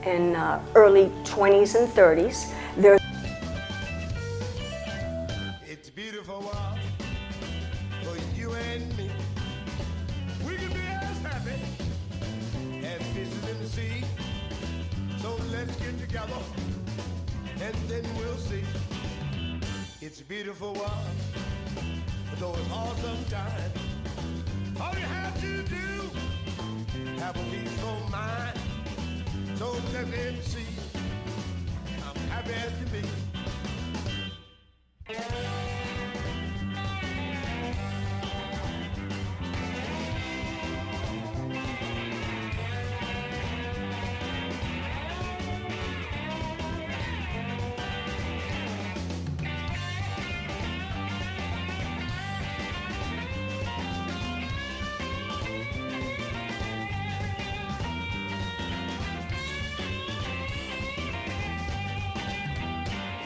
in early 20s and 30s. There's It's beautiful world for you and me. We can be as happy as fishes in the sea. So let's get together and then we'll see. It's a beautiful world for those awesome times. All you have to do, have a peaceful mind. So let them see I'm happy as can be.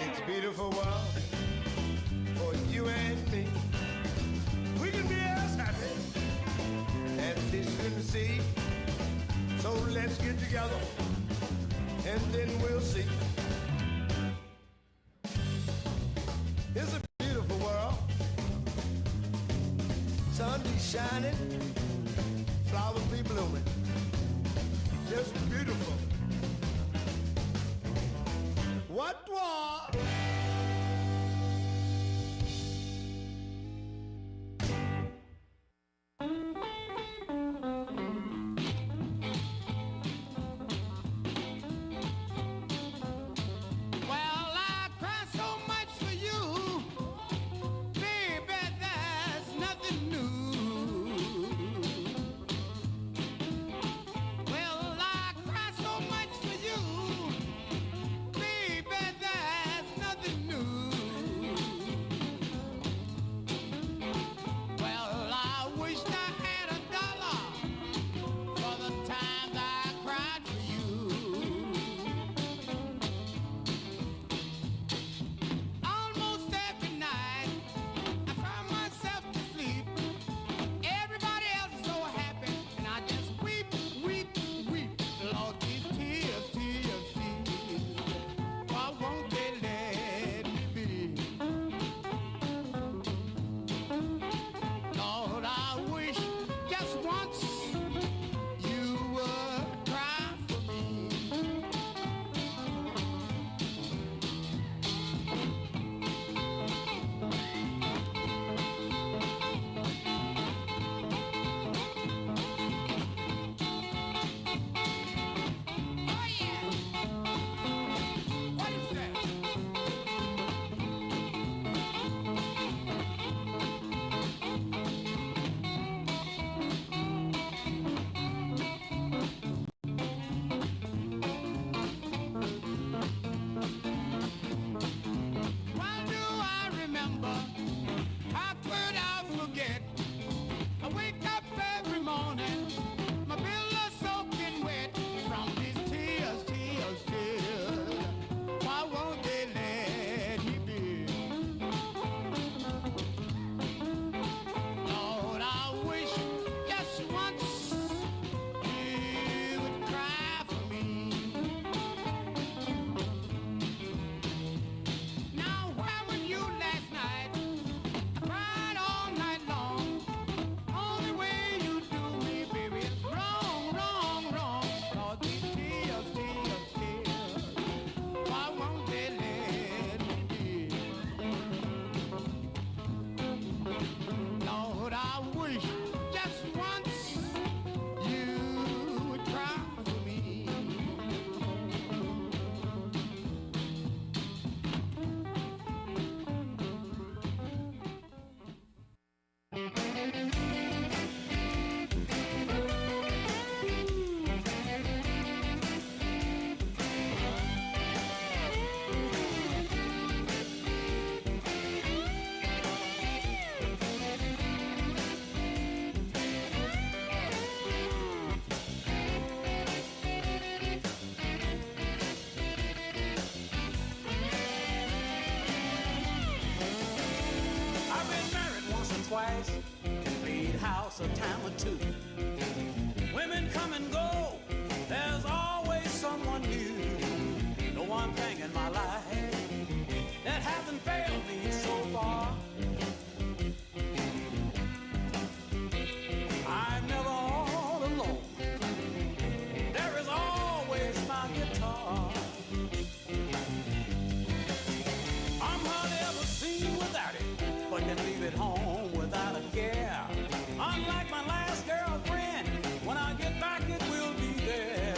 It's a beautiful world for you and me. We can be as happy as fish in the sea. So let's get together and then we'll see. It's a beautiful world. Sun be shining, flowers be blooming. Just beautiful. What was? Well, I cry so much for you, baby, there's nothing new. Well, I cry so much for you, baby, there's nothing new. Well, I wish I had $1 for the times I cried for you. Almost every night, I cry myself to sleep. Everybody else is so happy, and I just weep, weep, weep. Lord, these tears, tears, tears. Why won't they let me be? Lord, I wish just once you would cry for me. Oh yeah. What is that? Why do I remember? How could I forget? I wake up every morning, my pillow soaking wet from these tears, tears, tears. Why won't they let me be? Lord, I wish just once you would cry for me. Now, where were you last night? I cried all night long. Only way you do me, baby, is wrong, wrong, wrong. Lord, these tears, tears, tears. Why won't they let me be? Lord, I wish just once you would cry for me. I've been married once or twice, can bleed house a time or two. Women come and go, there's always some I'm hardly ever seen without it, but can leave it home without a care. Unlike my last girlfriend, when I get back it will be there.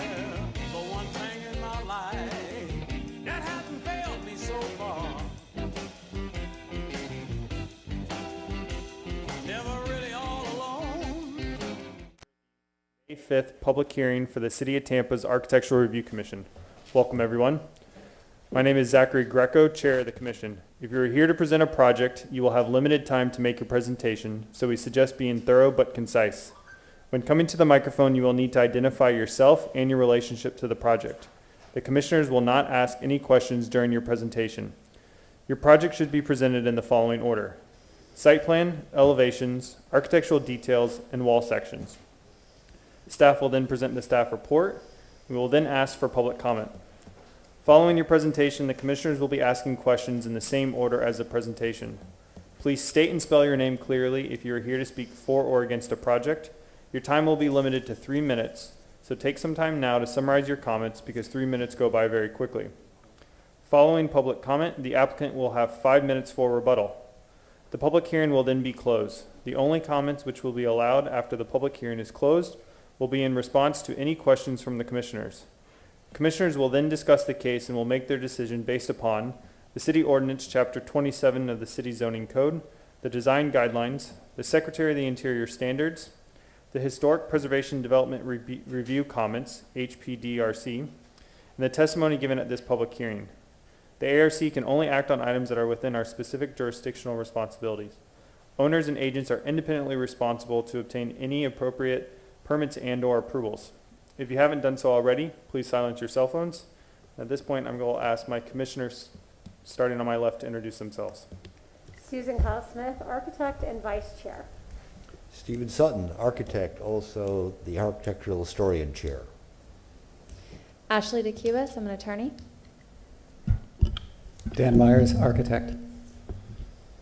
The one thing in my life that hasn't failed me so far. Never really all alone. May 5th public hearing for the City of Tampa's Architectural Review Commission. Welcome, everyone. My name is Zachary Greco, Chair of the Commission. If you are here to present a project, you will have limited time to make your presentation, so we suggest being thorough but concise. When coming to the microphone, you will need to identify yourself and your relationship to the project. The commissioners will not ask any questions during your presentation. Your project should be presented in the following order: site plan, elevations, architectural details, and wall sections. Staff will then present the staff report. We will then ask for public comment. Following your presentation, the commissioners will be asking questions in the same order as the presentation. Please state and spell your name clearly if you are here to speak for or against a project. Your time will be limited to 3 minutes, so take some time now to summarize your comments because 3 minutes go by very quickly. Following public comment, the applicant will have 5 minutes for rebuttal. The public hearing will then be closed. The only comments which will be allowed after the public hearing is closed will be in response to any questions from the commissioners. Commissioners will then discuss the case and will make their decision based upon the City Ordinance Chapter 27 of the City Zoning Code, the Design Guidelines, the Secretary of the Interior Standards, the Historic Preservation Development Review Comments, HPDRC, and the testimony given at this public hearing. The ARC can only act on items that are within our specific jurisdictional responsibilities. Owners and agents are independently responsible to obtain any appropriate permits and/or approvals. If you haven't done so already, please silence your cell phones. At this point, I'm going to ask my commissioners, starting on my left, to introduce themselves. Susan Kyle Smith, architect and vice chair. Stephen Sutton, architect, also the architectural historian chair. Ashley DeCubis, I'm an attorney. Dan Myers, architect.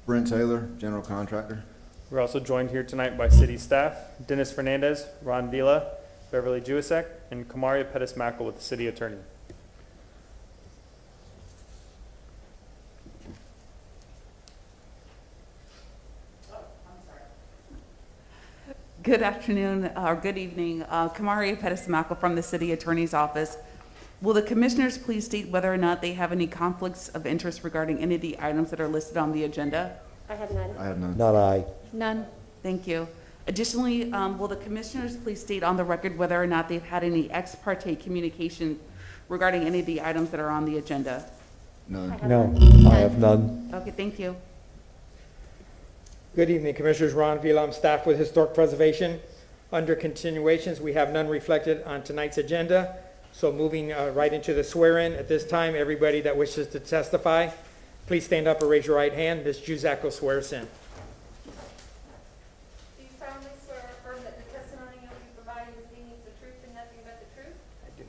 Brent Taylor, general contractor. We're also joined here tonight by city staff, Dennis Fernandez, Ron Vila, Beverly Jewisek, and Kamaria Pettis-Mackel with the city attorney. Good afternoon, or good evening. Kamaria Pettis-Mackel from the City Attorney's Office. Will the commissioners please state whether or not they have any conflicts of interest regarding any of the items that are listed on the agenda? I have none. I have none. Not I. None. Thank you. Additionally, will the commissioners please state on the record whether or not they've had any ex parte communication regarding any of the items that are on the agenda? None. No, I have none. Okay, thank you. Good evening, Commissioners. Ron Vila, I'm staff with Historic Preservation. Under continuations, we have none reflected on tonight's agenda. So moving right into the swear-in. At this time, everybody that wishes to testify, please stand up or raise your right hand. Ms. Juzak will swear us in. Do you solemnly swear or affirm that the testimony you'll be providing this evening is the truth and nothing but the truth? I do.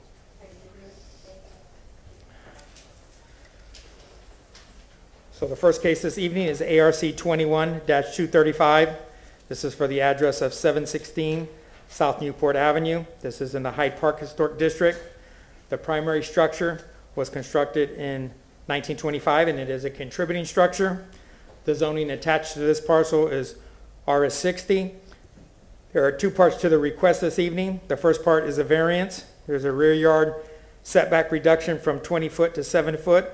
So the first case this evening is ARC 21-235. This is for the address of 716 South Newport Avenue. This is in the Hyde Park Historic District. The primary structure was constructed in 1925 and it is a contributing structure. The zoning attached to this parcel is RS60. There are two parts to the request this evening. The first part is a variance. There's a rear yard setback reduction from 20 foot to 7 foot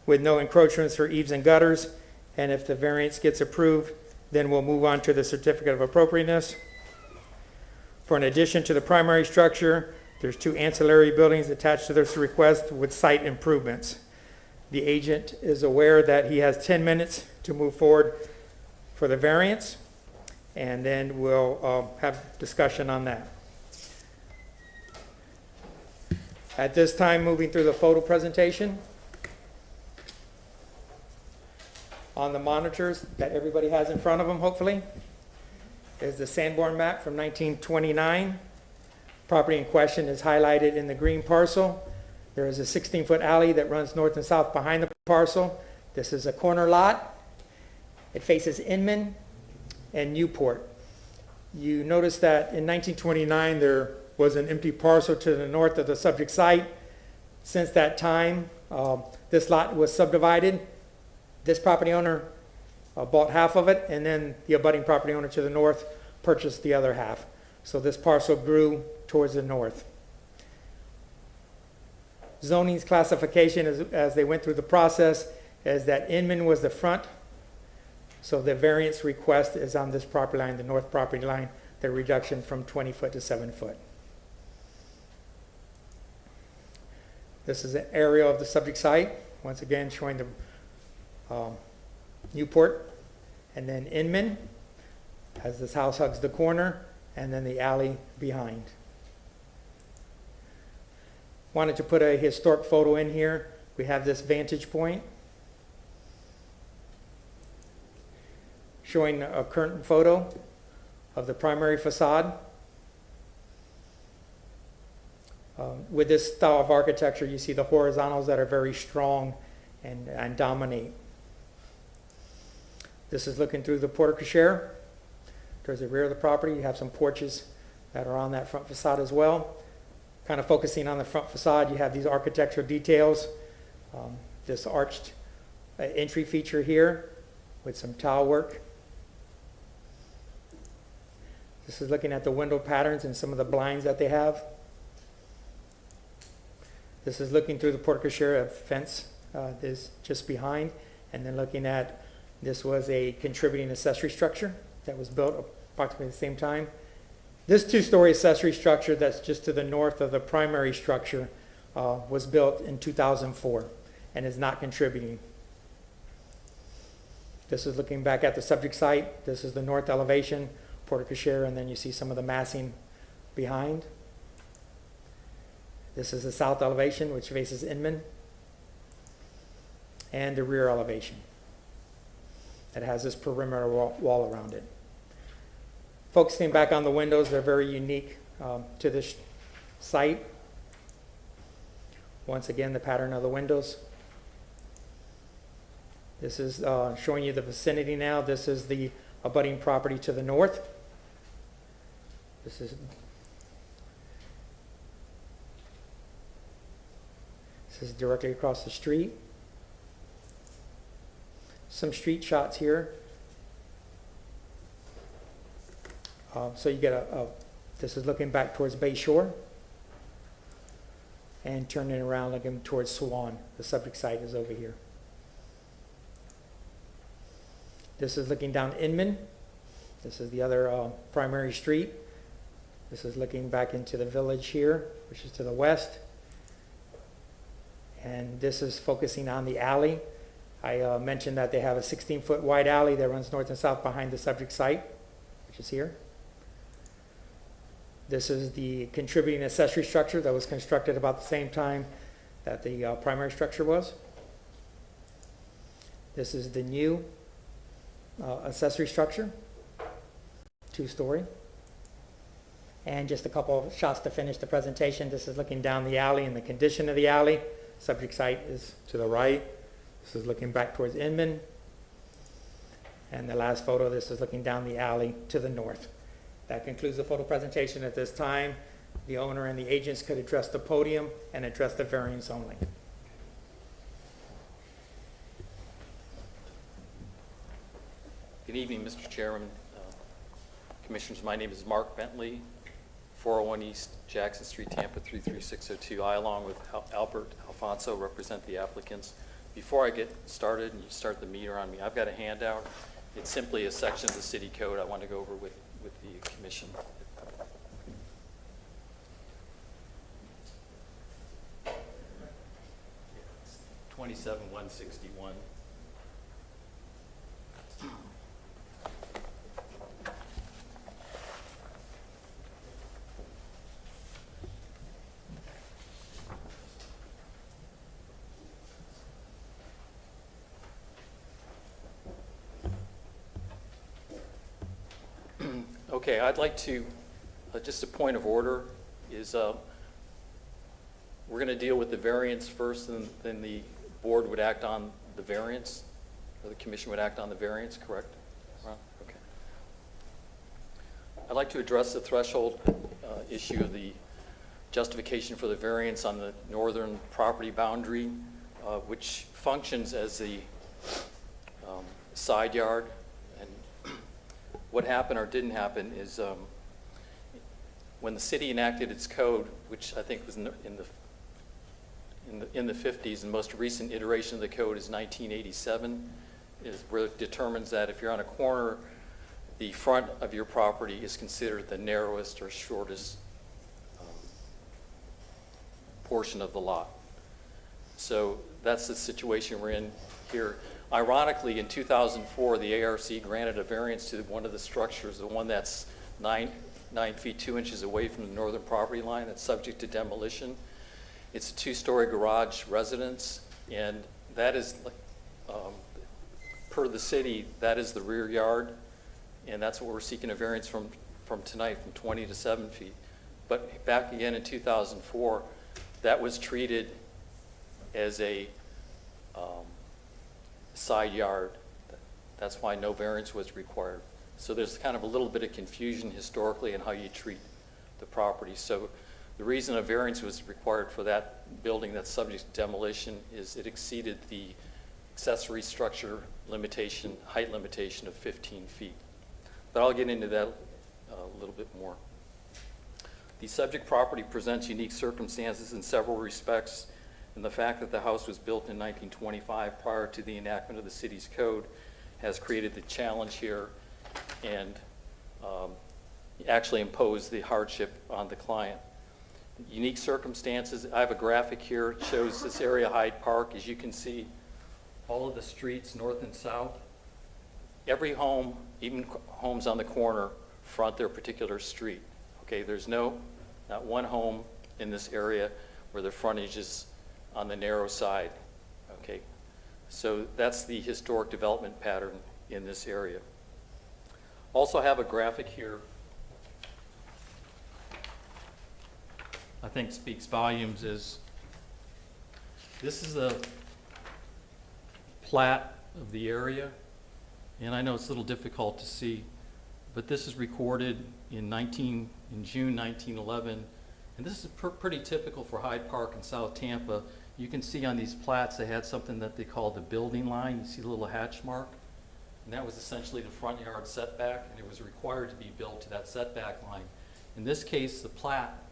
with no encroachments for eaves and gutters. And if the variance gets approved, then we'll move on to the certificate of appropriateness. For an addition to the primary structure, there's two ancillary buildings attached to this request with site improvements. The agent is aware that he has 10 minutes to move forward for the variance, and then we'll have discussion on that. At this time, moving through the photo presentation. On the monitors that everybody has in front of them, hopefully, is the Sanborn map from 1929. Property in question is highlighted in the green parcel. There is a 16-foot alley that runs north and south behind the parcel. This is a corner lot. It faces Inman and Newport. You notice that in 1929 there was an empty parcel to the north of the subject site. Since that time, this lot was subdivided. This property owner bought half of it, and then the abutting property owner to the north purchased the other half. So this parcel grew towards the north. Zoning's classification as they went through the process is that Inman was the front. So the variance request is on this property line, the north property line, the reduction from 20 foot to 7 foot. This is an area of the subject site, once again showing the Newport, and then Inman, as this house hugs the corner, and then the alley behind. Wanted to put a historic photo in here. We have this vantage point showing a current photo of the primary facade. With this style of architecture, you see the horizontals that are very strong and dominate. This is looking through the porte cochere. Towards the rear of the property, you have some porches that are on that front facade as well. Kind of focusing on the front facade, you have these architectural details. This arched entry feature here with some tile work. This is looking at the window patterns and some of the blinds that they have. This is looking through the porte cochere fence is just behind, and then looking at, this was a contributing accessory structure that was built approximately at the same time. This two-story accessory structure that's just to the north of the primary structure was built in 2004 and is not contributing. This is looking back at the subject site. This is the north elevation, porte cochere, and then you see some of the massing behind. This is the south elevation, which faces Inman, and the rear elevation. It has this perimeter wall around it. Focusing back on the windows, they're very unique to this site. Once again, the pattern of the windows. This is showing you the vicinity now. This is the abutting property to the north. This is directly across the street. Some street shots here. So you get this is looking back towards Bay Shore and turning around looking towards Swan. The subject site is over here. This is looking down Inman. This is the other primary street. This is looking back into the village here, which is to the west. And this is focusing on the alley. I mentioned that they have a 16-foot wide alley that runs north and south behind the subject site, which is here. This is the contributing accessory structure that was constructed about the same time that the primary structure was. This is the new accessory structure, 2-story. And just a couple of shots to finish the presentation. This is looking down the alley and the condition of the alley. Subject site is to the right. This is looking back towards Inman. And the last photo, this is looking down the alley to the north. That concludes the photo presentation at this time. The owner and the agents could address the podium and address the variance only. Good evening, Mr. Chairman, Commissioners. My name is Mark Bentley, 401 East Jackson Street, Tampa 33602. I, along with Albert Alfonso, represent the applicants. Before I get started and you start the meter on me, I've got a handout. It's simply a section of the city code I want to go over with the commission. 27-161. Okay, I'd like to, just a point of order is we're going to deal with the variance first, and then the board would act on the variance, or the commission would act on the variance, correct? Okay. I'd like to address the threshold issue of the justification for the variance on the northern property boundary, which functions as the side yard. And what happened or didn't happen is when the city enacted its code, which I think was in the 50s, and most recent iteration of the code is 1987, is where it determines that if you're on a corner, the front of your property is considered the narrowest or shortest portion of the lot. So that's the situation we're in here. Ironically, in 2004, the ARC granted a variance to one of the structures, the one that's 9 feet 2 inches away from the northern property line, that's subject to demolition. It's a 2-story garage residence, and that is, per the city, that is the rear yard, and that's what we're seeking a variance from tonight, from 20 to 7 feet. But back again in 2004, that was treated as a side yard. That's why no variance was required. So there's kind of a little bit of confusion historically in how you treat the property. So the reason a variance was required for that building that's subject to demolition is it exceeded the accessory structure limitation, height limitation of 15 feet. But I'll get into that a little bit more. The subject property presents unique circumstances in several respects, and the fact that the house was built in 1925 prior to the enactment of the city's code has created the challenge here and actually imposed the hardship on the client. Unique circumstances, I have a graphic here. It shows this area, Hyde Park. As you can see, all of the streets north and south, every home, even homes on the corner, front their particular street. Okay, there's not one home in this area where the frontage is on the narrow side. Okay, so that's the historic development pattern in this area. Also have a graphic here I think speaks volumes. Is this is a plat of the area, and I know it's a little difficult to see, but this is recorded in June 1911, and this is pretty typical for Hyde Park in South Tampa. You can see on these plats they had something that they called the building line. You see the little hatch mark, and that was essentially the front yard setback, and it was required to be built to that setback line. In this case, the plat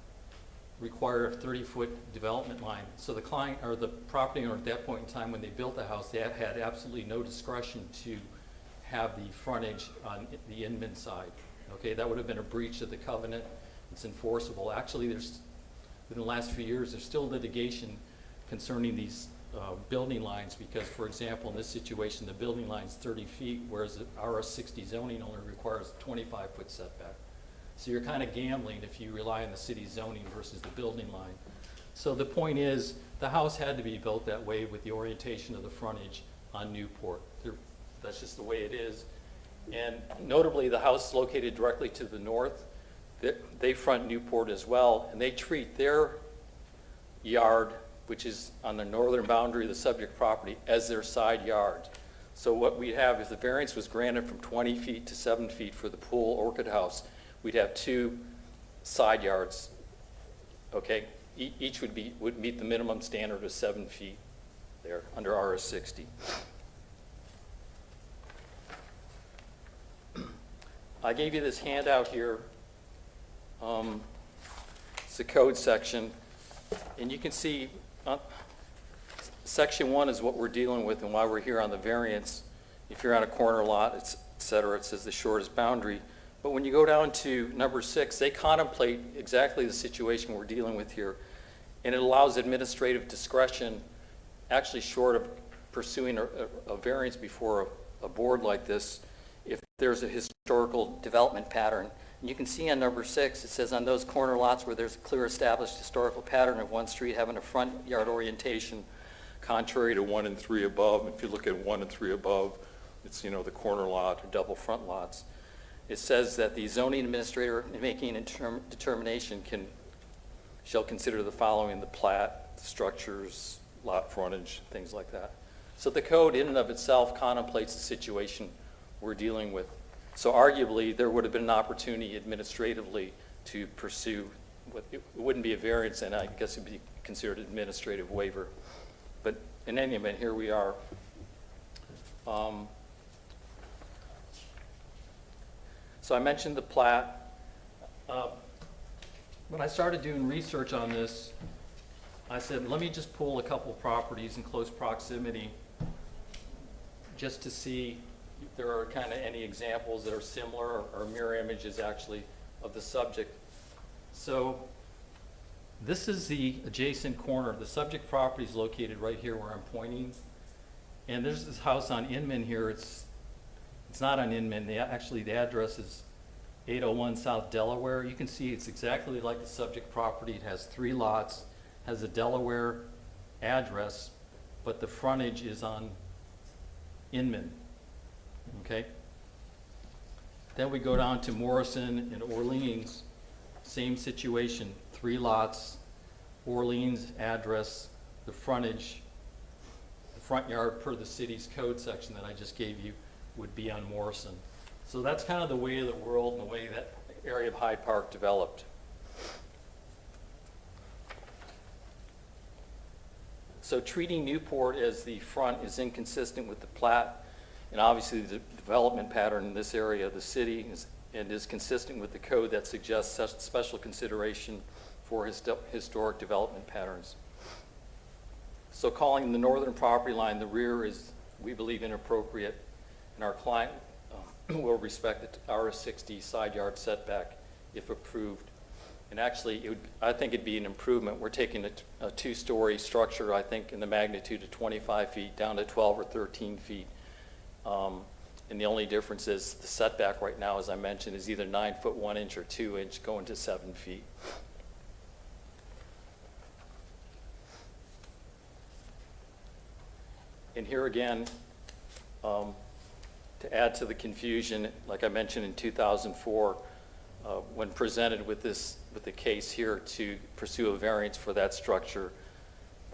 required a 30-foot development line. So the client, or the property owner at that point in time when they built the house, they had absolutely no discretion to have the frontage on the Inman side. Okay, that would have been a breach of the covenant. It's enforceable. Actually, within the last few years, there's still litigation concerning these building lines because, for example, in this situation, the building line's 30 feet, whereas the RS-60 zoning only requires a 25-foot setback. So you're kind of gambling if you rely on the city zoning versus the building line. So the point is, the house had to be built that way with the orientation of the frontage on Newport. That's just the way it is. And notably, the house is located directly to the north. They front Newport as well, and they treat their yard, which is on the northern boundary of the subject property, as their side yard. So what we have, if the variance was granted from 20 feet to 7 feet for the Pool Orchid House, we'd have 2 side yards, okay? Each would meet the minimum standard of 7 feet there under RS-60. I gave you this handout here. It's the code section, and you can see section 1 is what we're dealing with and why we're here on the variance. If you're on a corner lot, et cetera, it says the shortest boundary. But when you go down to number 6, they contemplate exactly the situation we're dealing with here, and it allows administrative discretion, actually short of pursuing a variance before a board like this, if there's a historical development pattern. And you can see on number 6, it says on those corner lots where there's a clear established historical pattern of one street having a front yard orientation contrary to 1 and 3 above. If you look at 1 and 3 above, it's, the corner lot or double front lots. It says that the zoning administrator, in making a determination, shall consider the following: the plat, the structures, lot frontage, things like that. So the code in and of itself contemplates the situation we're dealing with. So arguably, there would have been an opportunity administratively to pursue it wouldn't be a variance, and I guess it'd be considered an administrative waiver. But in any event, here we are. So I mentioned the plat. When I started doing research on this, I said, let me just pull a couple properties in close proximity just to see if there are kind of any examples that are similar or mirror images actually of the subject. So this is the adjacent corner. The subject property is located right here where I'm pointing. And there's this house on Inman here. It's not on Inman. Actually, the address is 801 South Delaware. You can see it's exactly like the subject property. It has 3 lots, has a Delaware address, but the frontage is on Inman. Okay? Then we go down to Morrison and Orleans. Same situation, 3 lots, Orleans address, the frontage, the front yard per the city's code section that I just gave you would be on Morrison. So that's kind of the way of the world and the way that area of Hyde Park developed. So treating Newport as the front is inconsistent with the plat, and obviously the development pattern in this area of the city is consistent with the code that suggests such special consideration for historic development patterns. So calling the northern property line the rear is, we believe, inappropriate, and our client will respect the R60 side yard setback if approved. And actually, I think it'd be an improvement. We're taking a 2-story structure, I think, in the magnitude of 25 feet down to 12 or 13 feet. And the only difference is the setback right now, as I mentioned, is either 9 foot 1 inch or 2 inch going to 7 feet. And here again, to add to the confusion, like I mentioned in 2004, when presented with the case here to pursue a variance for that structure,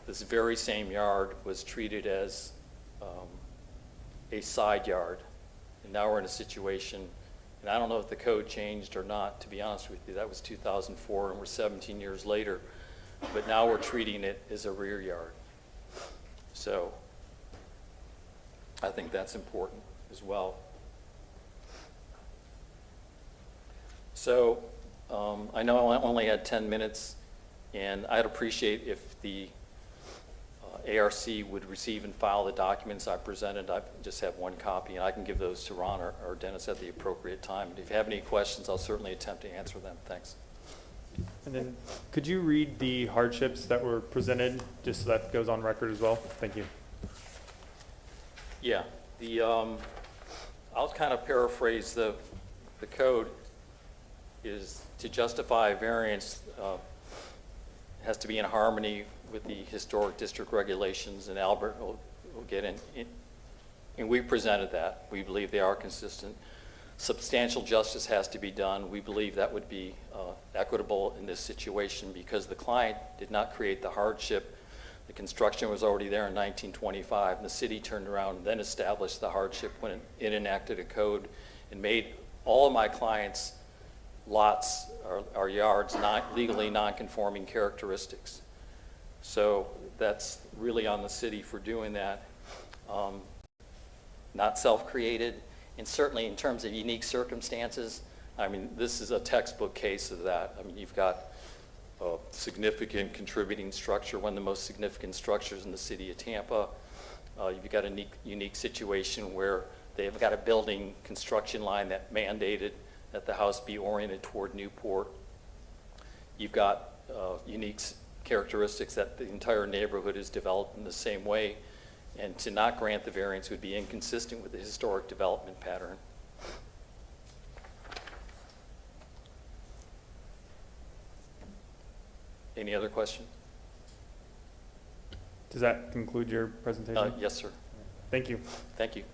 this very same yard was treated as a side yard. And now we're in a situation, and I don't know if the code changed or not, to be honest with you. That was 2004, and we're 17 years later. But now we're treating it as a rear yard. So I think that's important as well. So I know I only had 10 minutes, and I'd appreciate if the ARC would receive and file the documents I presented. I just have 1 copy, and I can give those to Ron or Dennis at the appropriate time. And if you have any questions, I'll certainly attempt to answer them. Thanks. And then could you read the hardships that were presented, just so that goes on record as well? Thank you. Yeah. I'll kind of paraphrase the code. Is to justify a variance has to be in harmony with the historic district regulations, and Albert will get in. And we presented that. We believe they are consistent. Substantial justice has to be done. We believe that would be equitable in this situation because the client did not create the hardship. The construction was already there in 1925, and the city turned around and then established the hardship when it enacted a code and made all of my clients' lots or yards legally non-conforming characteristics. So that's really on the city for doing that. Not self-created, and certainly in terms of unique circumstances, I mean, this is a textbook case of that. I mean, you've got a significant contributing structure, one of the most significant structures in the city of Tampa. You've got a unique situation where they've got a building construction line that mandated that the house be oriented toward Newport. You've got unique characteristics that the entire neighborhood is developed in the same way, and to not grant the variance would be inconsistent with the historic development pattern. Any other questions? Does that conclude your presentation? Yes, sir. Thank you. Thank you.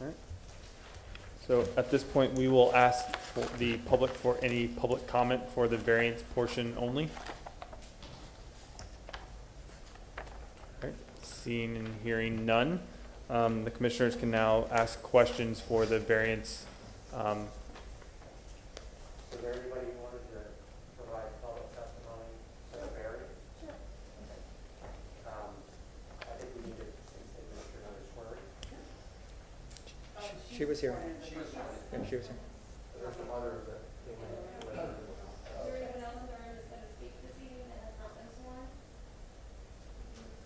All right. So at this point, we will ask for the public for any public comment for the variance portion only. All right. Seeing and hearing none, The commissioners can now ask questions for the variance. Was there anybody who wanted to provide public testimony for the variance? Sure. I think we need to administer another swearing. She was here. Yeah, she was here. There's some others that came in. Is there anyone else in the room that's going to speak this evening that has not been sworn?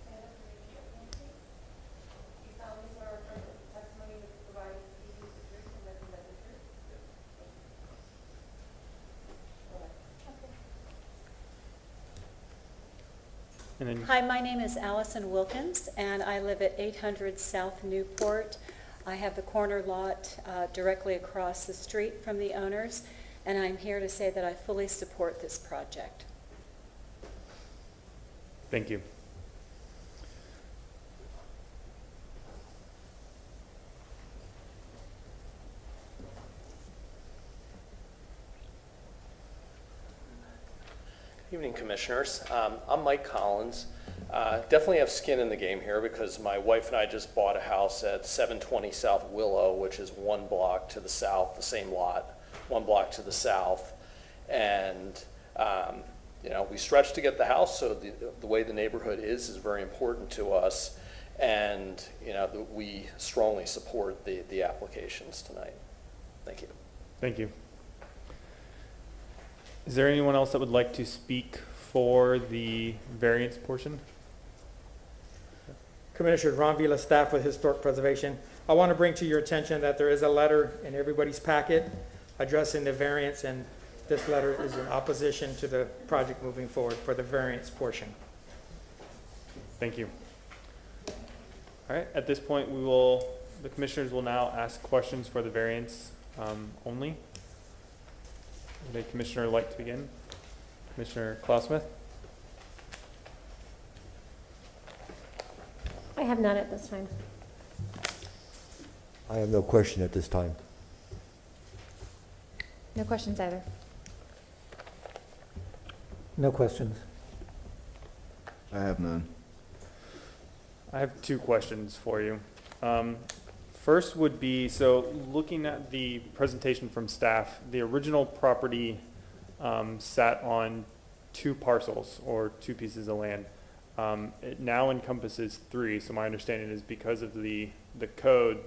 Stand up and raise your hand, please. You solemnly swear or affirm that the testimony you will provide this evening is the truth and nothing but the truth? And then Hi, my name is Allison Wilkins, and I live at 800 South Newport. I have the corner lot directly across the street from the owners, and I'm here to say that I fully support this project. thank you. Evening, Commissioners. I'm Mike Collins. Definitely have skin in the game here because my wife and I just bought a house at 720 South Willow, which is 1 block to the south, the same lot, 1 block to the south. And, you know, we stretched to get the house, so the way the neighborhood is very important to us. And, you know, we strongly support the applications tonight. Thank you. Thank you. Is there anyone else that would like to speak for the variance portion? Commissioner Ron Vila, staff with Historic Preservation. I want to bring to your attention that there is a letter in everybody's packet addressing the variance, and this letter is in opposition to the project moving forward for the variance portion. Thank you. All right, at this point, the commissioners will now ask questions for the variance only. Would a commissioner like to begin? Commissioner Clausmith? I have none at this time. I have no question at this time. No questions either. No questions. I have none. I have 2 questions for you. First would be, so looking at the presentation from staff, the original property sat on 2 parcels or 2 pieces of land. It now encompasses 3, so my understanding is because of the code,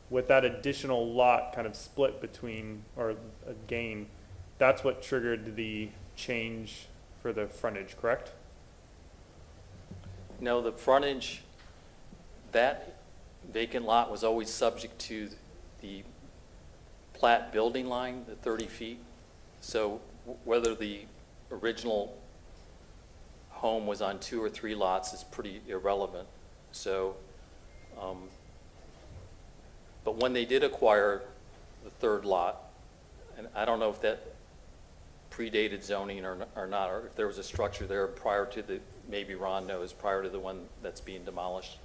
with that additional lot kind of split between, or a gain, that's what triggered the change for the frontage, correct? No, the frontage, that vacant lot was always subject to the plat building line, the 30 feet. So whether the original home was on 2 or 3 lots is pretty irrelevant. So, but when they did acquire the 3rd lot, and I don't know if that predated zoning or not, or if there was a structure there prior to the, maybe Ron knows, prior to the one that's being demolished.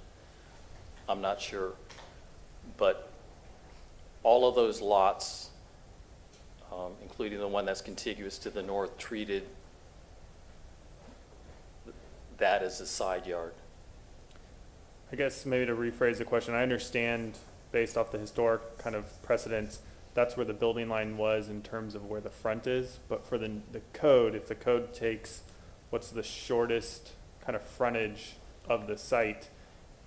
I'm not sure, but all of those lots, including the one that's contiguous to the north, treated that as a side yard. I guess maybe to rephrase the question, I understand based off the historic kind of precedents, that's where the building line was in terms of where the front is, but for the code, if the code takes what's the shortest kind of frontage of the site,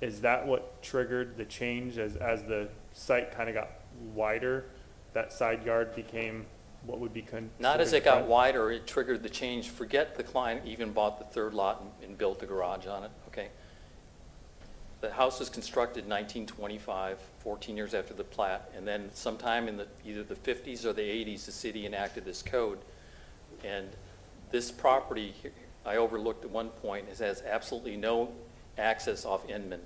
is that what triggered the change as the site kind of got wider, that side yard became what would be considered Not as it got front? wider, it triggered the change. Forget the client even bought the 3rd lot and built a garage on it, okay? The house was constructed in 1925, 14 years after the plat, and then sometime in either the 50s or the 80s, the city enacted this code. And this property, I overlooked at one point, has absolutely no access off Inman.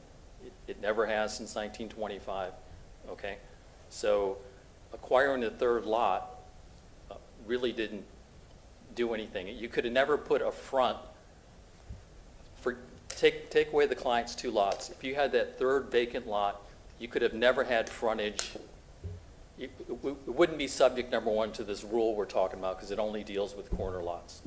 It never has since 1925, okay? So acquiring the 3rd lot really didn't do anything. You could have never put a front, take away the client's 2 lots. If you had that 3rd vacant lot, you could have never had frontage. It wouldn't be subject, number 1, to this rule we're talking about because it only deals with corner lots,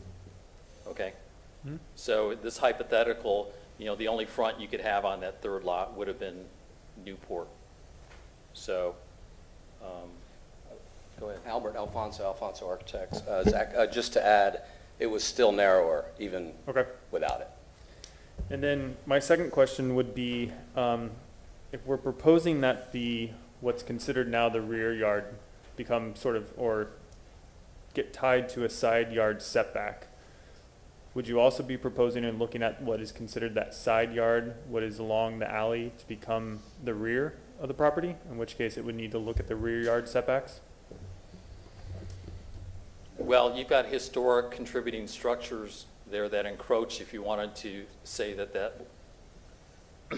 okay? Hmm? So this hypothetical, you know, the only front you could have on that 3rd lot would have been Newport. So, go ahead. Albert Alfonso Architects. Zach, just to add, it was still narrower even without it. And then my second question would be, if we're proposing that what's considered now the rear yard become sort of, or get tied to a side yard setback, would you also be proposing and looking at what is considered that side yard, what is along the alley, to become the rear of the property? In which case it would need to look at the rear yard setbacks? Well, you've got historic contributing structures there that encroach, if you wanted to say that. I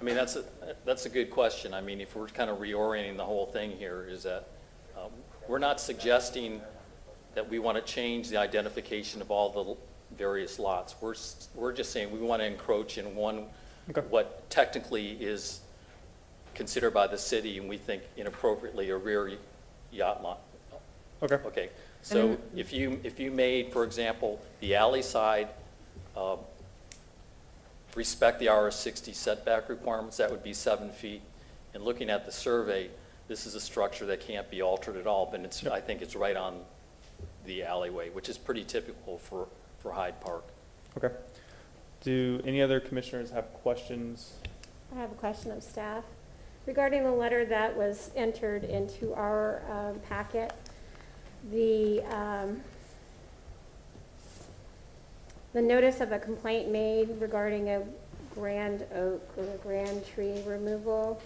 mean, that's a good question. I mean, if we're kind of reorienting the whole thing here, is that we're not suggesting that we want to change the identification of all the various lots. We're just saying we want to encroach in one, what technically is considered by the city, and we think inappropriately, a rear yacht lot. Okay. So if you made, for example, the alley side respect the RS60 setback requirements, that would be 7 feet. And looking at the survey, this is a structure that can't be altered at all, but I think it's right on the alleyway, which is pretty typical for Hyde Park. Okay. Do any other commissioners have questions? I have a question of staff. Regarding the letter that was entered into our packet, the notice of a complaint made regarding a grand oak or a grand tree removal.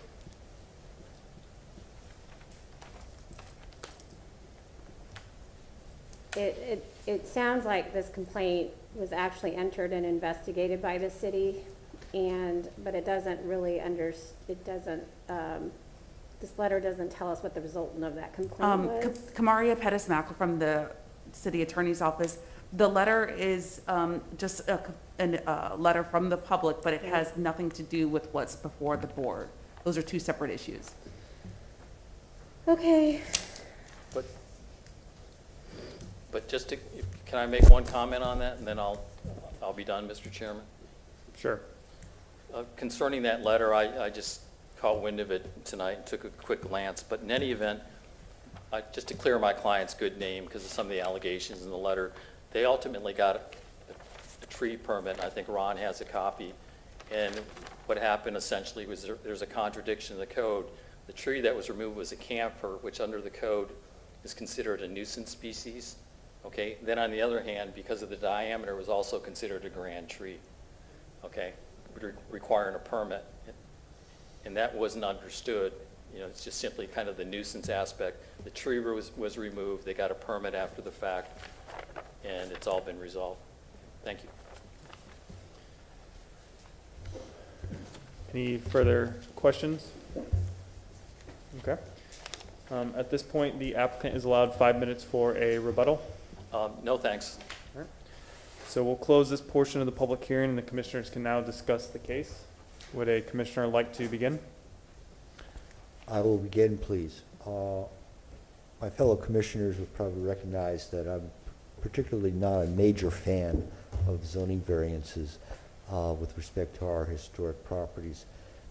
It sounds like this complaint was actually entered and investigated by the city, but it doesn't really this letter doesn't tell us what the resultant of that complaint was. Kamaria Pettis-Mackle from the City Attorney's Office. The letter is just a letter from the public, but it has nothing to do with what's before the board. Those are two separate issues. Okay. But can I make one comment on that, and then I'll be done, Mr. Chairman? Sure. Concerning that letter, I just caught wind of it tonight and took a quick glance. But in any event, just to clear my client's good name because of some of the allegations in the letter, they ultimately got a tree permit. I think Ron has a copy. And what happened essentially was there's a contradiction in the code. The tree that was removed was a camphor, which under the code is considered a nuisance species. Okay. Then on the other hand, because of the diameter, it was also considered a grand tree. Okay. Requiring a permit. And that wasn't understood. You know, it's just simply kind of the nuisance aspect. The tree was removed. They got a permit after the fact, and it's all been resolved. Thank you. Any further questions? Okay. At this point, the applicant is allowed 5 minutes for a rebuttal. No, thanks. All right. So we'll close this portion of the public hearing, and the commissioners can now discuss the case. Would a commissioner like to begin? I will begin, please. My fellow commissioners will probably recognize that I'm particularly not a major fan of zoning variances with respect to our historic properties,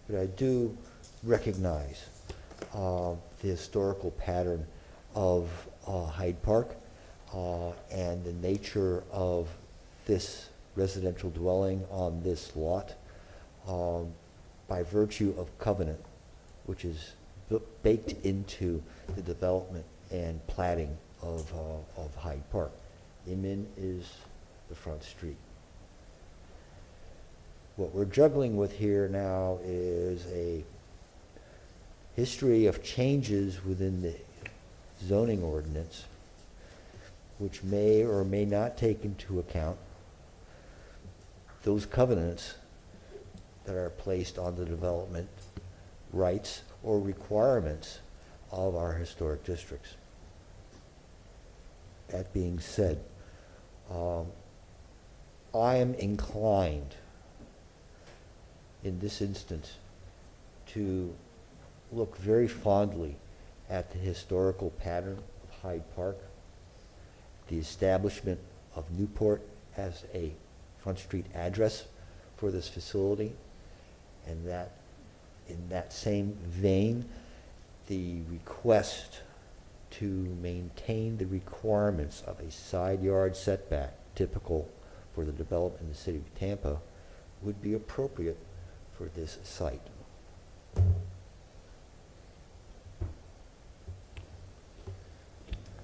but I do recognize the historical pattern of Hyde Park and the nature of this residential dwelling on this lot by virtue of covenant, which is baked into the development and platting of Hyde Park. Inman is the front street. What we're juggling with here now is a history of changes within the zoning ordinance, which may or may not take into account those covenants that are placed on the development rights or requirements of our historic districts. That being said, I am inclined in this instance to look very fondly at the historical pattern of Hyde Park, the establishment of Newport as a Front Street address for this facility, And that, in that same vein, the request to maintain the requirements of a side yard setback typical for the development in the city of Tampa would be appropriate for this site.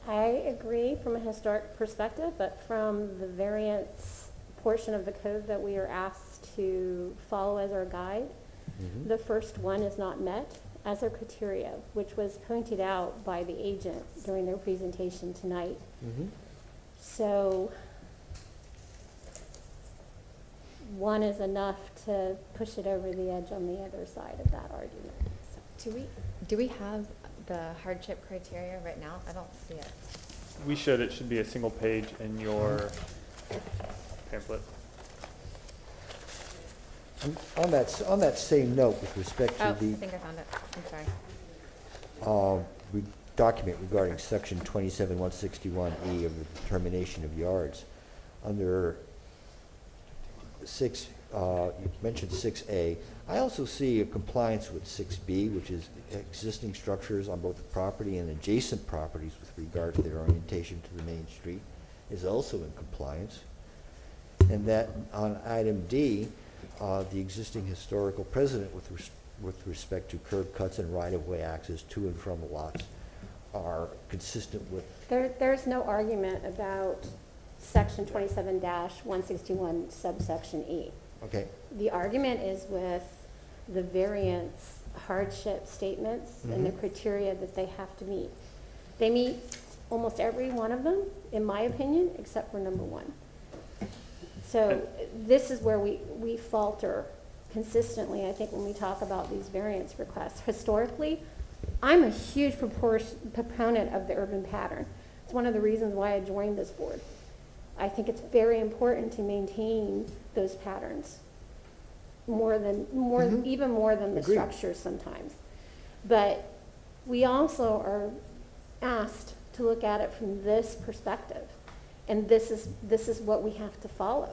I agree from a historic perspective, but from the variance portion of the code that we are asked to follow as our guide, the first one is not met as a criteria, which was pointed out by the agent during their presentation tonight. So one is enough to push it over the edge on the other side of that argument. Do we have the hardship criteria right now? I don't see it. We should. It should be a single page in your pamphlet. On that same note, with respect to Oh, I the think I found it. I'm sorry. document regarding section 27161E of the determination of yards, under you mentioned 6A. I also see a compliance with 6B, which is existing structures on both the property and adjacent properties with regard to their orientation to the main street is also in compliance. And that on item D, the existing historical precedent with respect to curb cuts and right-of-way access to and from the lots are consistent with. There's no argument about section 27-161 subsection E. Okay. The argument is with the variance hardship statements and the criteria that they have to meet. They meet almost every one of them, in my opinion, except for number 1. So this is where we falter consistently, I think, when we talk about these variance requests. Historically, I'm a huge proponent of the urban pattern. It's one of the reasons why I joined this board. I think it's very important to maintain those patterns even more than the structures sometimes. But we also are asked to look at it from this perspective, and this is what we have to follow.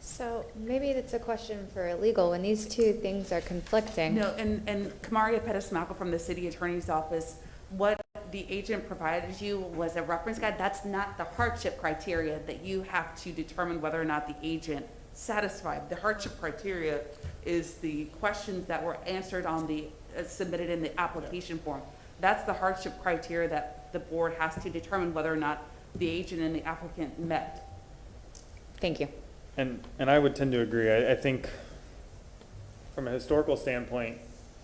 So maybe it's a question for legal when these two things are conflicting. No, and Kamaria Pettis-Malcolm from the City Attorney's Office, what the agent provided you was a reference guide. That's not the hardship criteria that you have to determine whether or not the agent satisfied. The hardship criteria is the questions that were answered on the submitted in the application form. That's the hardship criteria that the board has to determine whether or not the agent and the applicant met. Thank you. And I would tend to agree. I think from a historical standpoint,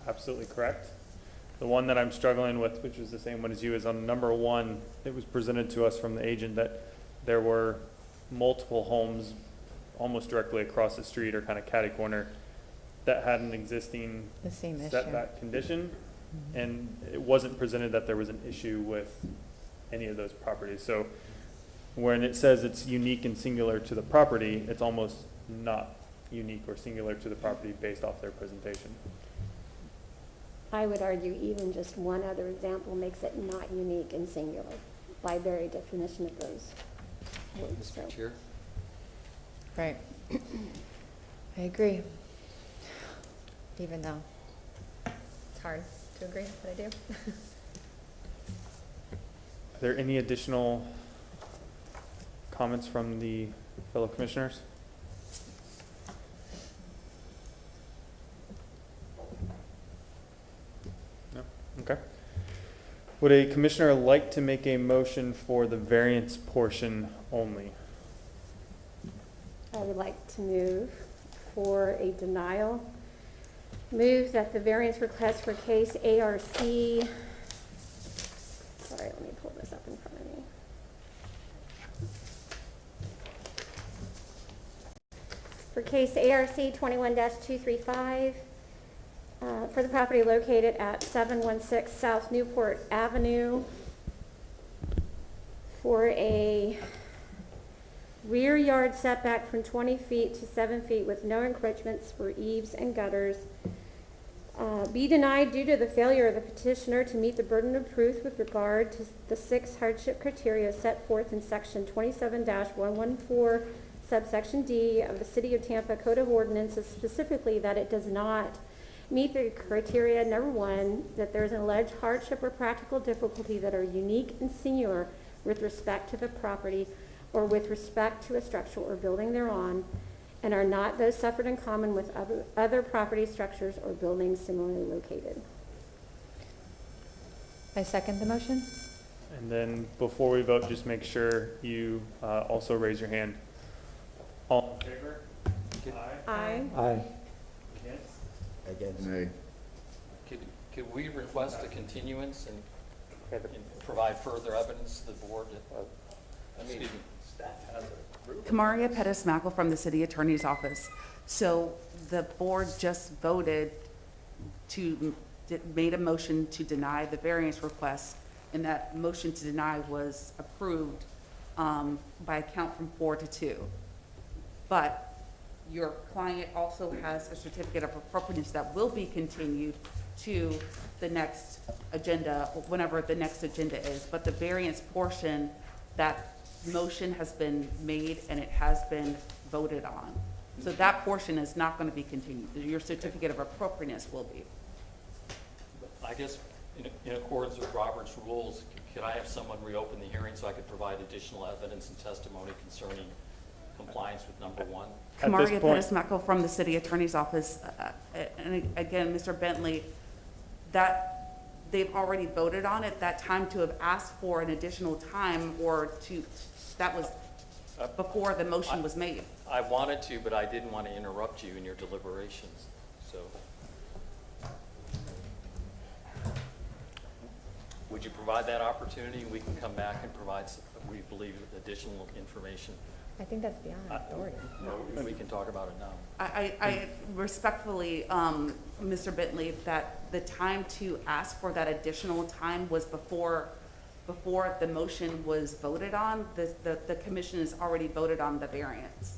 absolutely correct. The one that I'm struggling with, which is the same one as you, is on number 1. It was presented to us from the agent that there were multiple homes almost directly across the street or kind of catty corner that had an existing setback condition, and it wasn't presented that there was an issue with any of those properties. So when it says it's unique and singular to the property, it's almost not unique or singular to the property based off their presentation. I would argue even just one other example makes it not unique and singular by very definition of those words. Mr. Chair? Right. I agree. Even though it's hard to agree, but I do. Are there any additional comments from the fellow commissioners? No? Okay. Would a commissioner like to make a motion for the variance portion only? I would like to move for a denial. Move that the variance request for case ARC, sorry, let me pull this up in front of me. For case ARC 21-235, for the property located at 716 South Newport Avenue, for a rear yard setback from 20 feet to 7 feet with no encroachments for eaves and gutters, be denied due to the failure of the petitioner to meet the burden of proof with regard to the 6 hardship criteria set forth in section 27-114 subsection D of the City of Tampa Code of Ordinances, specifically that it does not meet the criteria, number one, that there is an alleged hardship or practical difficulty that are unique and singular with respect to the property or with respect to a structure or building thereon, and are not those suffered in common with other property structures or buildings similarly located. I second the motion. And then before we vote, just make sure you also raise your hand. All in favor? Aye. Aye. Against? Against. Nay. Could we request a continuance and provide further evidence to the board? Excuse me. Kamaria Pettis Mackle from the City Attorney's Office. So the board just voted made a motion to deny the variance request, and that motion to deny was approved by a count from 4-2. But your client also has a certificate of appropriateness that will be continued to the next agenda, whenever the next agenda is. But the variance portion, that motion has been made and it has been voted on. So that portion is not going to be continued. Your certificate of appropriateness will be. I guess in accordance with Robert's rules, could I have someone reopen the hearing so I could provide additional evidence and testimony concerning compliance with number one? Kamaria Pettis Mackle from the City Attorney's Office. And again, Mr. Bentley, that they've already voted on it. That time to have asked for an additional time that was before the motion was made. I wanted to, but I didn't want to interrupt you in your deliberations, so. Would you provide that opportunity? We can come back and provide, we believe, additional information. I think that's beyond authority. No, we can talk about it now. I respectfully, Mr. Bentley, that the time to ask for that additional time was before the motion was voted on. The commission has already voted on the variance.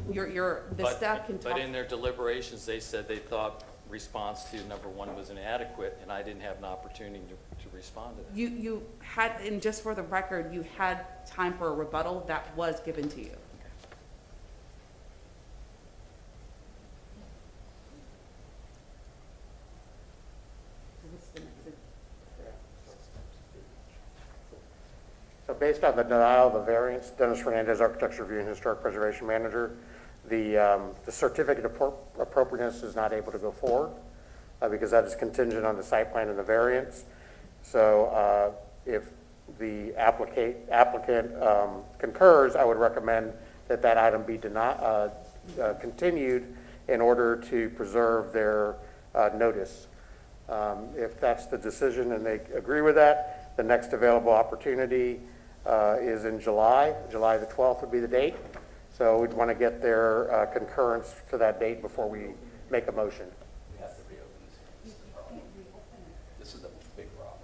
The staff can talk. But in their deliberations, they said they thought response to number one was inadequate, and I didn't have an opportunity to respond to that. You had, and just for the record, you had time for a rebuttal that was given to you. So based on the denial of the variance, Dennis Fernandez, Architecture Review and Historic Preservation Manager, the certificate of appropriateness is not able to go forward because that is contingent on the site plan and the variance. So if the applicant concurs, I would recommend that that item be continued in order to preserve their notice. If that's the decision and they agree with that, the next available opportunity is in July. July the 12th would be the date. So we'd want to get their concurrence to that date before we make a motion. We have to reopen this. This is a big problem.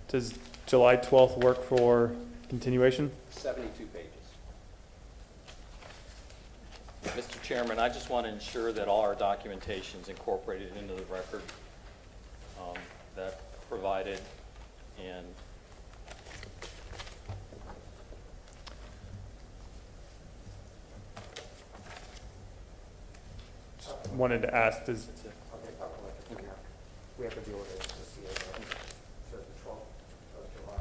Does July 12th work for continuation? 72 pages. Mr. Chairman, I just want to ensure that all our documentation is incorporated into the record that provided, and wanted to ask, does We have to deal with it. So the 12th of July.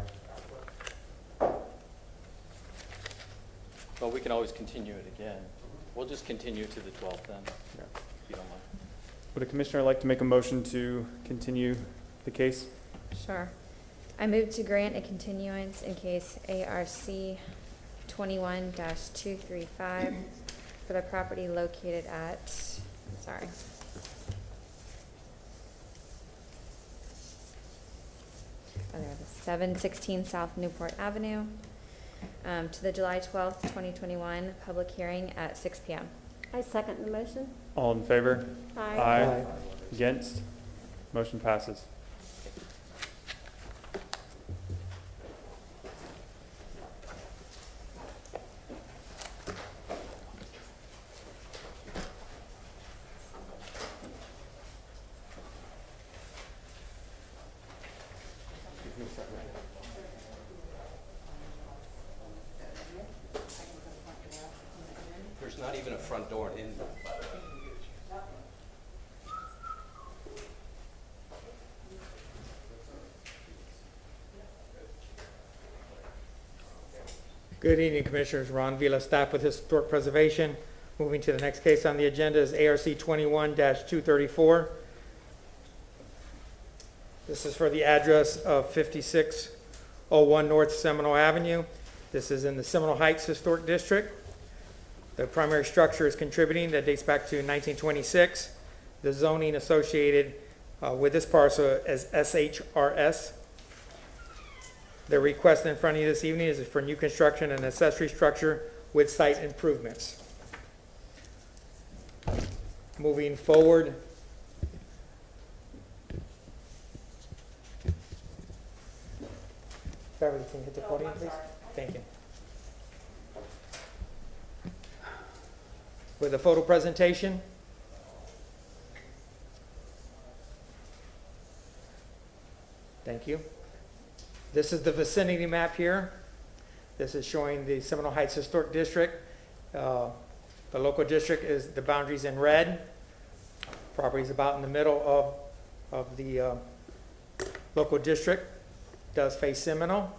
well, we can always continue it again. We'll just continue to the 12th then, Yeah. if you don't mind. Would a commissioner like to make a motion to continue the case? Sure. I move to grant a continuance in case ARC 21-235 for the property located at, 716 South Newport Avenue, to the July 12th, 2021 public hearing at 6 p.m. I second the motion. All in favor? Aye. Aye. Against? Motion passes. front door and in. Good evening, Commissioners. Ron Vila, staff with Historic Preservation. Moving to the next case on the agenda is ARC 21-234. This is for the address of 5601 North Seminole Avenue. This is in the Seminole Heights Historic District. The primary structure is contributing that dates back to 1926. The zoning associated with this parcel is SHRS. The request in front of you this evening is for new construction and accessory structure with site improvements. Moving forward, Beverly, can you hit the podium, please? Thank you. With a photo presentation. Thank you. This is the vicinity map here. This is showing the Seminole Heights Historic District. The local district is the boundaries in red. Property is about in the middle of the local district. Does face Seminole.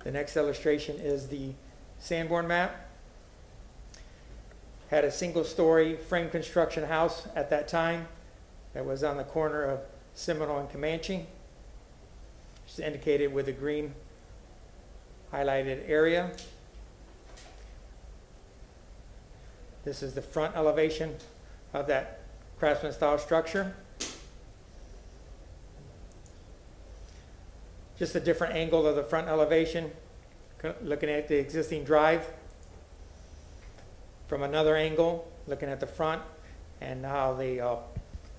The next illustration is the Sanborn map. Had a single-story frame construction house at that time that was on the corner of Seminole and Comanche. It's indicated with a green highlighted area. This is the front elevation of that craftsman style structure. Just a different angle of the front elevation, looking at the existing drive. From another angle, looking at the front and how they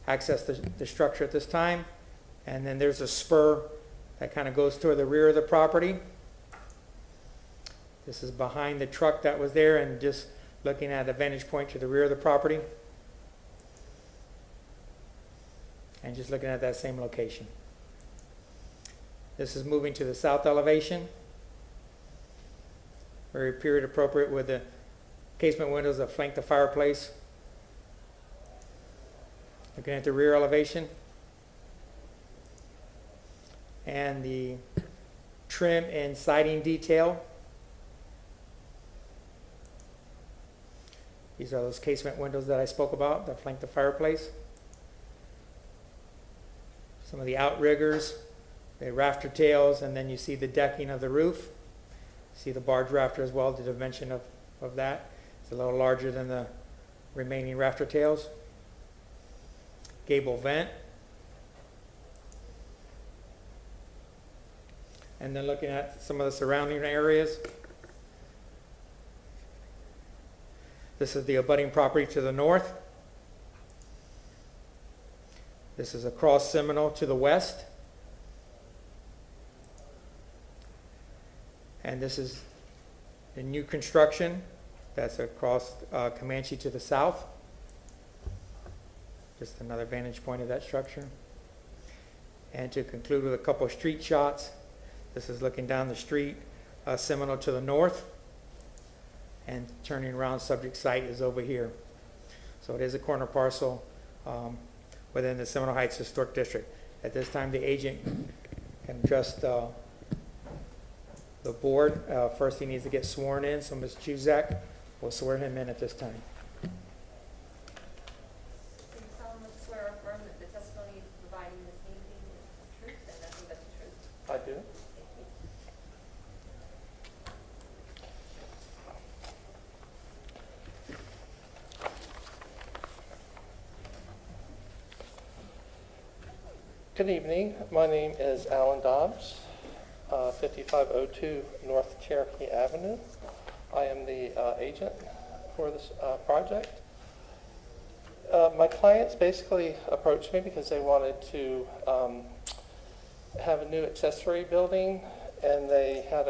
access the structure at this time. And then there's a spur that kind of goes toward the rear of the property. This is behind the truck that was there and just looking at a vantage point to the rear of the property. And just looking at that same location. This is moving to the south elevation. Very period appropriate with the casement windows that flank the fireplace. Looking at the rear elevation. And the trim and siding detail. These are those casement windows that I spoke about that flank the fireplace. Some of the outriggers, the rafter tails, and then you see the decking of the roof. See the barge rafter as well, the dimension of that. It's a little larger than the remaining rafter tails. Gable vent. And then looking at some of the surrounding areas. This is the abutting property to the north. This is across Seminole to the west. And this is the new construction that's across Comanche to the south. Just another vantage point of that structure. And to conclude with a couple of street shots, this is looking down the street, Seminole to the north. And turning around, subject site is over here. So it is a corner parcel within the Seminole Heights Historic District. At this time, the agent can address the board. First, he needs to get sworn in, so Ms. Juzak will swear him in at this time. Do you solemnly swear or affirm that the testimony you're providing this evening is the truth and nothing but the truth? I do. Good evening. My name is Alan Dobbs, 5502 North Cherokee Avenue. I am the agent for this project. My clients basically approached me because they wanted to have a new accessory building, and they had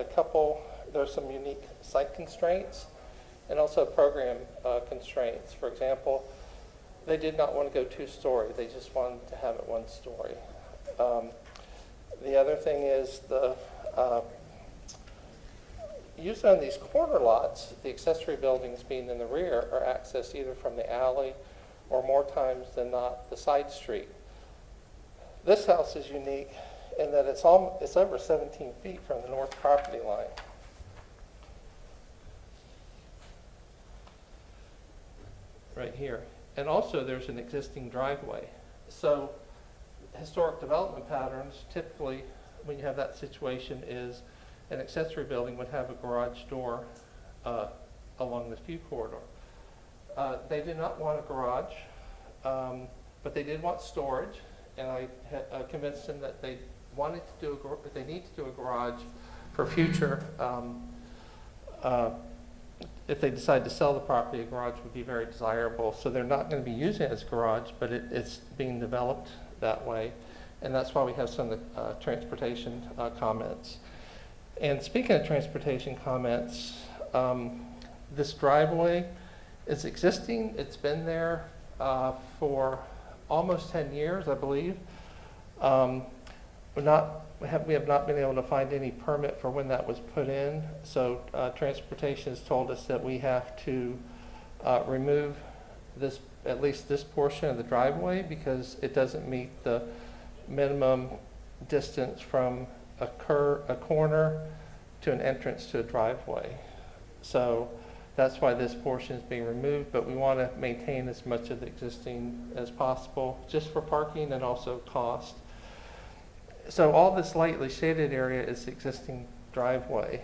there's some unique site constraints and also program constraints. For example, they did not want to go two-story. They just wanted to have it one story. The other thing is the use on these corner lots, the accessory buildings being in the rear are accessed either from the alley or more times than not the side street. This house is unique in that it's over 17 feet from the north property line. Right here. And also there's an existing driveway. So historic development patterns, typically when you have that situation, is an accessory building would have a garage door along the view corridor. They did not want a garage, but they did want storage, and I convinced them that they wanted to do they need to do a garage for future. If they decide to sell the property, a garage would be very desirable. So they're not going to be using it as a garage, but it's being developed that way, and that's why we have some of the transportation comments. And speaking of transportation comments, this driveway is existing. It's been there for almost 10 years, I believe. We have not been able to find any permit for when that was put in. So transportation has told us that we have to remove at least this portion of the driveway because it doesn't meet the minimum distance from a corner to an entrance to a driveway. So that's why this portion is being removed, but we want to maintain as much of the existing as possible, just for parking and also cost. So all this lightly shaded area is the existing driveway.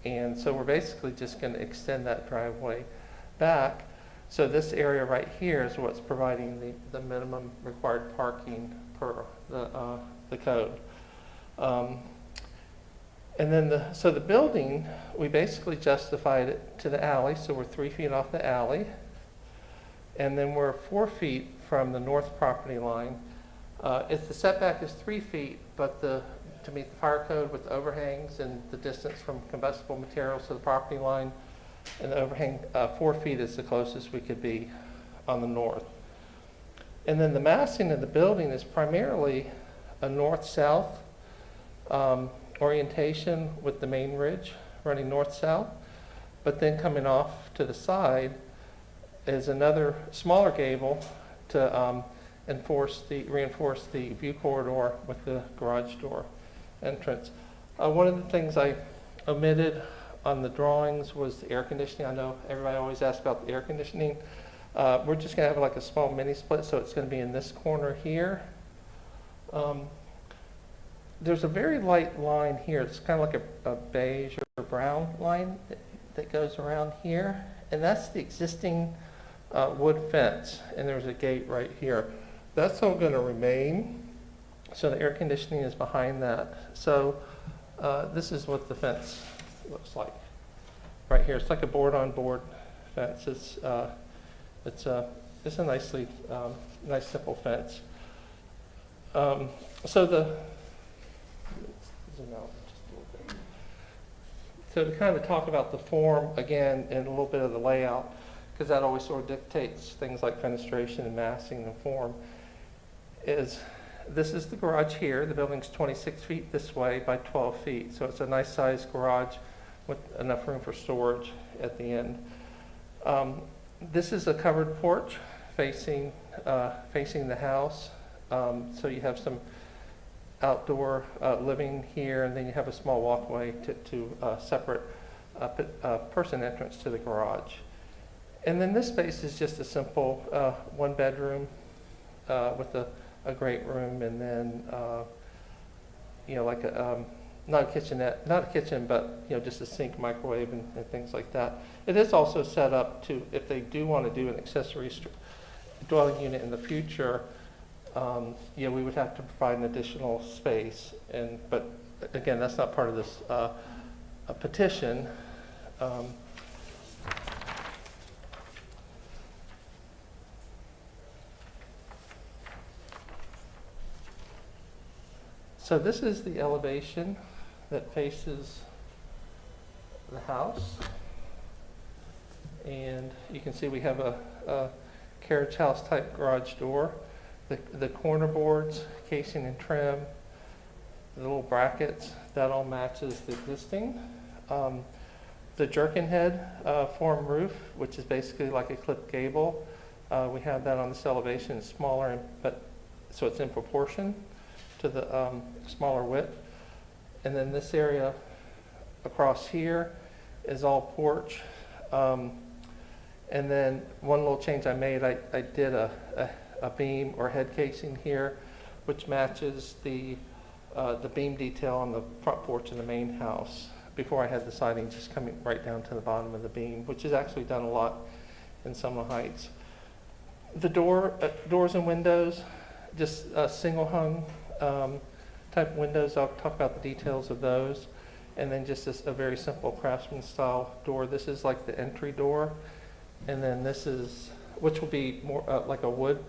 And so we're basically just going to extend that driveway back. So this area right here is what's providing the minimum required parking per the code. And then so the building, we basically justified it to the alley, so we're 3 feet off the alley. And then we're 4 feet from the north property line. If the setback is 3 feet, but to meet the fire code with the overhangs and the distance from combustible materials to the property line, and the overhang, 4 feet is the closest we could be on the north. And then the massing of the building is primarily a north-south orientation with the main ridge running north-south, but then coming off to the side is another smaller gable to reinforce the view corridor with the garage door entrance. One of the things I omitted on the drawings was the air conditioning. I know everybody always asks about the air conditioning. We're just going to have like a small mini split, so it's going to be in this corner here. There's a very light line here. It's kind of like a beige or brown line that goes around here, and that's the existing wood fence, and there's a gate right here. That's all going to remain, so the air conditioning is behind that. So this is what the fence looks like right here. It's like a board-on-board fence. It's a nice simple fence. So to kind of talk about the form again and a little bit of the layout, because that always sort of dictates things like fenestration and massing and form, this is the garage here. The building's 26 feet this way by 12 feet. So it's a nice sized garage with enough room for storage at the end. This is a covered porch facing the house. So you have some outdoor living here, and then you have a small walkway to separate person entrance to the garage. And then this space is just a simple one bedroom with a great room, and then like not a kitchenette, not a kitchen, but just a sink, microwave, and things like that. It is also set up to, if they do want to do an accessory dwelling unit in the future, we would have to provide an additional space, but again, that's not part of this petition. So this is the elevation that faces the house, and you can see we have a carriage house type garage door. The corner boards, casing and trim, the little brackets, that all matches the existing. The jerkin head form roof, which is basically like a clipped gable, we have that on this elevation. It's smaller, but so it's in proportion to the smaller width. And then this area across here is all porch. And then one little change I made, I did a beam or head casing here, which matches the beam detail on the front porch in the main house. Before I had the siding just coming right down to the bottom of the beam, which is actually done a lot in Sumner Heights. The doors and windows, just single hung type windows. I'll talk about the details of those. And then just a very simple craftsman style door. This is like the entry door. And then this is, which will be more like a wood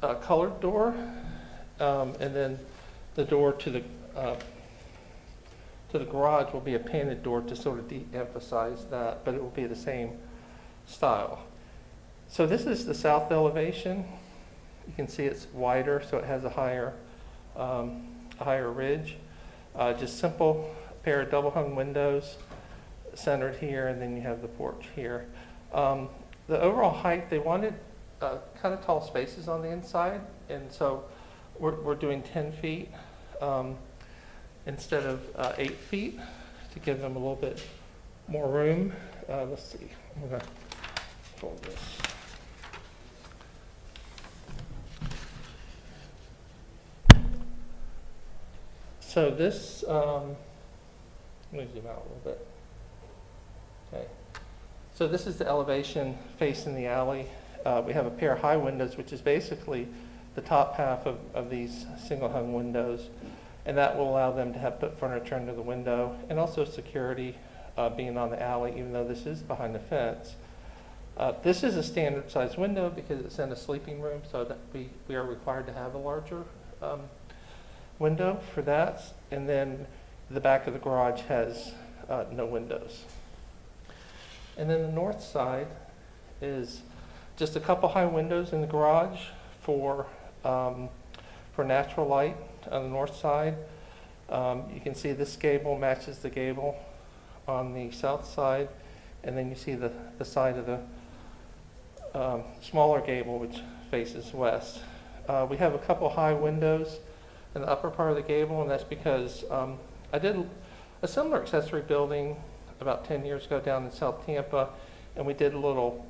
colored door. And then the door to the garage will be a painted door to sort of de-emphasize that, but it will be the same style. So this is the south elevation. You can see it's wider, so it has a higher ridge. Just simple pair of double hung windows centered here, and then you have the porch here. The overall height, they wanted kind of tall spaces on the inside, and so we're doing 10 feet instead of 8 feet to give them a little bit more room. Let's see, I'm going to fold this. So this, let me zoom out a little bit. Okay. So this is the elevation facing the alley. We have a pair of high windows, which is basically the top half of these single hung windows. And that will allow them to put furniture under the window, and also security being on the alley, even though this is behind the fence. This is a standard size window because it's in a sleeping room, so that we are required to have a larger window for that. And then the back of the garage has no windows. And then the north side is just a couple high windows in the garage for natural light on the north side. You can see this gable matches the gable on the south side, and then you see the side of the smaller gable which faces west. We have a couple high windows in the upper part of the gable, and that's because I did a similar accessory building about 10 years ago down in South Tampa, and we did a little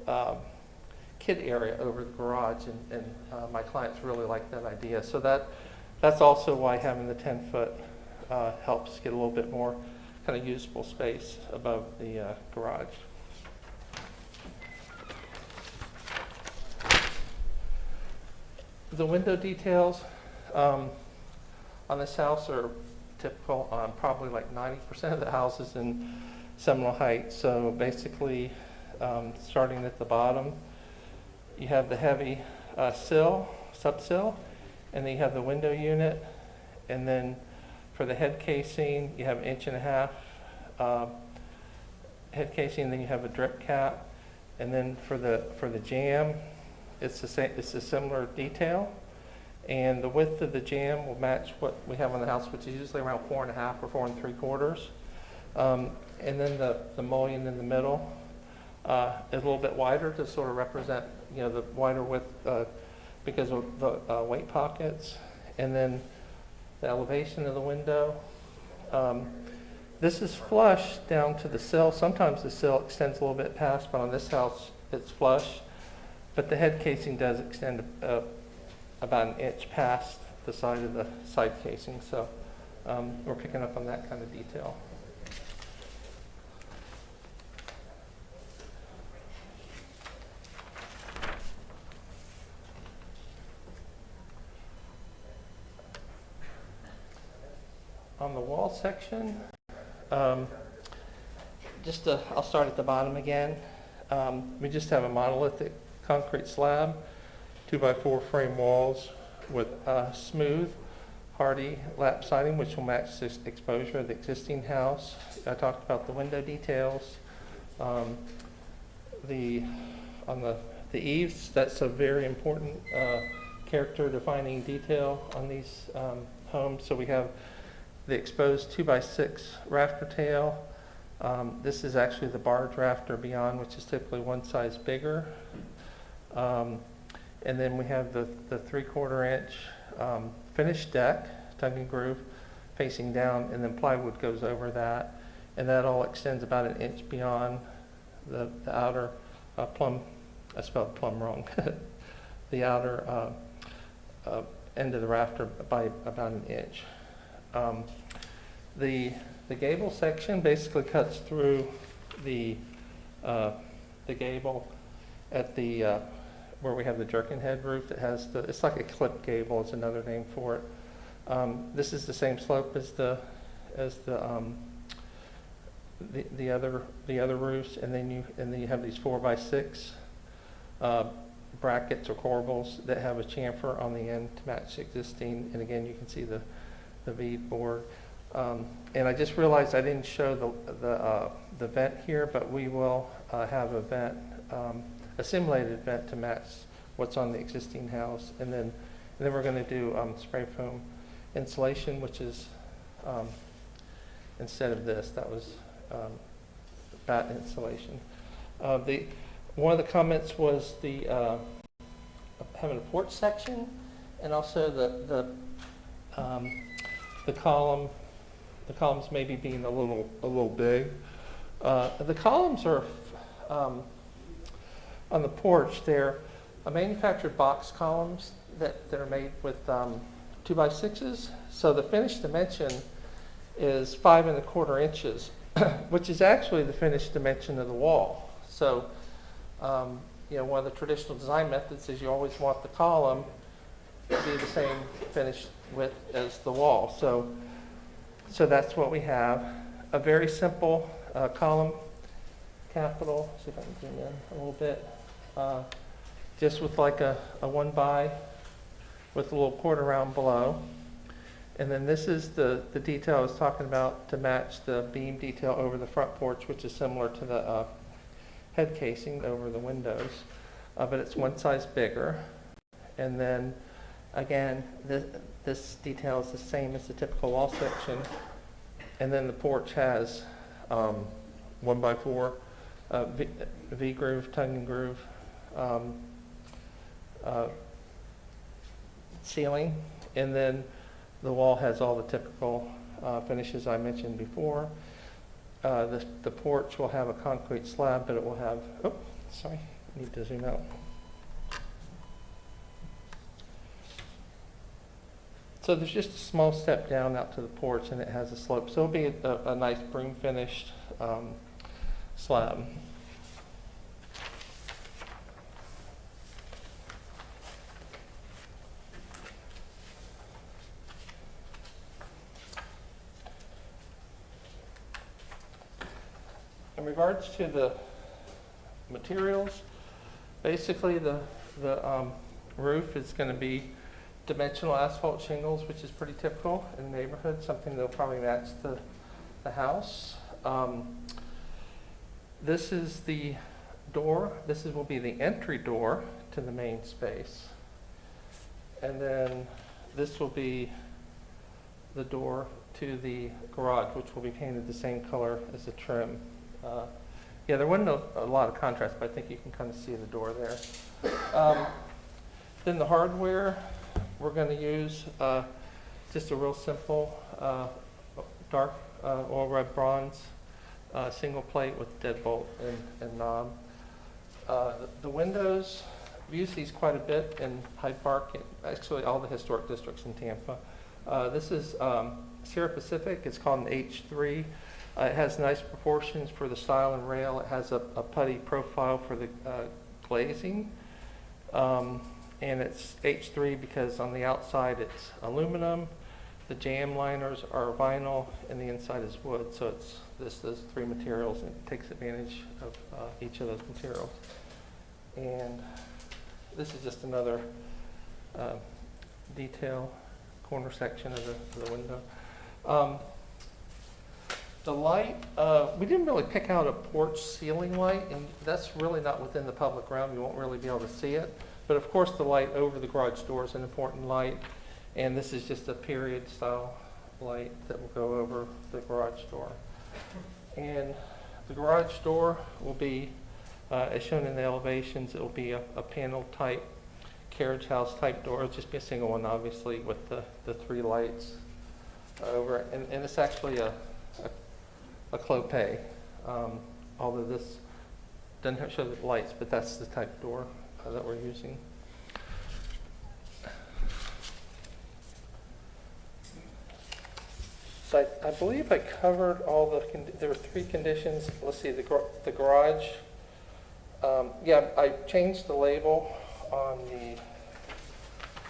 kid area over the garage, and my clients really liked that idea. So that's also why having the 10-foot helps get a little bit more kind of usable space above the garage. The window details on this house are typical on probably like 90% of the houses in Seminole Heights. So basically, starting at the bottom, you have the heavy sub-sill, and then you have the window unit, and then for the head casing, you have 1.5 inch head casing, and then you have a drip cap, and then for the jamb, it's a similar detail, and the width of the jamb will match what we have on the house, which is usually around 4.5 or 4 3/4. And then the mullion in the middle is a little bit wider to sort of represent, the wider width because of the weight pockets, and then the elevation of the window. This is flush down to the sill. Sometimes the sill extends a little bit past, but on this house it's flush. But the head casing does extend about 1 inch past the side of the side casing, so we're picking up on that kind of detail. On the wall section, I'll start at the bottom again. We just have a monolithic concrete slab, 2x4 frame walls with smooth, hardy lap siding, which will match this exposure of the existing house. I talked about the window details. On the eaves, that's a very important character defining detail on these home. So we have the exposed 2x6 rafter tail. This is actually the barge rafter beyond, which is typically one size bigger. And then we have the 3/4 inch finished deck, tongue and groove, facing down, and then plywood goes over that. And that all extends about an inch beyond the outer plumb, I spelled plumb wrong, the outer end of the rafter by about an inch. The gable section basically cuts through the gable at the where we have the jerkin head roof that has it's like a clip gable is another name for it. This is the same slope as the other roofs, and then you have these 4x6 brackets or corbels that have a chamfer on the end to match existing. And again, you can see the bead board. And I just realized I didn't show the vent here, but we will have a vent, a simulated vent to match what's on the existing house. And then we're going to do spray foam insulation, which is instead of this, that was batt insulation. One of the comments was having a porch section, and also the columns maybe being a little big. The columns are on the porch. They're manufactured box columns that are made with 2x6s. So the finished dimension is 5 1/4 inches, which is actually the finished dimension of the wall. So one of the traditional design methods is you always want the column to be the same finished width as the wall. So that's what we have. A very simple column capital. See if I can zoom in a little bit. Just with like a 1x with a little quarter round below. And then this is the detail I was talking about to match the beam detail over the front porch, which is similar to the head casing over the windows, but it's one size bigger. And then again, this detail is the same as the typical wall section. And then the porch has 1x4 V groove, tongue and groove ceiling, and then the wall has all the typical finishes I mentioned before. The porch will have a concrete slab, but it will have, I need to zoom out. So there's just a small step down out to the porch, and it has a slope. So it'll be a nice broom finished slab. In regards to the materials, basically the roof is going to be dimensional asphalt shingles, which is pretty typical in the neighborhood, something that'll probably match the house. This is the door. This will be the entry door to the main space. And then this will be the door to the garage, which will be painted the same color as the trim. There wasn't a lot of contrast, but I think you can kind of see the door there. Then the hardware, we're going to use just a real simple dark oil red bronze single plate with deadbolt and knob. The windows, we use these quite a bit in Hyde Park, and actually all the historic districts in Tampa. This is Sierra Pacific. It's called an H3. It has nice proportions for the style and rail. It has a putty profile for the glazing. And it's H3 because on the outside it's aluminum, the jam liners are vinyl, and the inside is wood. So it's those three materials, and it takes advantage of each of those materials. And this is just another detail, corner section of the window. The light, we didn't really pick out a porch ceiling light, and that's really not within the public realm. You won't really be able to see it. But of course, the light over the garage door is an important light. And this is just a period style light that will go over the garage door. And the garage door will be, as shown in the elevations, it will be a panel type, carriage house type door. It'll just be a single one, obviously, with the 3 lights over it. And it's actually a clopay, although this doesn't show the lights, but that's the type of door that we're using. So I believe I covered all there were 3 conditions. Let's see, the garage. Yeah, I changed the label on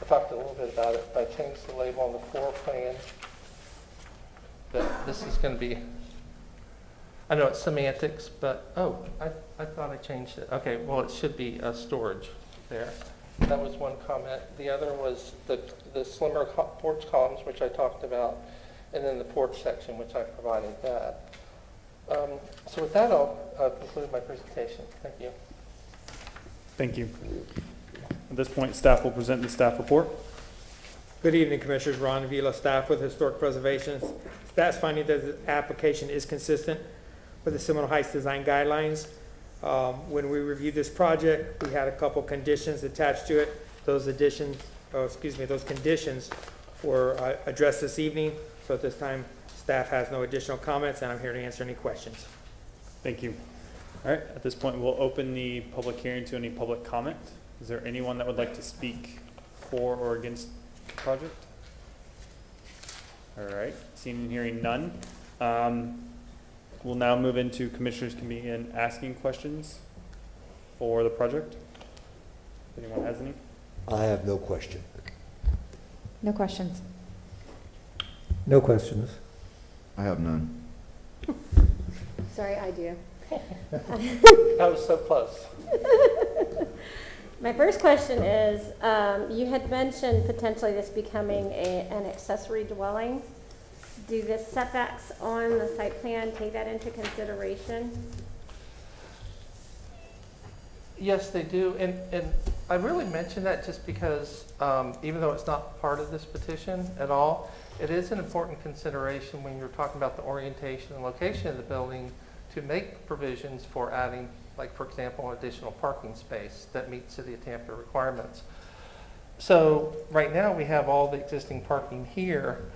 I talked a little bit about it. I changed the label on the floor plan. That this is going to be, I know it's semantics, but, I thought I changed it. Okay, well, it should be storage there. That was one comment. The other was the slimmer porch columns, which I talked about, and then the porch section, which I provided that. So with that, I'll conclude my presentation. Thank you. Thank you. At this point, staff will present the staff report. Good evening, Commissioners. Ron Vila, staff with Historic Preservation. Staff's finding that the application is consistent with the Seminole Heights Design Guidelines. When we reviewed this project, we had a couple conditions attached to it. Those conditions were addressed this evening. So at this time, staff has no additional comments, and I'm here to answer any questions. Thank you. All right, at this point, we'll open the public hearing to any public comment. Is there anyone that would like to speak for or against the project? All right, seeing and hearing none. We'll now move into commissioners can begin asking questions for the project. If anyone has any? I have no question. No questions. No questions. I have none. Sorry, I do. That was so close. My first question is, you had mentioned potentially this becoming an accessory dwelling. Do the setbacks on the site plan take that into consideration? Yes, they do. And I really mention that just because even though it's not part of this petition at all, it is an important consideration when you're talking about the orientation and location of the building to make provisions for adding, like, for example, an additional parking space that meets City of Tampa requirements. So right now we have all the existing parking here.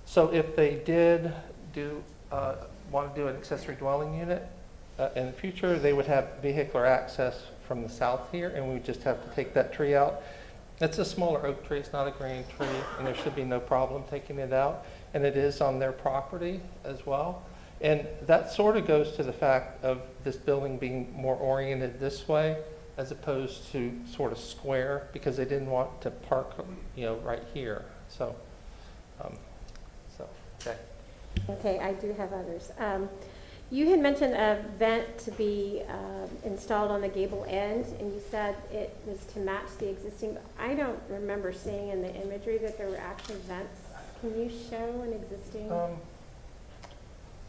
So if they did want to do an accessory dwelling unit in the future, they would have vehicular access from the south here, and we would just have to take that tree out. It's a smaller oak tree, it's not a grand tree, and there should be no problem taking it out. And it is on their property as well. And that sort of goes to the fact of this building being more oriented this way as opposed to sort of square, because they didn't want to park, right here. So, okay. Okay, I do have others. You had mentioned a vent to be installed on the gable end, and you said it was to match the existing. I don't remember seeing in the imagery that there were actually vents. Can you show an existing?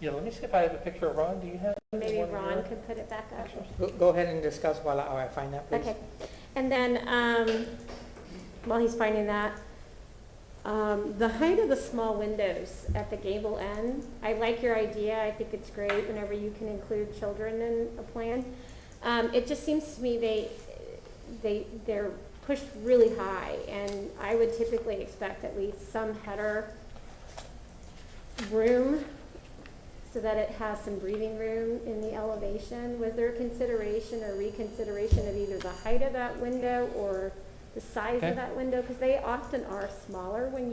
Yeah, let me see if I have a picture of Ron. Do you have? Maybe Ron could put it back up. Go ahead and discuss while I find that, please. Okay. And then while he's finding that, the height of the small windows at the gable end, I like your idea. I think it's great whenever you can include children in a plan. It just seems to me they're pushed really high, and I would typically expect at least some header room so that it has some breathing room in the elevation. Was there a consideration or reconsideration of either the height of that window or the size of that window? Because they often are smaller when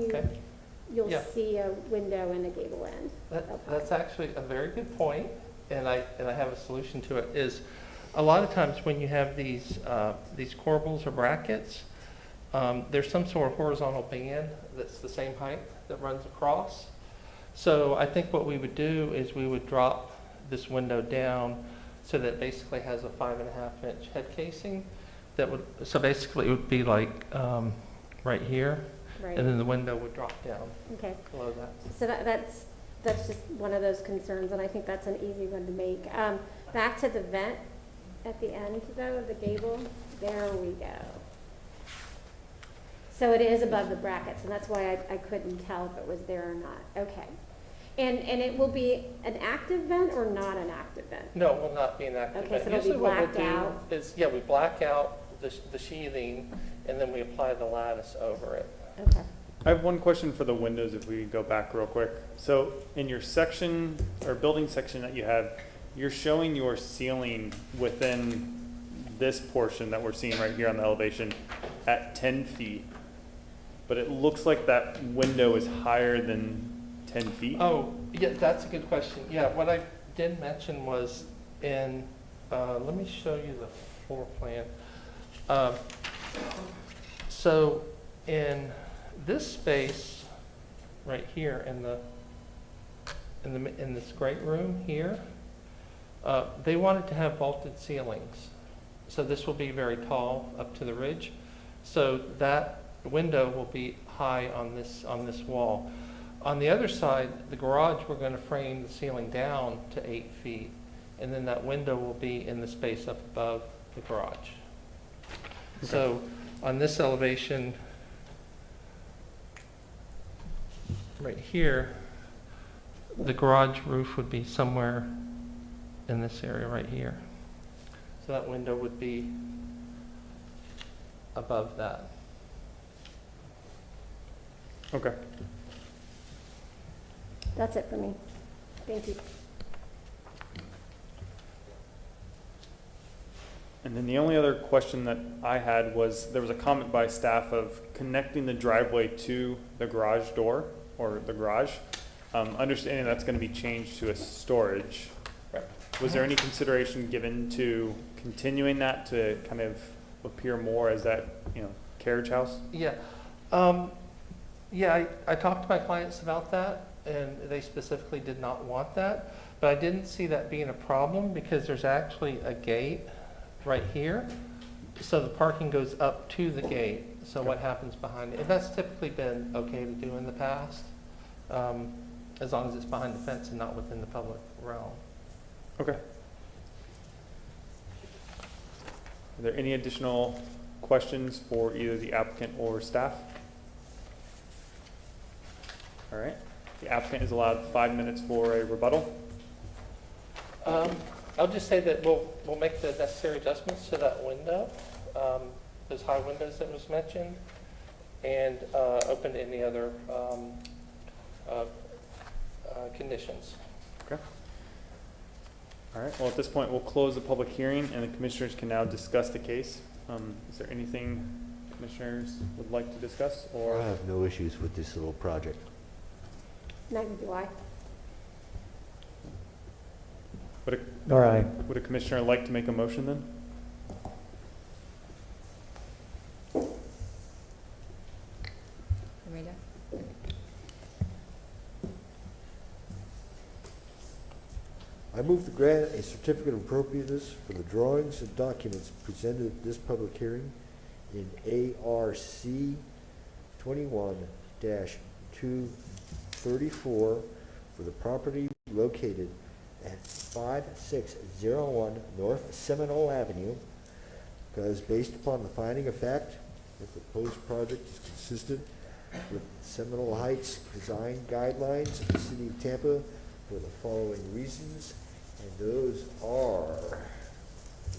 you'll see a window in a gable end. That's actually a very good point, and I have a solution to it. Is a lot of times when you have these corbels or brackets, there's some sort of horizontal band that's the same height that runs across. So I think what we would do is we would drop this window down so that it basically has a 5.5-inch head casing. So basically it would be like right here, right. And then the window would drop down below that. So that's just one of those concerns, and I think that's an easy one to make. Back to the vent at the end, though, of the gable. There we go. So it is above the brackets, and that's why I couldn't tell if it was there or not. Okay. And it will be an active vent or not an active vent? No, it will not be an active Okay, vent. so it'll be Usually what we'll blacked do out. is, yeah, we black out the sheathing, and then we apply the lattice over it. Okay. I have one question for the windows if we go back real quick. So in your section or building section that you have, you're showing your ceiling within this portion that we're seeing right here on the elevation at 10 feet. But it looks like that window is higher than 10 feet. Oh, yeah, that's a good question. Yeah, what I did mention was in, let me show you the floor plan. So in this space right here in this great room here, they wanted to have vaulted ceilings. So this will be very tall up to the ridge. So that window will be high on this wall. On the other side, the garage, we're going to frame the ceiling down to 8 feet, and then that window will be in the space up above the garage. Okay. So on this elevation right here, the garage roof would be somewhere in this area right here. So that window would be above that. Okay. That's it for me. Thank you. And then the only other question that I had was, there was a comment by staff of connecting the driveway to the garage door or the garage. Understanding that's going to be changed to a storage. Right. Was there any consideration given to continuing that to kind of appear more as that, carriage house? Yeah. Yeah, I talked to my clients about that, and they specifically did not want that. But I didn't see that being a problem because there's actually a gate right here. So the parking goes up to the gate. So what happens behind it? And that's typically been okay to do in the past, as long as it's behind the fence and not within the public realm. Okay. Are there any additional questions for either the applicant or staff? All right. The applicant is allowed 5 minutes for a rebuttal. I'll just say that we'll make the necessary adjustments to that window, those high windows that was mentioned, and open to any other conditions. Okay. All right. Well, at this point, we'll close the public hearing, and the commissioners can now discuss the case. Is there anything commissioners would like to discuss? Or I have no issues with this little project. Neither do I. Would a commissioner like to make a motion then? Rita? I move to grant a certificate of appropriateness for the drawings and documents presented at this public hearing in ARC 21-234 for the property located at 5601 North Seminole Avenue, because based upon the finding of fact, the proposed project is consistent with Seminole Heights design guidelines of the City of Tampa for the following reasons, and those are,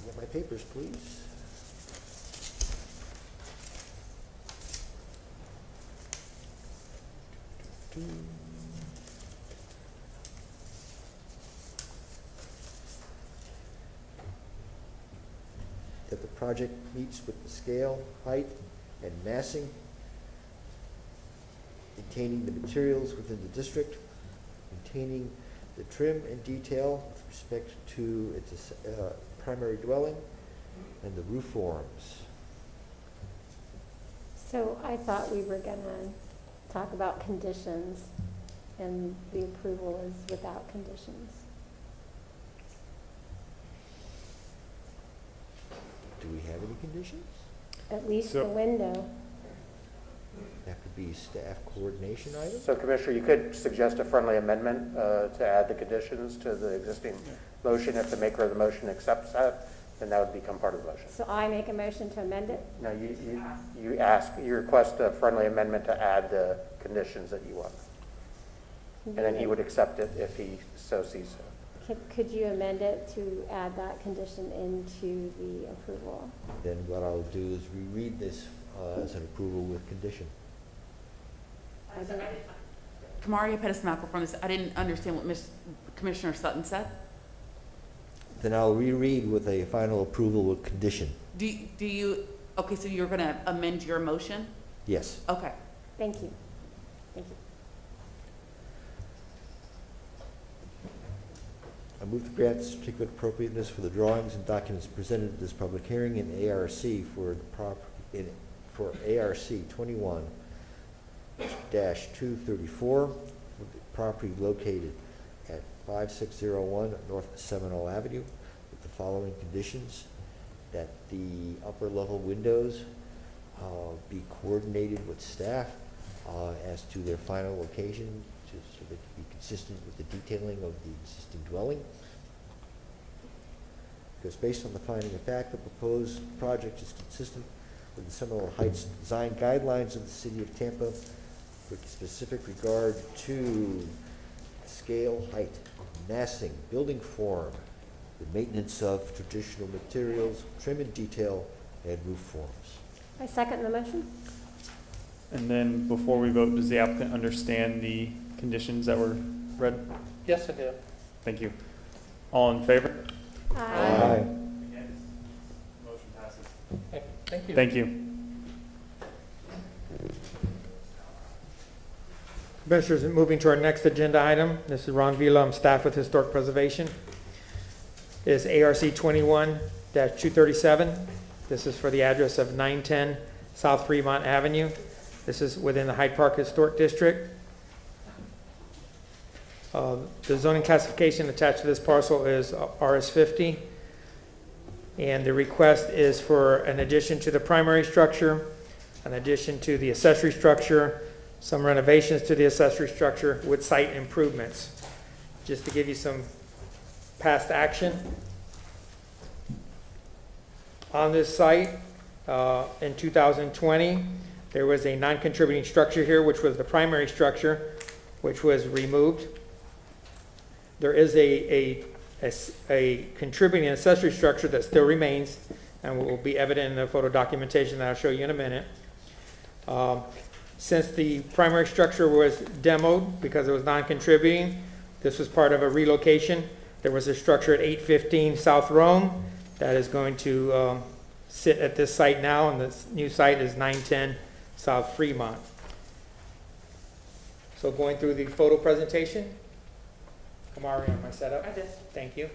get my papers, please. That the project meets with the scale, height, and massing, containing the materials within the district, containing the trim and detail with respect to its primary dwelling, and the roof forms. So I thought we were gonna talk about conditions, and the approval is without conditions. Do we have any conditions? At least the window. That could be staff coordination item? So Commissioner, you could suggest a friendly amendment to add the conditions to the existing motion if the maker of the motion accepts that, then that would become part of the motion. So I make a motion to amend it? No, you request a friendly amendment to add the conditions that you want. And then he would accept it if he so sees fit. Could you amend it to add that condition into the approval? Then what I'll do is reread this as an approval with condition. Kamaria Pettis-Mackel from this, I didn't understand what Commissioner Sutton said. Then I'll reread with a final approval with condition. Do you, okay, so you're going to amend your motion? Yes. Okay. Thank you. Thank you. I move to grant the certificate of appropriateness for the drawings and documents presented at this public hearing in ARC for ARC 21-234 for the property located at 5601 North Seminole Avenue with the following conditions: that the upper level windows be coordinated with staff as to their final location so they can be consistent with the detailing of the existing dwelling. Because based on the finding of fact, the proposed project is consistent with the Seminole Heights design guidelines of the City of Tampa with specific regard to scale, height, massing, building form, the maintenance of traditional materials, trim and detail, and roof forms. I second the motion. And then before we vote, does the applicant understand the conditions that were read? Yes, I do. Thank you. All in favor? Aye. Against? Motion passes. Okay, thank you. Thank you. Commissioners, moving to our next agenda item. This is Ron Vila. I'm staff with Historic Preservation. Is ARC 21-237. This is for the address of 910 South Fremont Avenue. This is within the Hyde Park Historic District. The zoning classification attached to this parcel is RS50. And the request is for an addition to the primary structure, an addition to the accessory structure, some renovations to the accessory structure with site improvements. Just to give you some past action. On this site, in 2020, there was a non-contributing structure here, which was the primary structure, which was removed. There is a contributing accessory structure that still remains and will be evident in the photo documentation that I'll show you in a minute. Since the primary structure was demoed because it was non-contributing, this was part of a relocation. There was a structure at 815 South Rome that is going to sit at this site now, and this new site is 910 South Fremont. So going through the photo presentation. Kamari, am I set up? I did. Thank you.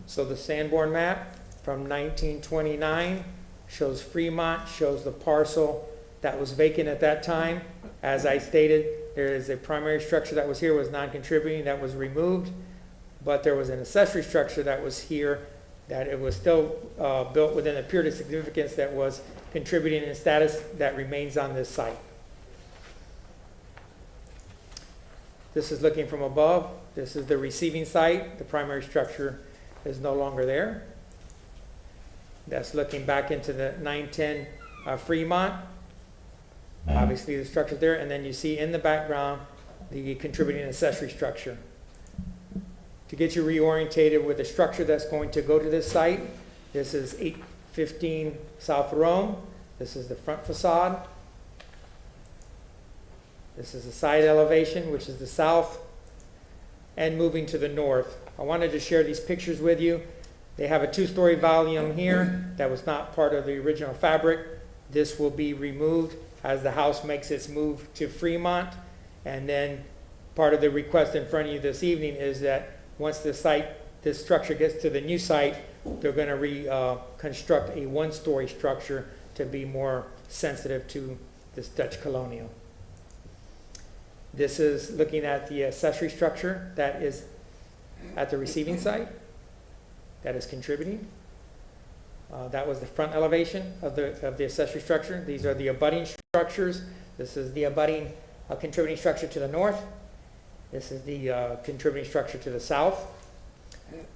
So the Sanborn map from 1929 shows Fremont, shows the parcel that was vacant at that time. As I stated, there is a primary structure that was here, was non-contributing, that was removed, but there was an accessory structure that was here, that it was still built within a period of significance that was contributing in status that remains on this site. This is looking from above. This is the receiving site. The primary structure is no longer there. That's looking back into the 910 Fremont. Obviously the structure's there, and then you see in the background the contributing accessory structure. To get you reorientated with the structure that's going to go to this site, this is 815 South Rome. This is the front facade. This is the side elevation, which is the south, and moving to the north. I wanted to share these pictures with you. They have a 2-story volume here that was not part of the original fabric. This will be removed as the house makes its move to Fremont. And then part of the request in front of you this evening is that once this structure gets to the new site, they're going to reconstruct a 1-story structure to be more sensitive to this Dutch colonial. This is looking at the accessory structure that is at the receiving site, that is contributing. That was the front elevation of the accessory structure. These are the abutting structures. This is the abutting contributing structure to the north. This is the contributing structure to the south.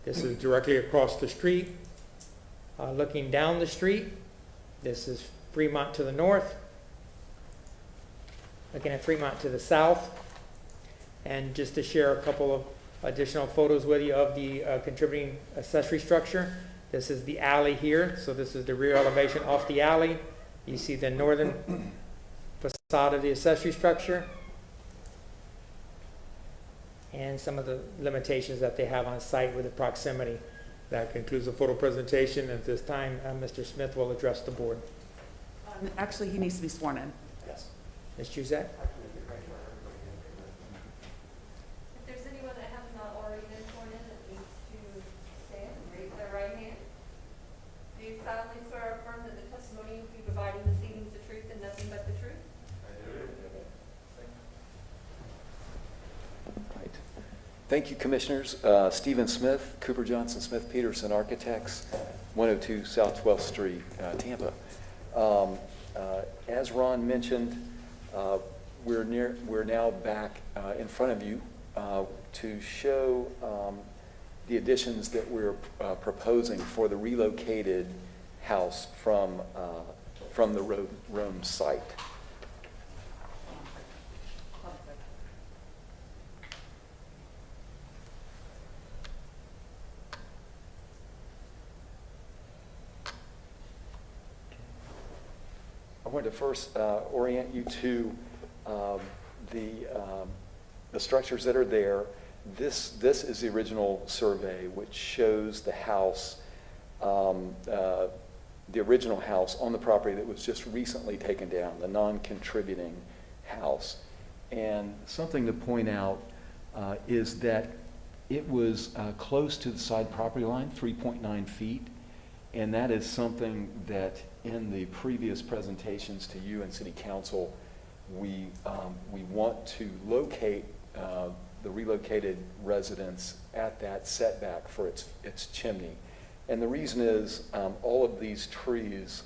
This is directly across the street. Looking down the street, this is Fremont to the north. Looking at Fremont to the south. And just to share a couple of additional photos with you of the contributing accessory structure. This is the alley here. So this is the rear elevation off the alley. You see the northern facade of the accessory structure. And some of the limitations that they have on site with the proximity. That concludes the photo presentation. At this time, Mr. Smith will address the board. Actually, he needs to be sworn in. Yes. Ms. Juzek? If there's anyone that has not already been sworn in that needs to stand and raise their right hand. Do you solemnly swear or affirm that the testimony you will be providing this evening is the truth and nothing but the truth? Right. Thank you, Commissioners. Stephen Smith, Cooper Johnson Smith Peterson Architects, 102 South 12th Street, Tampa. As Ron mentioned, we're now back in front of you to show the additions that we're proposing for the relocated house from the Rome site. I want to first orient you to the structures that are there. This is the original survey, which shows the house, the original house on the property that was just recently taken down, the non-contributing house. And something to point out is that it was close to the side property line, 3.9 feet. And that is something that in the previous presentations to you and City Council, we want to locate the relocated residence at that setback for its chimney. And the reason is all of these trees,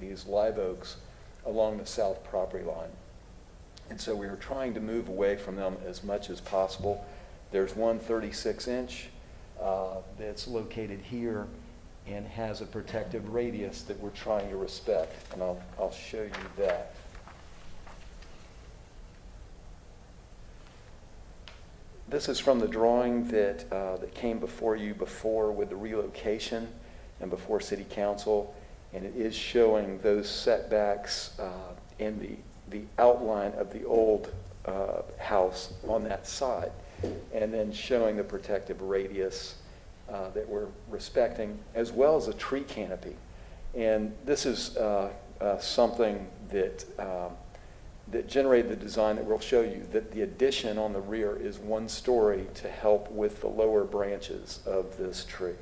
these live oaks along the south property line. And so we were trying to move away from them as much as possible. There's one 36-inch that's located here and has a protective radius that we're trying to respect. And I'll show you that. This is from the drawing that came before you before with the relocation and before City Council. And it is showing those setbacks in the outline of the old house on that side. And then showing the protective radius that we're respecting, as well as a tree canopy. And this is something that generated the design that we'll show you, that the addition on the rear is 1 story to help with the lower branches of this tree.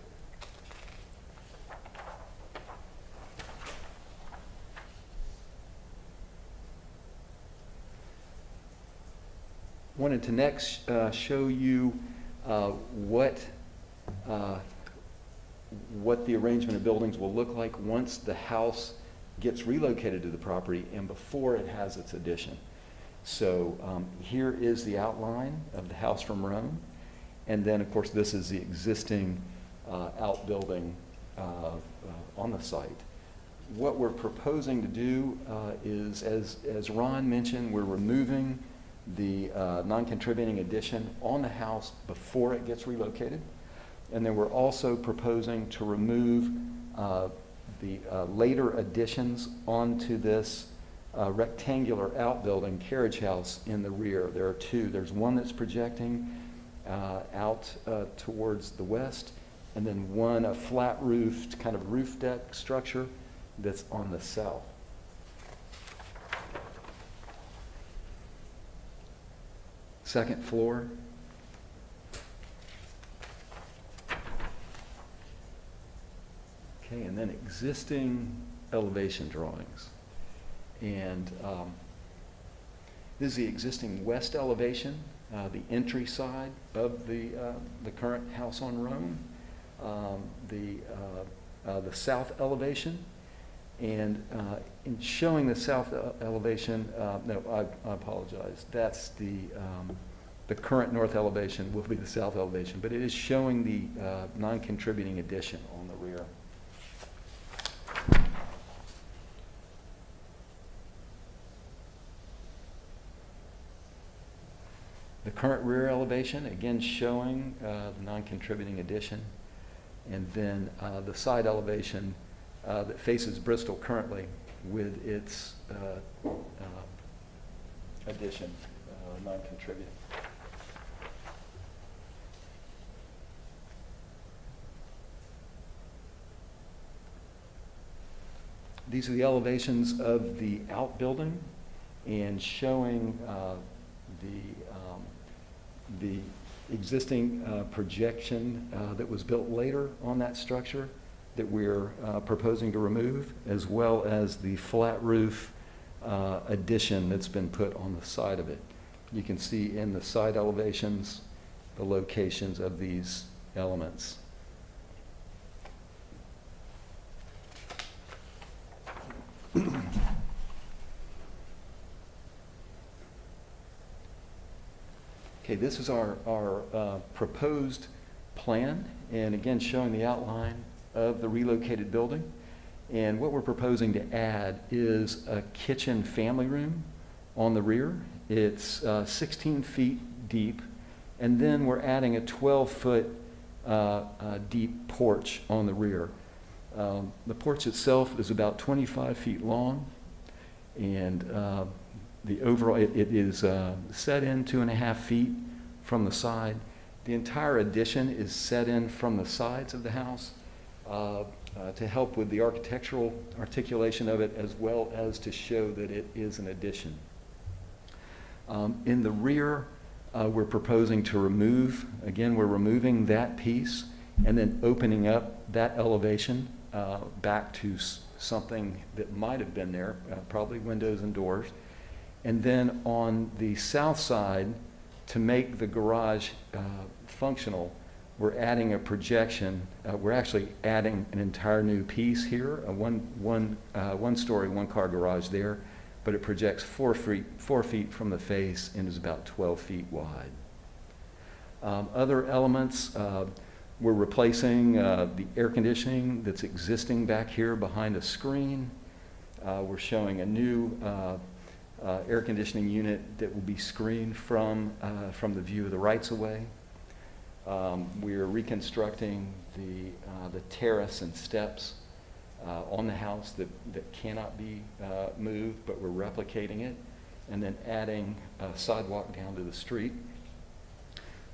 Wanted to next show you what the arrangement of buildings will look like once the house gets relocated to the property and before it has its addition. So here is the outline of the house from Rome. And then, of course, this is the existing outbuilding on the site. What we're proposing to do is, as Ron mentioned, we're removing the non-contributing addition on the house before it gets relocated. And then we're also proposing to remove the later additions onto this rectangular outbuilding carriage house in the rear. There are 2. There's one that's projecting out towards the west, and then one, a flat-roofed kind of roof deck structure that's on the south. Second floor. Okay, and then existing elevation drawings. And this is the existing west elevation, the entry side of the current house on Rome, the south elevation. And in showing the south elevation, no, I apologize. That's the current north elevation will be the south elevation, but it is showing the non-contributing addition on the rear. current rear elevation, again showing the non-contributing addition, and then the side elevation that faces Bristol currently with its addition, non-contributing. These are the elevations of the outbuilding and showing the existing projection that was built later on that structure that we're proposing to remove, as well as the flat roof addition that's been put on the side of it. You can see in the side elevations the locations of these elements. Okay, this is our proposed plan, and again showing the outline of the relocated building. And what we're proposing to add is a kitchen family room on the rear. It's 16 feet deep, and then we're adding a 12-foot deep porch on the rear. The porch itself is about 25 feet long, and the overall, it is set in 2.5 feet from the side. The entire addition is set in from the sides of the house to help with the architectural articulation of it, as well as to show that it is an addition. In the rear, we're proposing to remove, again, we're removing that piece and then opening up that elevation back to something that might have been there, probably windows and doors. And then on the south side, to make the garage functional, we're adding a projection. We're actually adding an entire new piece here, a one-story, one-car garage there, but it projects 4 feet from the face and is about 12 feet wide. Other elements, we're replacing the air conditioning that's existing back here behind a screen. We're showing a new air conditioning unit that will be screened from the view of the rights-of-way. We're reconstructing the terrace and steps on the house that cannot be moved, but we're replicating it, and then adding a sidewalk down to the street.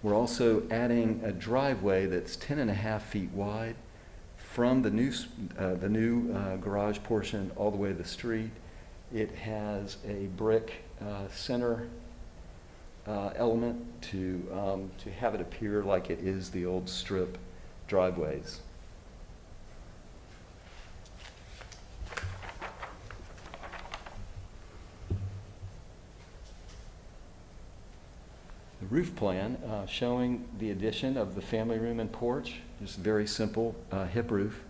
We're also adding a driveway that's 10.5 feet wide from the new garage portion all the way to the street. It has a brick center element to have it appear like it is the old strip driveways. The roof plan showing the addition of the family room and porch, just very simple hip roof.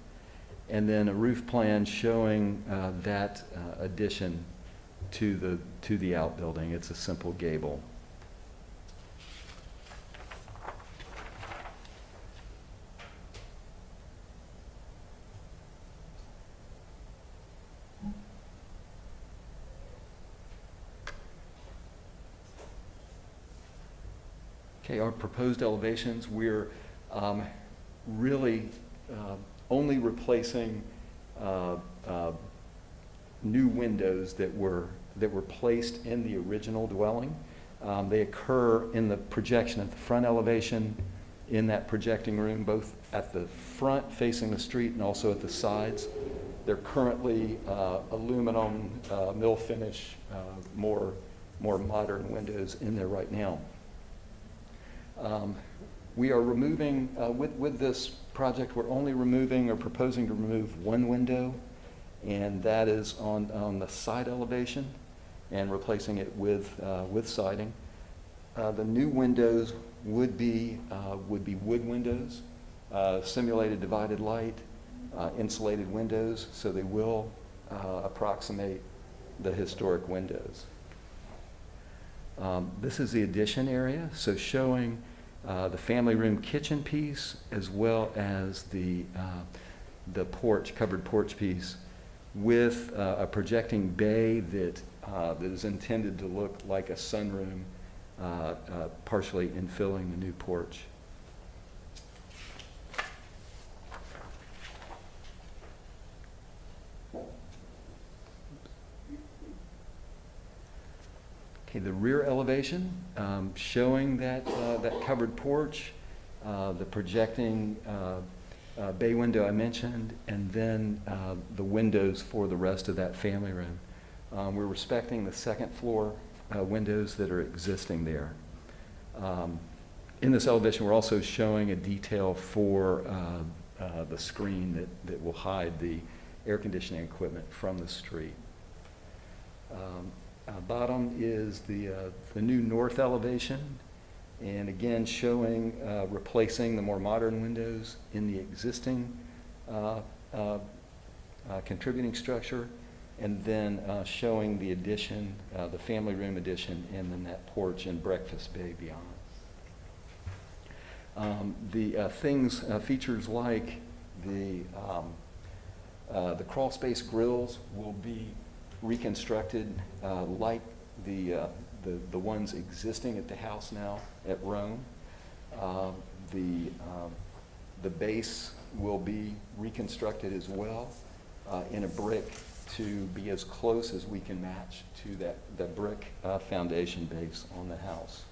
And then a roof plan showing that addition to the outbuilding. It's a simple gable. Okay, our proposed elevations, we're really only replacing new windows that were placed in the original dwelling. They occur in the projection at the front elevation in that projecting room, both at the front facing the street and also at the sides. They're currently aluminum, mill finish, more modern windows in there right now. We are removing, with this project, we're only removing or proposing to remove one window, and that is on the side elevation, and replacing it with siding. The new windows would be wood windows, simulated divided light, insulated windows, so they will approximate the historic windows. This is the addition area, so showing the family room kitchen piece, as well as the porch, covered porch piece, with a projecting bay that is intended to look like a sunroom partially infilling the new porch. Okay, the rear elevation, showing that, that covered porch, the projecting bay window I mentioned, and then the windows for the rest of that family room. We're respecting the second floor windows that are existing there. In this elevation, we're also showing a detail for the screen that will hide the air conditioning equipment from the street. Bottom is the new north elevation, and again showing replacing the more modern windows in the existing contributing structure, and then showing the addition, the family room addition, and then that porch and breakfast bay beyond. Features like the crawl space grills will be reconstructed like the ones existing at the house now at Rome. The base will be reconstructed as well in a brick to be as close as we can match to the brick foundation base on the house.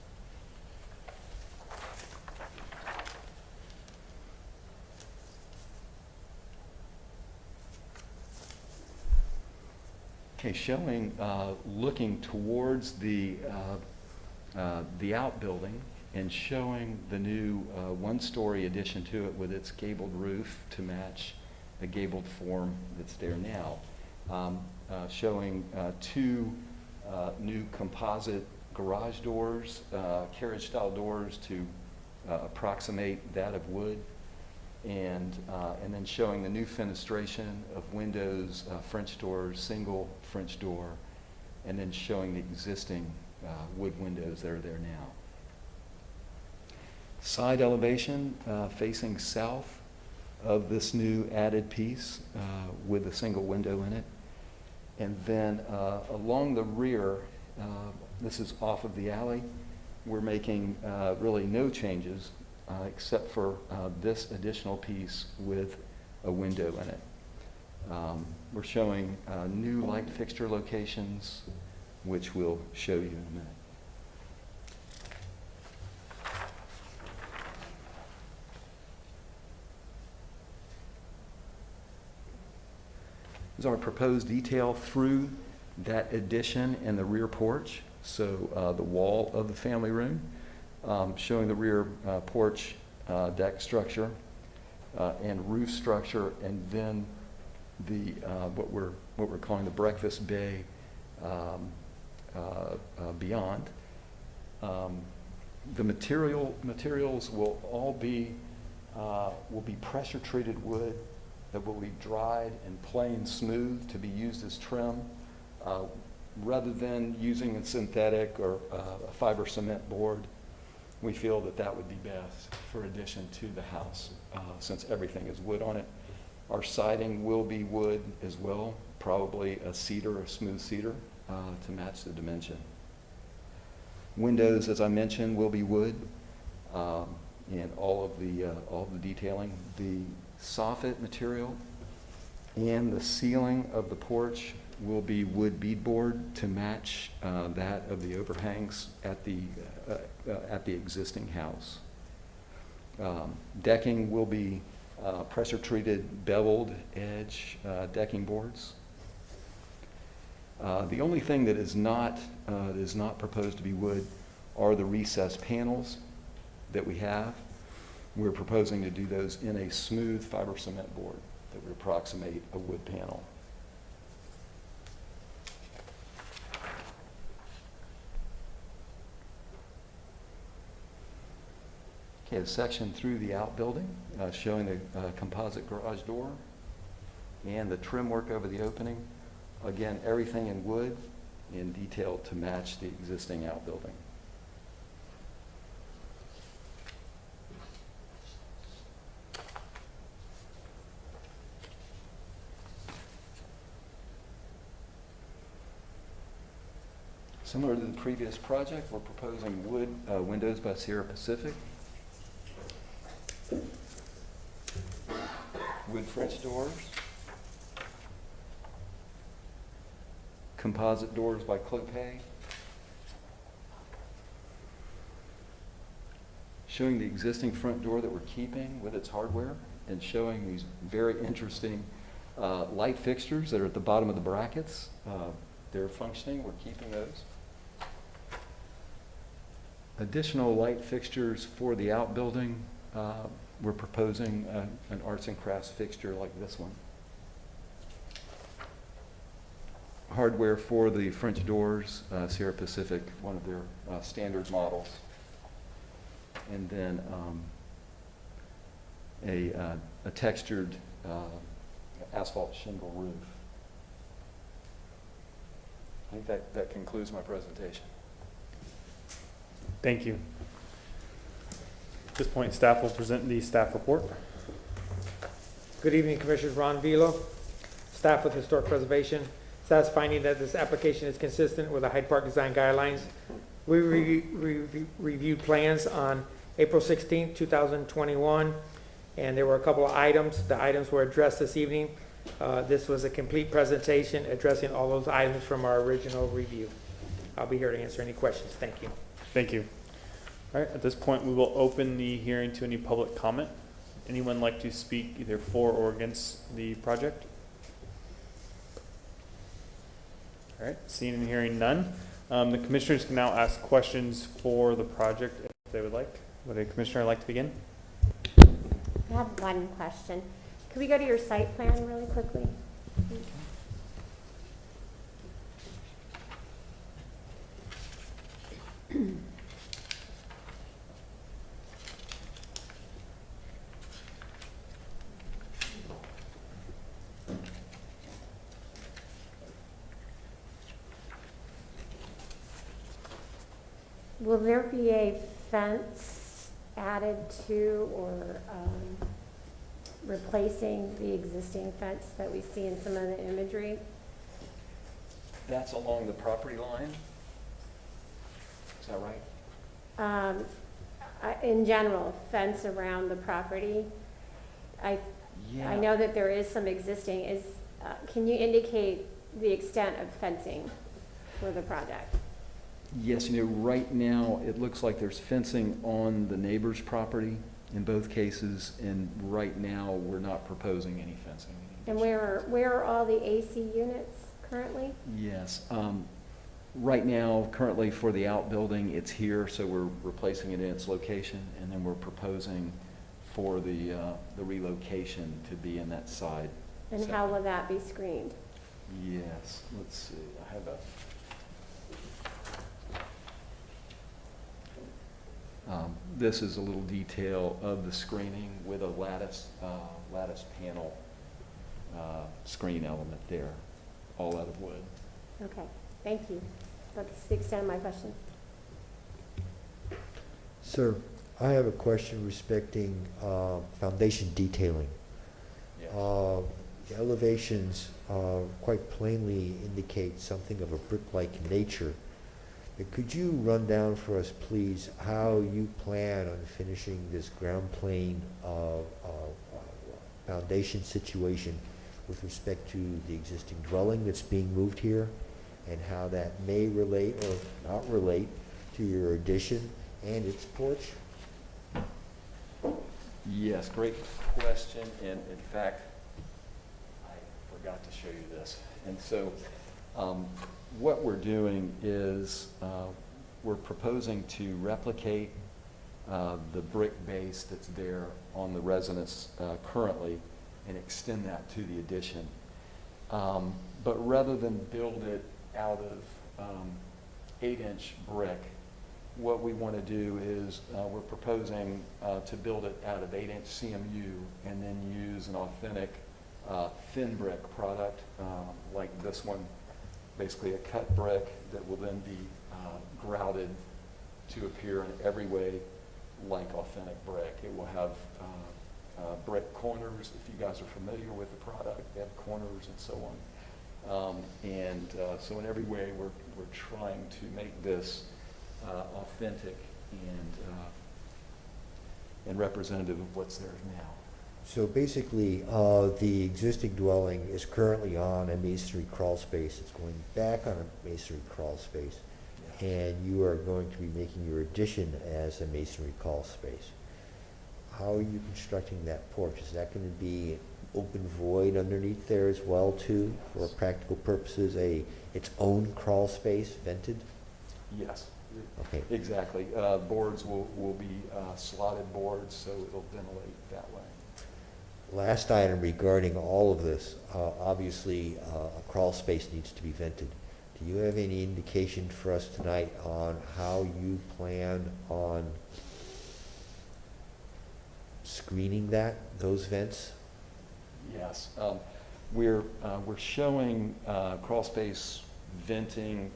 Okay, showing, looking towards the outbuilding and showing the new one-story addition to it with its gabled roof to match the gabled form that's there now. Showing two new composite garage doors, carriage-style doors to approximate that of wood. And then showing the new fenestration of windows, French doors, single French door, and then showing the existing wood windows that are there now. Side elevation facing south of this new added piece with a single window in it. And then along the rear, this is off of the alley, we're making really no changes except for this additional piece with a window in it. We're showing new light fixture locations, which we'll show you in a minute. This is our proposed detail through that addition and the rear porch, so the wall of the family room. Showing the rear porch deck structure and roof structure, and then the what we're calling the breakfast bay beyond. The materials will all be pressure treated wood that will be dried and plain smooth to be used as trim, rather than using a synthetic or a fiber cement board. We feel that that would be best for addition to the house, since everything is wood on it. Our siding will be wood as well, probably a cedar, a smooth cedar, to match the dimension. Windows, as I mentioned, will be wood, and all of the detailing. The soffit material and the ceiling of the porch will be wood beadboard to match that of the overhangs at the existing house. Decking will be pressure-treated beveled edge decking boards. The only thing that is not proposed to be wood are the recessed panels that we have. We're proposing to do those in a smooth fiber cement board that would approximate a wood panel. Okay, a section through the outbuilding showing the composite garage door and the trim work over the opening. Again, everything in wood in detail to match the existing outbuilding. Similar to the previous project, we're proposing wood windows by Sierra Pacific, wood French doors, composite doors by Clopay, showing the existing front door that we're keeping with its hardware, and showing these very interesting light fixtures that are at the bottom of the brackets. They're functioning, we're keeping those. Additional light fixtures for the outbuilding, we're proposing an arts and crafts fixture like this one. Hardware for the French doors, Sierra Pacific, one of their standard models. And then a textured asphalt shingle roof. I think that concludes my presentation. Thank you. At this point, staff will present the staff report. Good evening, Commissioners. Ron Velo, staff with Historic Preservation. Staff's finding that this application is consistent with the Hyde Park Design Guidelines. We reviewed plans on April 16th, 2021, and there were a couple of items. The items were addressed this evening. This was a complete presentation addressing all those items from our original review. I'll be here to answer any questions. Thank you. Thank you. All right, at this point, we will open the hearing to any public comment. Anyone like to speak either for or against the project? All right, seeing and hearing none. The commissioners can now ask questions for the project if they would like. Would a commissioner like to begin? I have one question. Could we go to your site plan really quickly, please? Will there be a fence added to or replacing the existing fence that we see in some of the imagery? That's along the property line? Is that right? In general, fence around the property. I know that there is some existing. Can you indicate the extent of fencing for the project? Yes, right now, it looks like there's fencing on the neighbor's property in both cases, and right now, we're not proposing any fencing. And where are all the AC units currently? Yes. Right now, currently for the outbuilding, it's here, so we're replacing it in its location, and then we're proposing for the relocation to be in that side. And how will that be screened? Yes, let's see. I have this is a little detail of the screening with a lattice panel screen element there, all out of wood. Okay, thank you. That's the extent of my question. Sir, I have a question respecting foundation detailing. Yes. The elevations quite plainly indicate something of a brick-like nature. Could you run down for us, please, how you plan on finishing this ground plane foundation situation with respect to the existing dwelling that's being moved here, and how that may relate or not relate to your addition and its porch? Yes, great question, and in fact, I forgot to show you this. And so what we're doing is we're proposing to replicate the brick base that's there on the residence currently and extend that to the addition. But rather than build it out of 8-inch brick, what we want to do is we're proposing to build it out of 8-inch CMU and then use an authentic thin brick product like this one, basically a cut brick that will then be grouted to appear in every way like authentic brick. It will have brick corners, if you guys are familiar with the product. They have corners and so So in every way, we're trying to make this authentic and representative of what's there now. So basically, the existing dwelling is currently on a masonry crawl space. It's going back on a masonry crawl space. And you are going to be making your addition as a masonry crawl space. How are you constructing that porch? Is that going to be open void underneath there as well too, for practical purposes, its own crawl space, vented? Yes. Okay. Exactly. Boards will be slotted boards, so it'll ventilate that way. Last item regarding all of this, obviously a crawl space needs to be vented. Do you have any indication for us tonight on how you plan on screening those vents? Yes. We're showing crawl space venting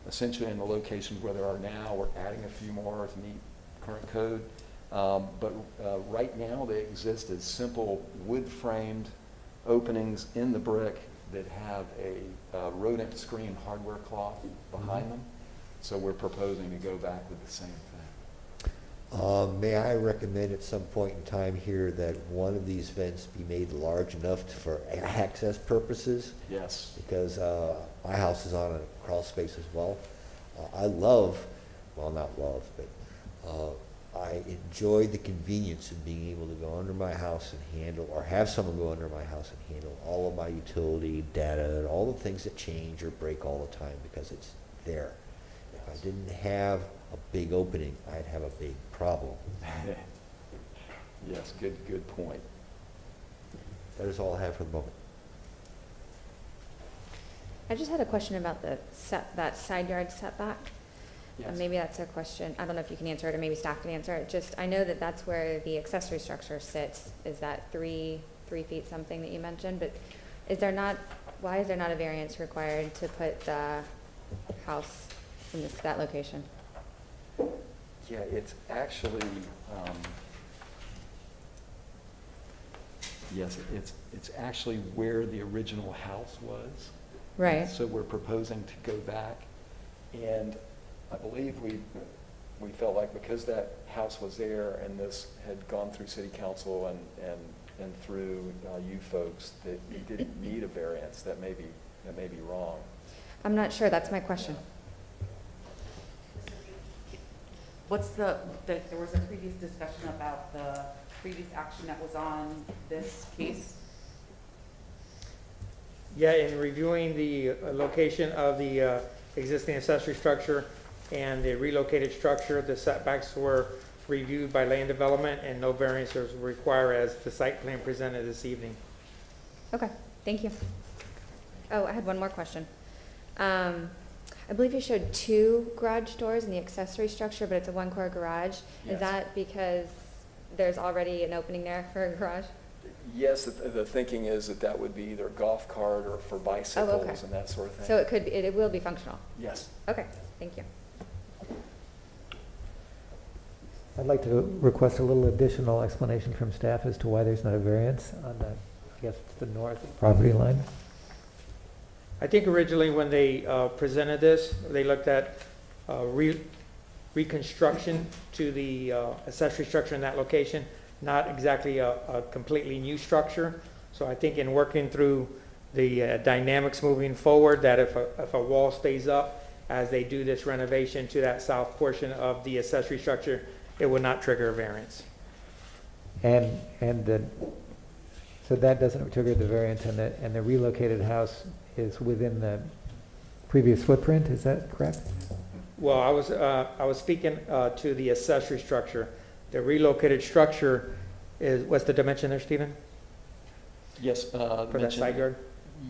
essentially in the locations where there are now. We're adding a few more to meet current code. But right now they exist as simple wood-framed openings in the brick that have a rodent screen hardware cloth behind them. So we're proposing to go back with the same thing. May I recommend at some point in time here that one of these vents be made large enough for access purposes? Yes. Because my house is on a crawl space as well. I love, well not love, but I enjoy the convenience of being able to go under my house and handle, or have someone go under my house and handle all of my utility data and all the things that change or break all the time because it's there. If I didn't have a big opening, I'd have a big problem. Yes, good point. That is all I have for the moment. I just had a question about that side yard setback. Yes. Maybe that's a question, I don't know if you can answer it or maybe staff can answer it. Just, I know that that's where the accessory structure sits. Is that three feet something that you mentioned? But why is there not a variance required to put the house in that location? Yeah, it's actually, yes, it's actually where the original house was. Right. So we're proposing to go back, and I believe we felt like because that house was there and this had gone through city council and through you folks, that you didn't need a variance. That may be wrong. I'm not sure, that's my question. There was a previous discussion about the previous action that was on this case. Yeah, in reviewing the location of the existing accessory structure and the relocated structure, the setbacks were reviewed by land development and no variances were required as the site plan presented this evening. Okay, thank you. Oh, I had one more question. I believe you showed 2 garage doors in the accessory structure, but it's a one-car garage. Yes. Is that because there's already an opening there for a garage? Yes, the thinking is that would be either golf cart or for bicycles and that sort of thing. So it will be functional? Yes. Okay, thank you. I'd like to request a little additional explanation from staff as to why there's not a variance on the, I guess it's the north property line. I think originally when they presented this, they looked at reconstruction to the accessory structure in that location, not exactly a completely new structure. So I think in working through the dynamics moving forward, that if a wall stays up as they do this renovation to that south portion of the accessory structure, it would not trigger a variance. So that doesn't trigger the variance, and the relocated house is within the previous footprint, is that correct? Well, I was speaking to the accessory structure. The relocated structure is, what's the dimension there, Stephen? Yes. For that side yard?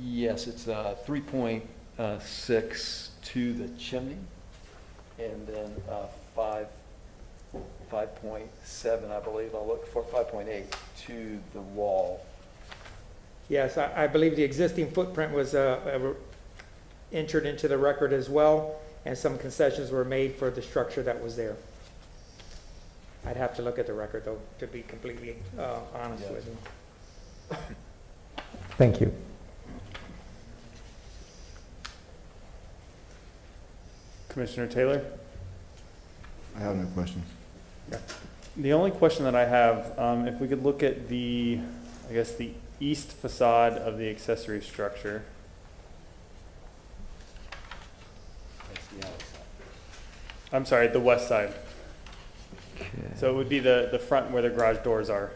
Yes, it's 3.6 to the chimney, and then 5.7, I believe, I'll look for 5.8 to the wall. Yes, I believe the existing footprint was entered into the record as well, and some concessions were made for the structure that was there. I'd have to look at the record, though, to be completely honest with you. Thank you. Commissioner Taylor? I have no questions. Yeah. The only question that I have, if we could look at the, I guess, the east facade of the accessory structure. That's the outside. I'm sorry, the west side. Okay. So it would be the front where the garage doors are.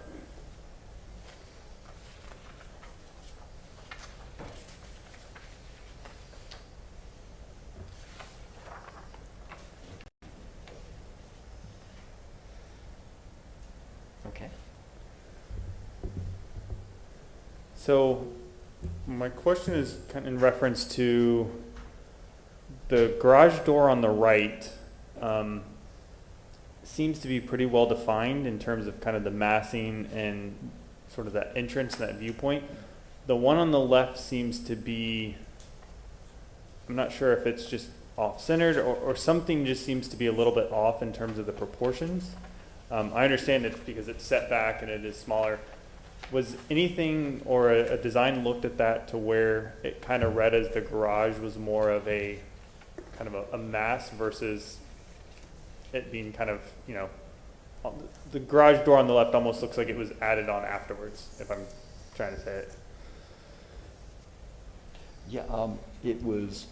Okay. So my question is kind of in reference to the garage door on the right. Seems to be pretty well defined in terms of kind of the massing and sort of that entrance and that viewpoint. The one on the left seems to be, I'm not sure if it's just off-centered or something just seems to be a little bit off in terms of the proportions. I understand it's because it's set back and it is smaller. Was anything or a design looked at that to where it kind of read as the garage was more of a kind of a mass versus it being kind of, you know, the garage door on the left almost looks like it was added on afterwards, if I'm trying to say it. Yeah, it was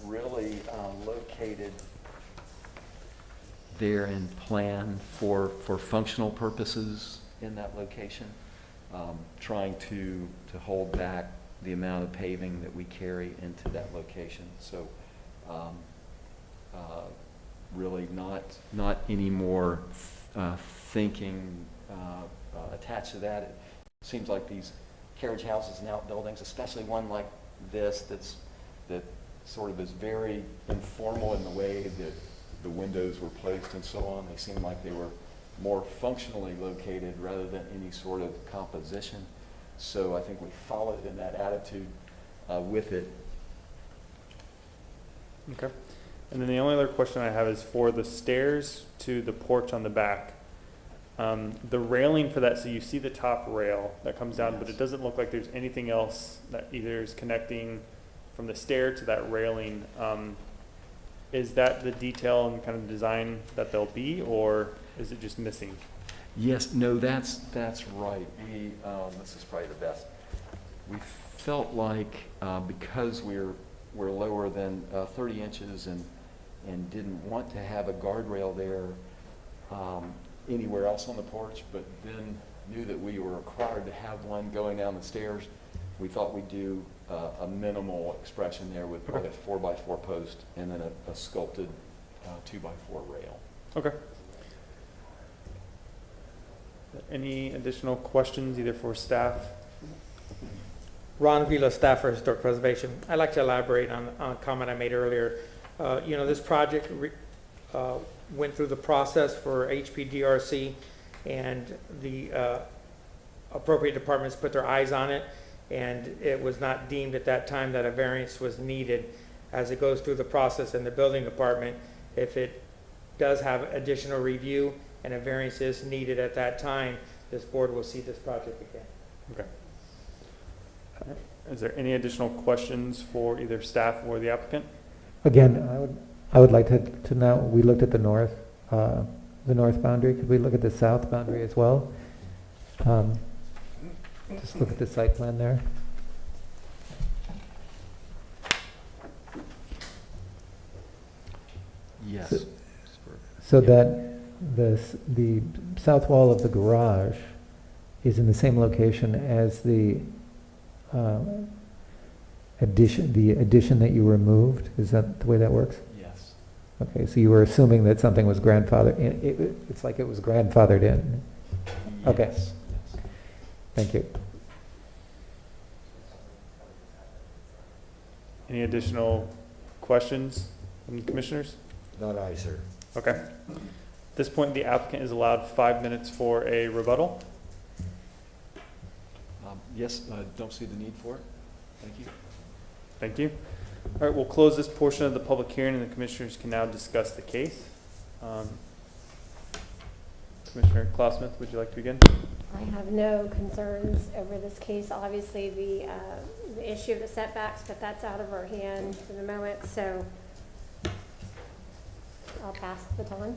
really located there and planned for functional purposes in that location, trying to hold back the amount of paving that we carry into that location. So really not any more thinking attached to that. It seems like these carriage houses and outbuildings, especially one like this that sort of is very informal in the way that the windows were placed and so on. They seem like they were more functionally located rather than any sort of composition. So I think we followed in that attitude with it. Okay. And then the only other question I have is for the stairs to the porch on the back. The railing for that, so you see the top rail that comes down, but it doesn't look like there's anything else that either is connecting from the stair to that railing. Is that the detail and kind of design that they'll be, or is it just missing? Yes, no, that's right. We this is probably the best. We felt like because we're lower than 30 inches and didn't want to have a guardrail there anywhere else on the porch, but then knew that we were required to have one going down the stairs. We thought we'd do a minimal expression there with probably a 4x4 post and then a sculpted 2x4 rail. Okay. Any additional questions either for staff? Ron Vila, staff for Historic Preservation. I'd like to elaborate on a comment I made earlier. This project went through the process for HPDRC, and the appropriate departments put their eyes on it, and it was not deemed at that time that a variance was needed. As it goes through the process in the building department, if it does have additional review and a variance is needed at that time, this board will see this project again. Okay. Is there any additional questions for either staff or the applicant? Again, I would like to know, we looked at the north boundary. Could we look at the south boundary as well? Just look at the site plan there. Yes. So that the south wall of the garage is in the same location as the addition that you removed? Is that the way that works? Yes. Okay, so you were assuming that something was grandfathered in. It's like it was grandfathered in. Okay. Yes. Thank you. Any additional questions from the commissioners? Not I, sir. Okay. At this point, the applicant is allowed 5 minutes for a rebuttal. Yes, I don't see the need for it. Thank you. Thank you. All right, we'll close this portion of the public hearing and the commissioners can now discuss the case. Commissioner Klausmith, would you like to begin? I have no concerns over this case. Obviously, the issue of the setbacks, but that's out of our hand for the moment. So I'll pass the baton.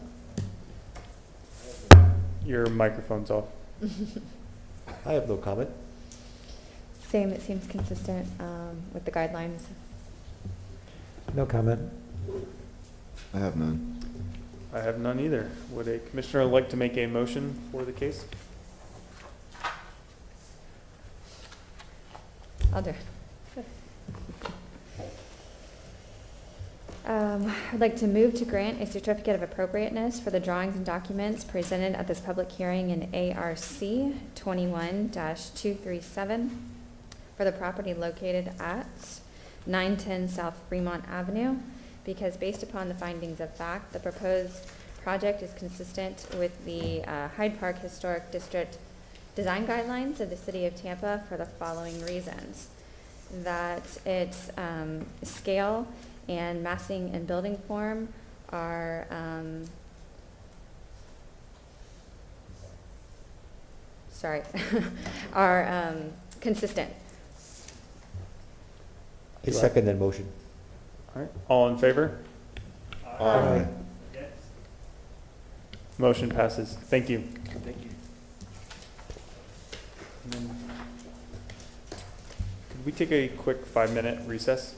Your microphone's off. I have no comment. Same, it seems consistent with the guidelines. No comment. I have none. I have none either. Would a commissioner like to make a motion for the case? I'll do it. I'd like to move to grant a certificate of appropriateness for the drawings and documents presented at this public hearing in ARC 21-237 for the property located at 910 South Fremont Avenue, because based upon the findings of fact, the proposed project is consistent with the Hyde Park Historic District design guidelines of the City of Tampa for the following reasons: that its scale and massing and building form are are consistent. I second that motion. All right, all in favor? Aye. Motion passes. Thank you. Thank you. And then, could we take a quick 5-minute recess?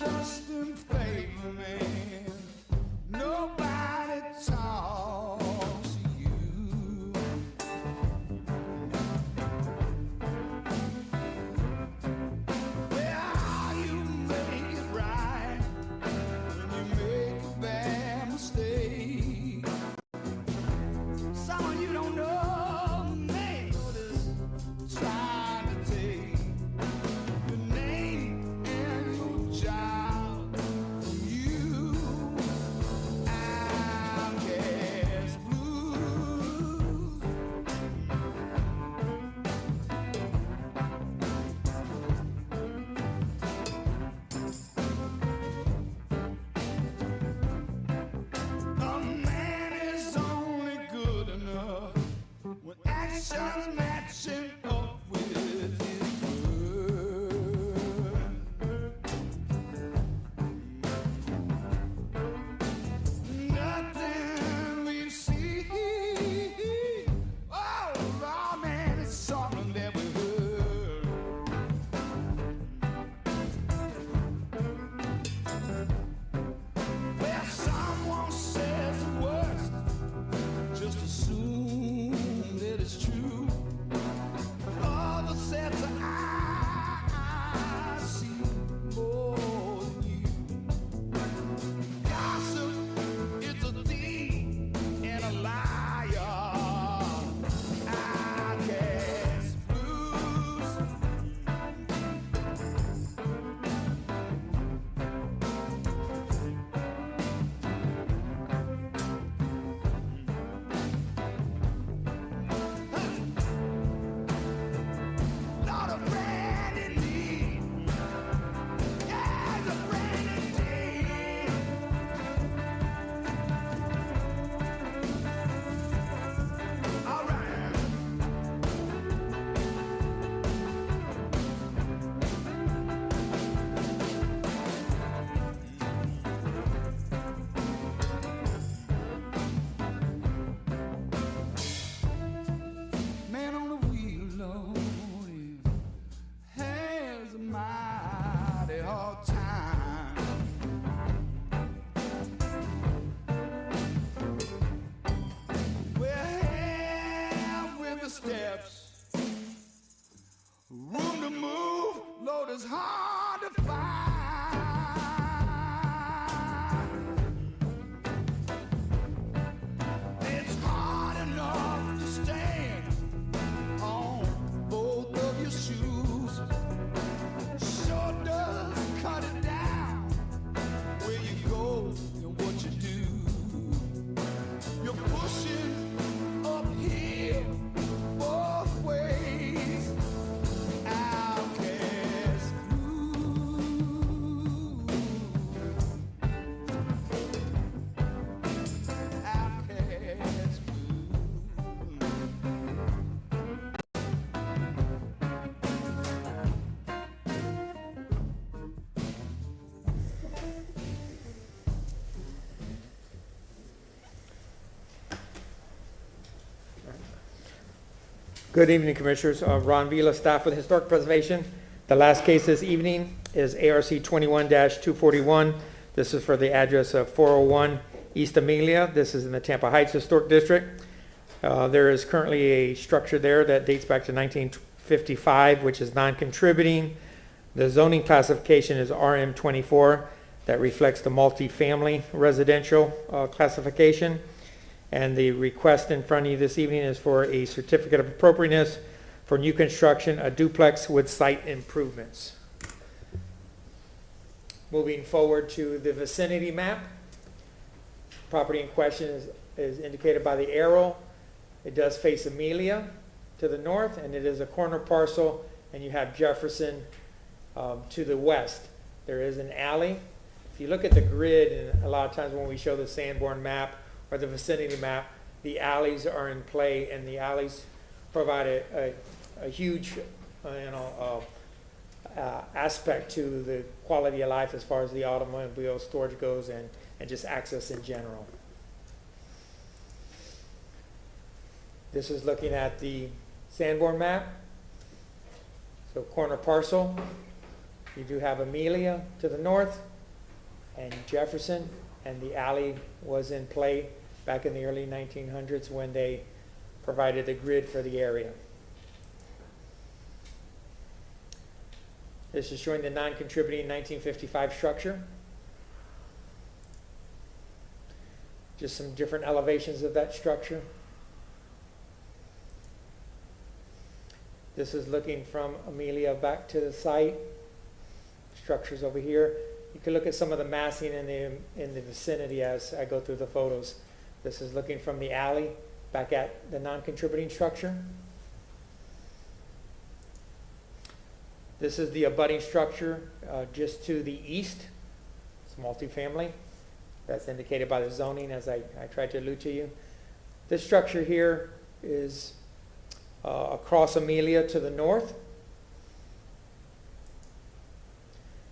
trust and faith, man. Nobody talks to you. Well, you make it right when you make a bad mistake. Some of you don't know the name of this trying to take your name and your job from you. Outcast blues. A man is only good enough when actions matching up with his word. Nothing we see. Oh, raw man is something that we heard. Well, someone says the worst. Just assume that it's true. Other sets of eyes see more than you. Gossip is a thief and a liar. Outcast blues. Not a friend in need. Yes, a friend indeed. All right. Man on the wheel, Lord, has a mighty hard time. We're here with the steps, room to move, Lord, is hard to find. It's hard enough to stand on both of your shoes. Sure does cut it down where you go and what you do. You're pushing uphill both ways. Outcast blues. Outcast blues. Good evening, Commissioners. Ron Vila, staff with Historic Preservation. The last case this evening is ARC 21-241. This is for the address of 401 East Amelia. This is in the Tampa Heights Historic District. There is currently a structure there that dates back to 1955, which is non-contributing. The zoning classification is RM24. That reflects the multifamily residential classification. And the request in front of you this evening is for a certificate of appropriateness for new construction, a duplex with site improvements. Moving forward to the vicinity map. Property in question is indicated by the arrow. It does face Amelia to the north, and it is a corner parcel, and you have Jefferson to the west. There is an alley. If you look at the grid, and a lot of times when we show the Sanborn map or the vicinity map, the alleys are in play, and the alleys provide a huge aspect to the quality of life as far as the automobile storage goes and just access in general. This is looking at the Sanborn map. So corner parcel. You do have Amelia to the north, and Jefferson, and the alley was in play back in the early 1900s when they provided the grid for the area. This is showing the non-contributing 1955 structure. Just some different elevations of that structure. This is looking from Amelia back to the site. Structures over here. You can look at some of the massing in the vicinity as I go through the photos. This is looking from the alley back at the non-contributing structure. This is the abutting structure just to the east. It's multifamily. That's indicated by the zoning as I tried to allude to you. This structure here is across Amelia to the north.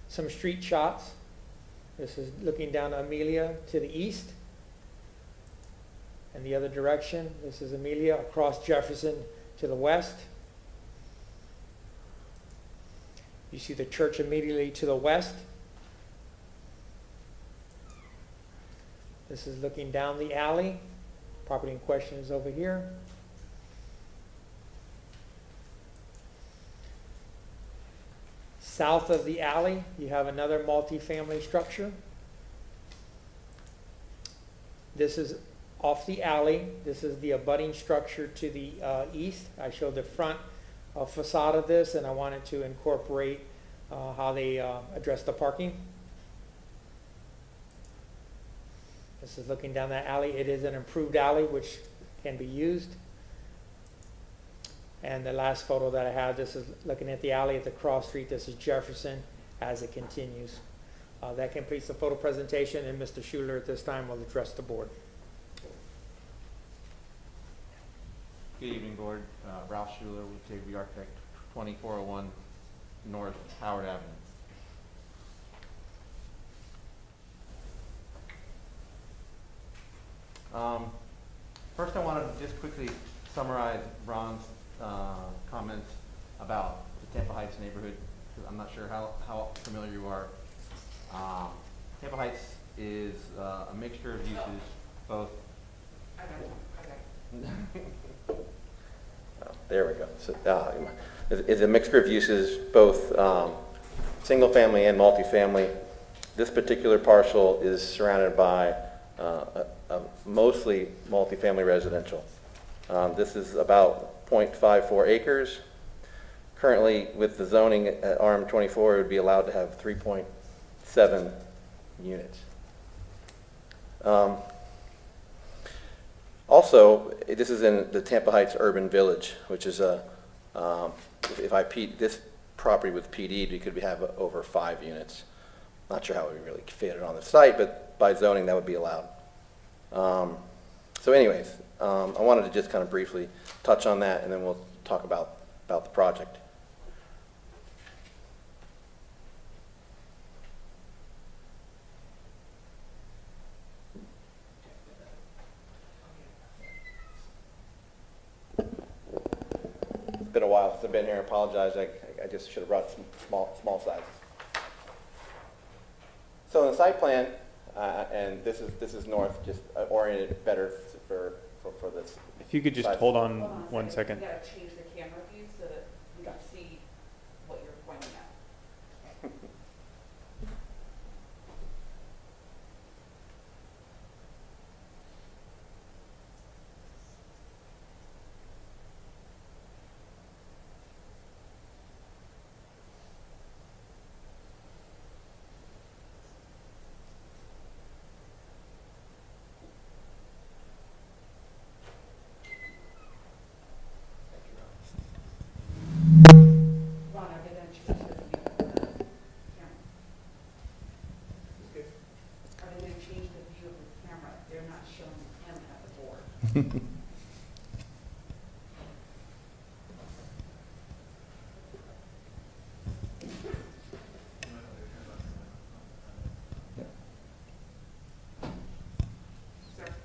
Some street shots. This is looking down Amelia to the east. And the other direction, this is Amelia across Jefferson to the west. You see the church immediately to the west. This is looking down the alley. Property in question is over here. South of the alley, you have another multifamily structure. This is off the alley. This is the abutting structure to the east. I showed the front facade of this, and I wanted to incorporate how they address the parking. This is looking down that alley. It is an improved alley which can be used. And the last photo that I have, this is looking at the alley at the cross street. This is Jefferson as it continues. That completes the photo presentation, and Mr. Schuler at this time will address the board. Good evening, board. Ralph Schuler with JV Architect, 2401 North Howard Avenue. First, I wanted to just quickly summarize Ron's comments about the Tampa Heights neighborhood, because I'm not sure how familiar you are. Tampa Heights is a mixture of uses, both. There we go. So, it's a mixture of uses, both single family and multifamily. This particular parcel is surrounded by mostly multifamily residential. This is about 0.54 acres. Currently, with the zoning at RM24, it would be allowed to have 3.7 units. Also, this is in the Tampa Heights Urban Village, which is if this property with PD'd, we could have over 5 units. Not sure how we really fit it on the site, but by zoning that would be allowed. So anyways, I wanted to just kind of briefly touch on that, and then we'll talk about the project. It's been a while since I've been here. I apologize. I just should have brought some small sizes. So in the site plan, and this is north, just oriented better for this. If you could just hold on 1 second. You gotta change the camera view so that we can see what you're pointing at.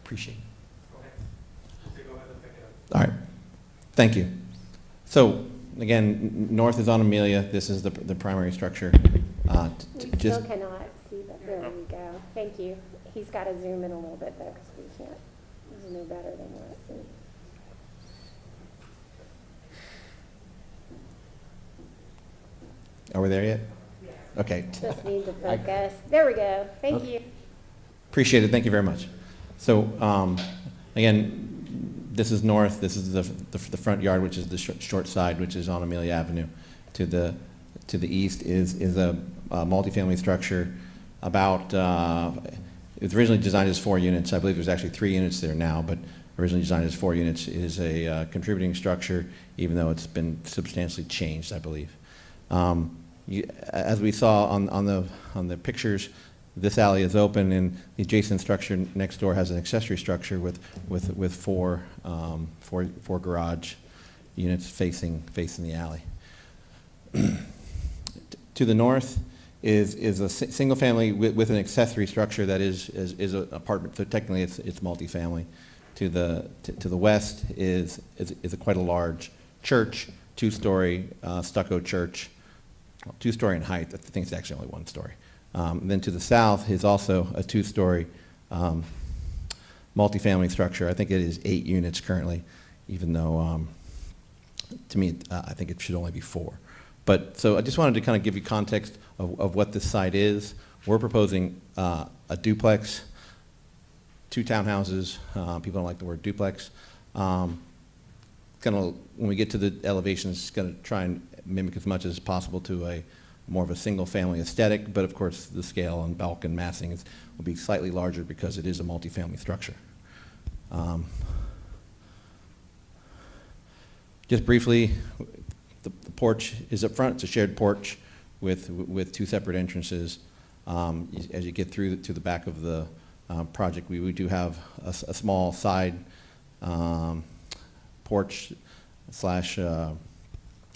Appreciate it. All right. Thank you. So again, north is on Amelia. This is the primary structure. We still cannot see, but there we go. you. He's got to zoom in a little bit though, because we can't zoom better than that. Are we there yet? Okay. Just need to focus. There we go. Thank you. Appreciate it. Thank you very much. So again, this is north. This is the front yard, which is the short side, which is on Amelia Avenue. To the east is a multifamily structure. About it was originally designed as 4 units. I believe there's actually 3 units there now, but originally designed as 4 units. It is a contributing structure, even though it's been substantially changed, I believe. As we saw on the pictures, this alley is open, and the adjacent structure next door has an accessory structure with four garage units facing the alley. To the north is a single family with an accessory structure that is an apartment. So technically, it's multifamily. To the west is quite a large church, 2-story stucco church, 2-story in height. I think it's actually only 1 story. Then to the south is also a 2-story multifamily structure. I think it is 8 units currently, even though to me I think it should only be 4. But so I just wanted to kind of give you context of what this site is. We're proposing a duplex, 2 townhouses. People don't like the word duplex. When we get to the elevations, it's going to try and mimic as much as possible to a more of a single family aesthetic, but of course the scale and bulk and massing will be slightly larger because it is a multifamily structure. Just briefly, the porch is up front. It's a shared porch with 2 separate entrances. As you get through to the back of the project, we do have a small side porch slash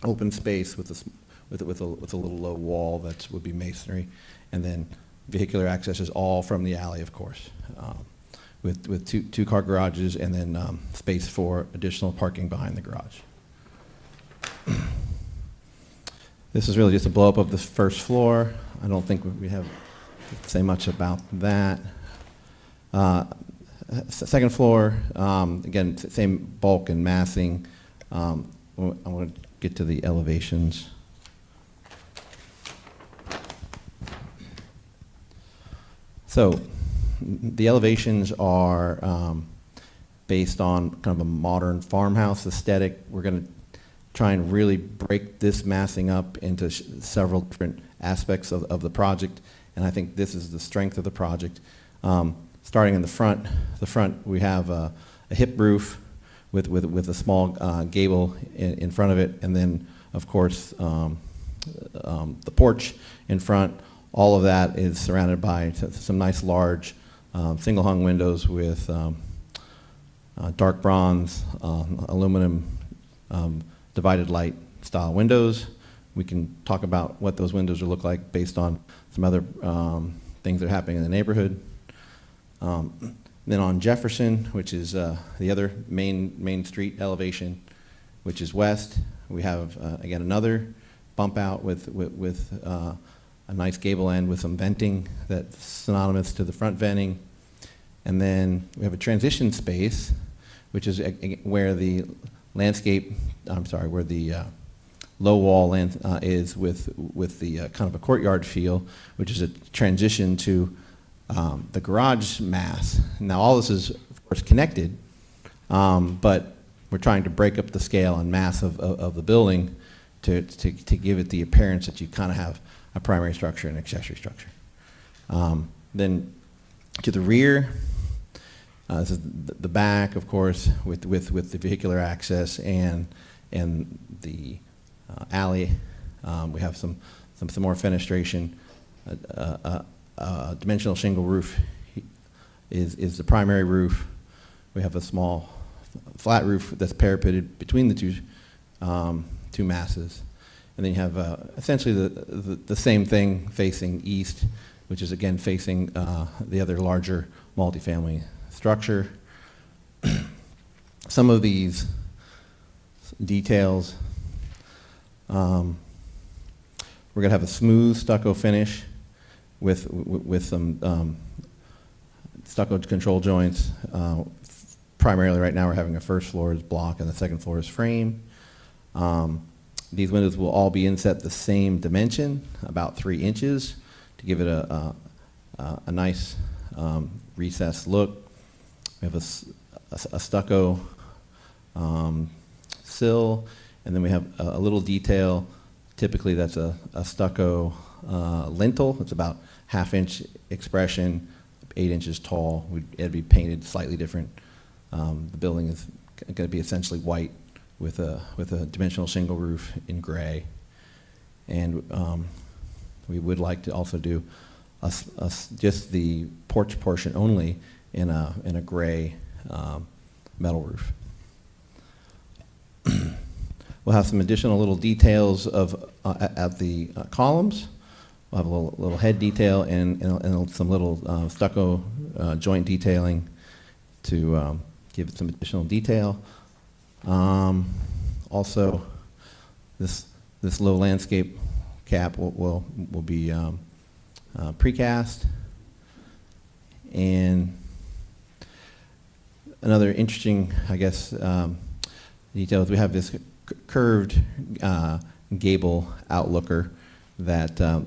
open space with a little low wall that would be masonry, and then vehicular access is all from the alley, of course, with 2 car garages and then space for additional parking behind the garage. This is really just a blow up of the first floor. I don't think we have to say much about that. Second floor, again, same bulk and massing. I want to get to the elevations. So the elevations are based on kind of a modern farmhouse aesthetic. We're going to try and really break this massing up into several different aspects of the project, and I think this is the strength of the project. Starting in the front we have a hip roof with a small gable in front of it, and then of course the porch in front. All of that is surrounded by some nice large single hung windows with dark bronze aluminum divided light style windows. We can talk about what those windows will look like based on some other things that are happening in the neighborhood. Then on Jefferson, which is the other main street elevation, which is west, we have again another bump out with a nice gable end with some venting that's synonymous to the front venting. And then we have a transition space, which is where the where the low wall is with the kind of a courtyard feel, which is a transition to the garage mass. Now all this is of course connected, but we're trying to break up the scale and mass of the building to give it the appearance that you kind of have a primary structure and accessory structure. Then to the rear, this is the back, of course, with the vehicular access and the alley. We have some more fenestration. Dimensional shingle roof is the primary roof. We have a small flat roof that's parapeted between the two masses. And then you have essentially the same thing facing east, which is again facing the other larger multifamily structure. Some of these details, we're going to have a smooth stucco finish with some stucco control joints. Primarily right now we're having a first floor is block and the second floor is frame. These windows will all be inset the same dimension, about 3 inches, to give it a nice recessed look. We have a stucco sill, and then we have a little detail. Typically that's a stucco lintel. It's about 1/2 inch expression, 8 inches tall. It'd be painted slightly different. The building is going to be essentially white with a dimensional shingle roof in gray. And we would like to also do just the porch portion only in a gray metal roof. We'll have some additional little details at the columns. We'll have a little head detail and some little stucco joint detailing to give it some additional detail. Also, this low landscape cap will be precast. And another interesting, I guess, detail is we have this curved gable outlooker that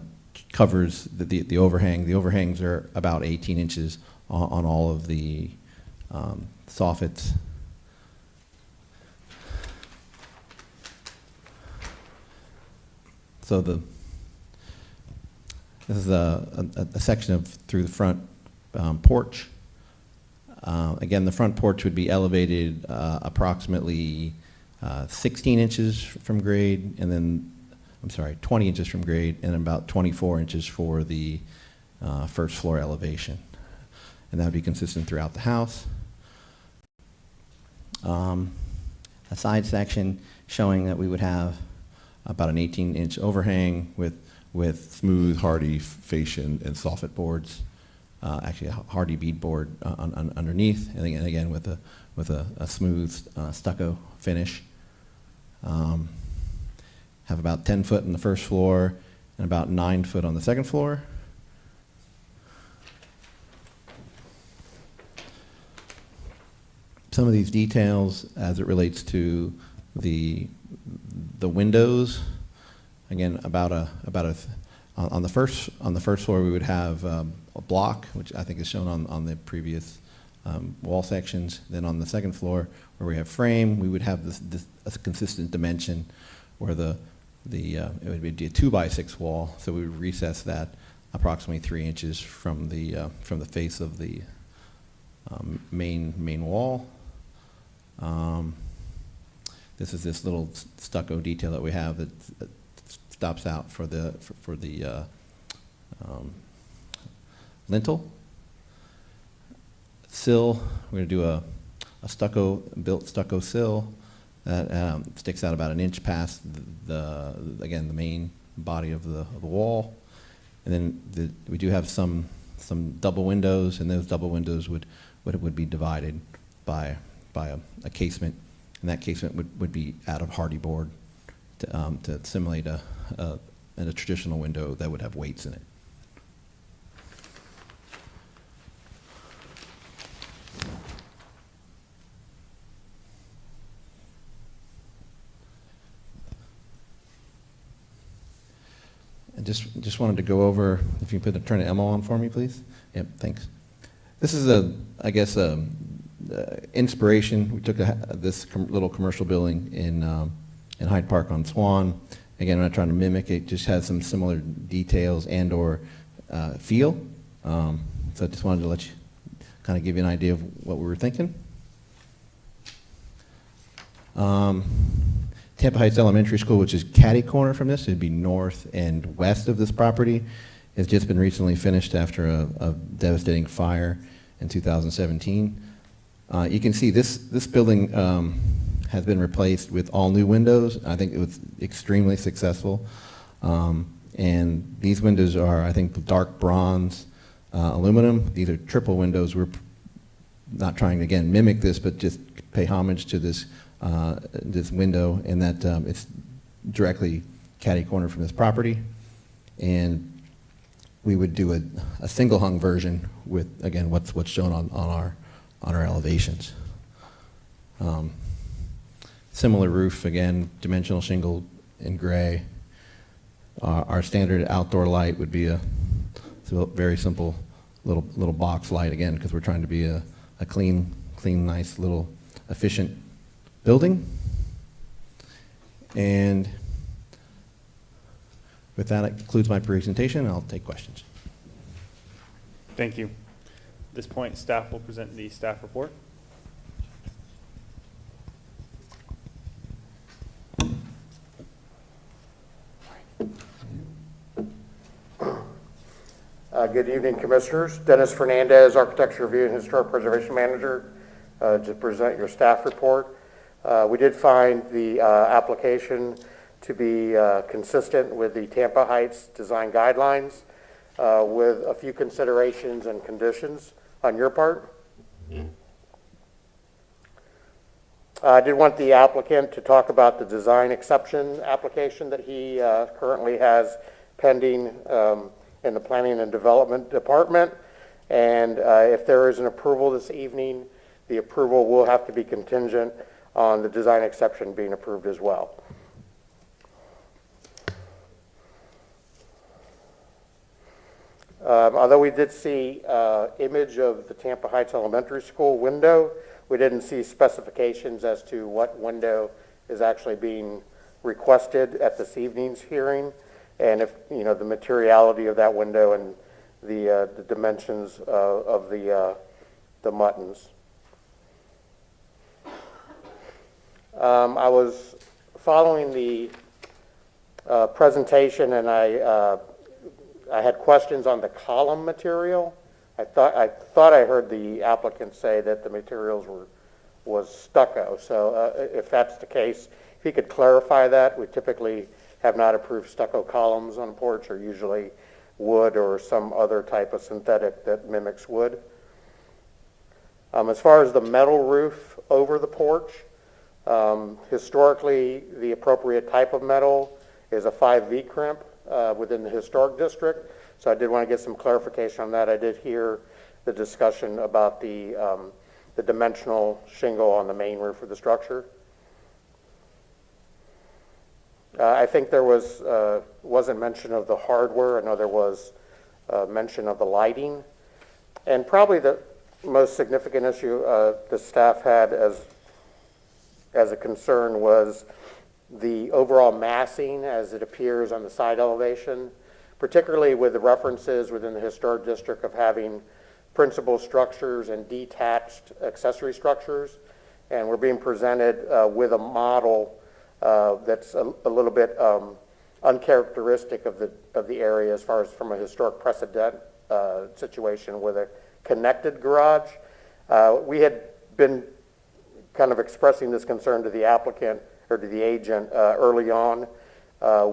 covers the overhang. The overhangs are about 18 inches on all of the soffits. So this is a section through the front porch. Again, the front porch would be elevated approximately 16 inches from grade, and then, 20 inches from grade, and about 24 inches for the first floor elevation. And that would be consistent throughout the house. A side section showing that we would have about an 18-inch overhang with smooth, hardy fascia and soffit boards. Actually, a hardy bead board underneath, and again with a smooth stucco finish. Have about 10 foot on the first floor and about 9 foot on the second floor. Some of these details as it relates to the windows. Again, on the first floor we would have a block, which I think is shown on the previous wall sections. Then on the second floor, where we have frame, we would have a consistent dimension, where it would be a 2x6 wall. So we would recess that approximately 3 inches from the face of the main wall. This is this little stucco detail that we have that stops out for the lintel. Sill, we're going to do a built stucco sill that sticks out about 1 inch past the main body of the wall. And then we do have some double windows, and those double windows would be divided by a casement, and that casement would be out of hardy board to simulate a traditional window that would have weights in it. And just wanted to go over, if you could turn the Emma on for me, please. Yep, thanks. This is inspiration. We took this little commercial building in Hyde Park on Swan. Again, I'm not trying to mimic it, just has some similar details and or feel. So I just wanted to let you kind of give you an idea of what we were thinking. Tampa Heights Elementary School, which is catty corner from this, it'd be north and west of this property, has just been recently finished after a devastating fire in 2017. You can see this building has been replaced with all new windows. I think it was extremely successful. And these windows are, I think, dark bronze aluminum. These are triple windows. We're not trying to, again, mimic this, but just pay homage to this window, in that it's directly catty corner from this property. And we would do a single hung version with, again, what's shown on our elevations. Similar roof, again, dimensional shingle in gray. Our standard outdoor light would be a very simple little box light, again, because we're trying to be a clean, nice, little efficient building. And with that, it concludes my presentation. I'll take questions. Thank you. At this point, staff will present the staff report. Good evening, Commissioners. Dennis Fernandez, Architecture Review and Historic Preservation Manager, to present your staff report. We did find the application to be consistent with the Tampa Heights design guidelines with a few considerations and conditions on your part. I did want the applicant to talk about the design exception application that he currently has pending in the Planning and Development Department. And if there is an approval this evening, the approval will have to be contingent on the design exception being approved as well. Although we did see image of the Tampa Heights Elementary School window, we didn't see specifications as to what window is actually being requested at this evening's hearing, and if, you know, the materiality of that window and the dimensions of the muttons. I was following the presentation, and I had questions on the column material. I thought I heard the applicant say that the materials was stucco. So if that's the case, if he could clarify that. We typically have not approved stucco columns on a porch, or usually wood or some other type of synthetic that mimics wood. As far as the metal roof over the porch, historically the appropriate type of metal is a 5V crimp within the historic district. So I did want to get some clarification on that. I did hear the discussion about the dimensional shingle on the main roof of the structure. I think there wasn't mention of the hardware. I know there was mention of the lighting. And probably the most significant issue the staff had as a concern was the overall massing as it appears on the side elevation, particularly with the references within the historic district of having principal structures and detached accessory structures. And we're being presented with a model that's a little bit uncharacteristic of the area as far as from a historic precedent situation with a connected garage. We had been kind of expressing this concern to the applicant or to the agent early on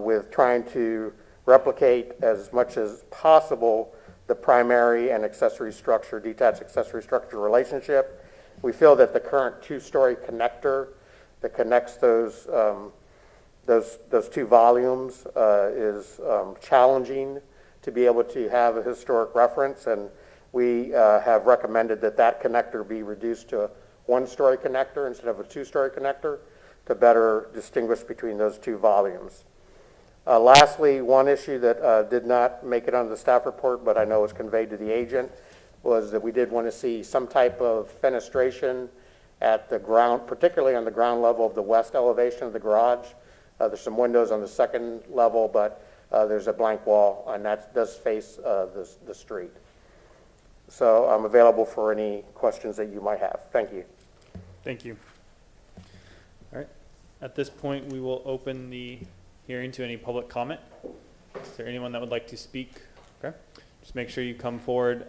with trying to replicate as much as possible the primary and accessory structure, detached accessory structure relationship. We feel that the current two-story connector that connects those two volumes is challenging to be able to have a historic reference, and we have recommended that connector be reduced to a one-story connector instead of a two-story connector to better distinguish between those two volumes. Lastly, one issue that did not make it on the staff report, but I know was conveyed to the agent, was that we did want to see some type of fenestration at the ground, particularly on the ground level of the west elevation of the garage. There's some windows on the second level, but there's a blank wall, and that does face the street. So I'm available for any questions that you might have. Thank you. Thank you. All right. At this point, we will open the hearing to any public comment. Is there anyone that would like to speak? Okay. Just make sure you come forward,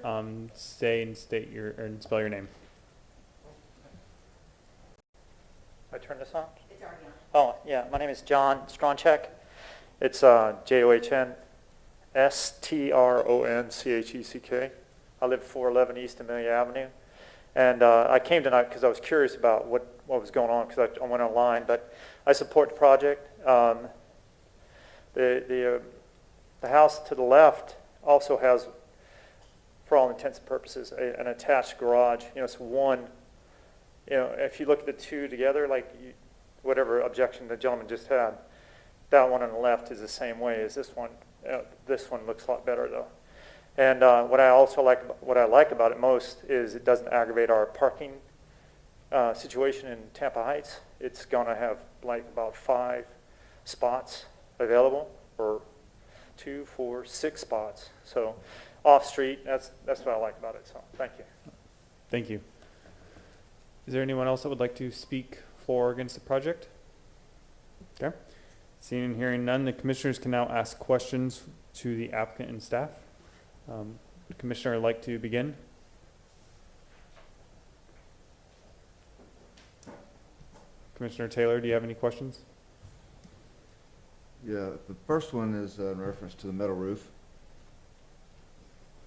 say and state your and spell your name. I turn this on? It's already on. Oh, yeah. My name is John Stronchek. It's JOHN-STRONCHECK. I live 411 East Amelia Avenue. And I came tonight because I was curious about what was going on, because I went online. But I support the project. The house to the left also has, for all intents and purposes, an attached garage. You know, it's one, you know, if you look at the two together, like whatever objection the gentleman just had, that one on the left is the same way as this one. This one looks a lot better though. And what I like about it most is it doesn't aggravate our parking situation in Tampa Heights. It's going to have like about 5 spots available, or 2, 4, 6 spots. So off street, that's what I like about it. So thank you. Thank you. Is there anyone else that would like to speak for or against the project? Okay. Seeing and hearing none, the commissioners can now ask questions to the applicant and staff. Would the commissioner like to begin? Commissioner Taylor, do you have any questions? Yeah, the first one is in reference to the metal roof.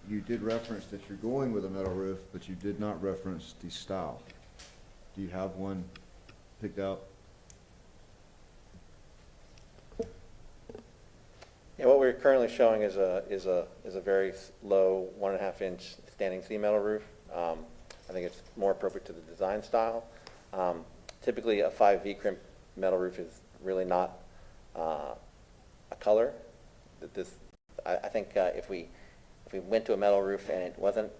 You did reference that you're going with a metal roof, but you did not reference the style. Do you have one picked out? Yeah, what we're currently showing is a very low 1.5-inch standing seam metal roof. I think it's more appropriate to the design style. Typically, a 5V crimp metal roof is really not a color. I think if we went to a metal roof and it wasn't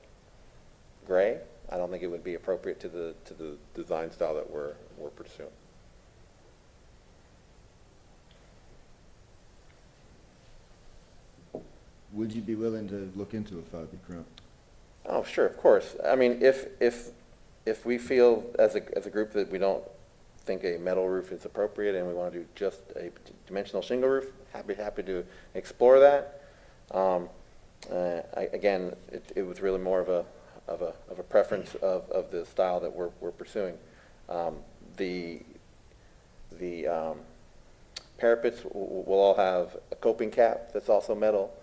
gray, I don't think it would be appropriate to the design style that we're pursuing. Would you be willing to look into a 5V crimp? Oh, sure, of course. I mean, if we feel as a group that we don't think a metal roof is appropriate and we want to do just a dimensional shingle roof, happy to explore that. Again, it was really more of a preference of the style that we're pursuing. The parapets will all have a coping cap that's also metal,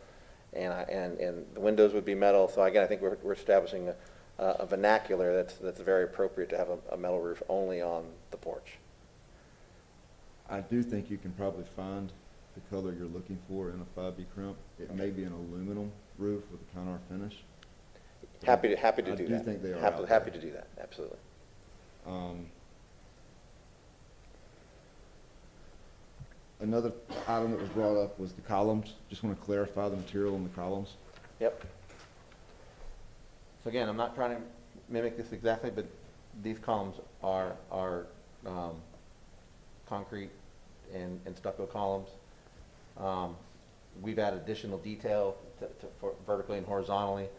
and the windows would be metal. So again, I think we're establishing a vernacular that's very appropriate to have a metal roof only on the porch. I do think you can probably find the color you're looking for in a 5V crimp. It may be an aluminum roof with a counter finish. Happy to do that. I do think they are happy to do that. Absolutely. Another item that was brought up was the columns. Just want to clarify the material on the columns. Yep. So again, I'm not trying to mimic this exactly, but these columns are concrete and stucco columns. We've added additional detail for vertically and horizontally,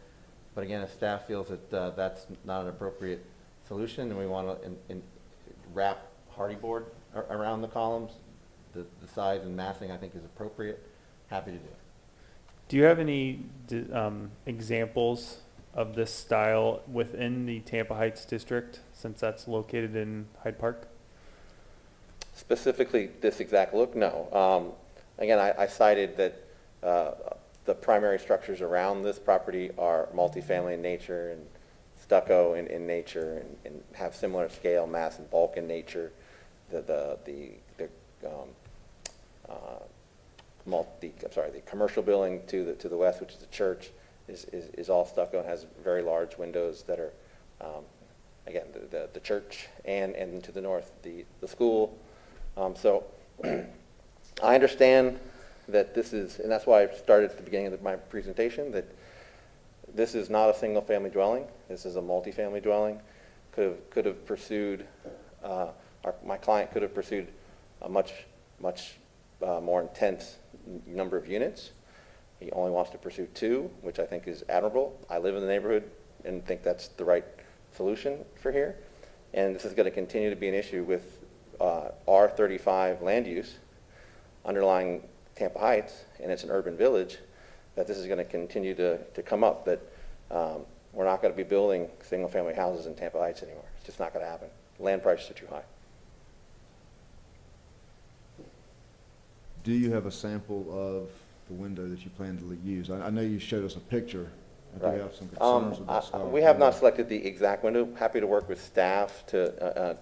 but again, if staff feels that that's not an appropriate solution, and we want to wrap hardy board around the columns, the size and massing I think is appropriate. Happy to do it. Do you have any examples of this style within the Tampa Heights district, since that's located in Hyde Park? Specifically, this exact look, no. Again, I cited that the primary structures around this property are multifamily in nature and stucco in nature, and have similar scale, mass, and bulk in nature. The commercial building to the west, which is the church, is all stucco and has very large windows that are, again, the church, and to the north, the school. So I understand that this is, and that's why I started at the beginning of my presentation, that this is not a single-family dwelling. This is a multifamily dwelling. Could have pursued, my client could have pursued a much more intense number of units. He only wants to pursue 2, which I think is admirable. I live in the neighborhood and think that's the right solution for here. And this is going to continue to be an issue with R35 land use underlying Tampa Heights, and it's an urban village, that this is going to continue to come up, that we're not going to be building single-family houses in Tampa Heights anymore. It's just not going to happen. Land prices are too high. Do you have a sample of the window that you plan to use? I know you showed us a picture. I do have some concerns with that style. We have not selected the exact window. Happy to work with staff to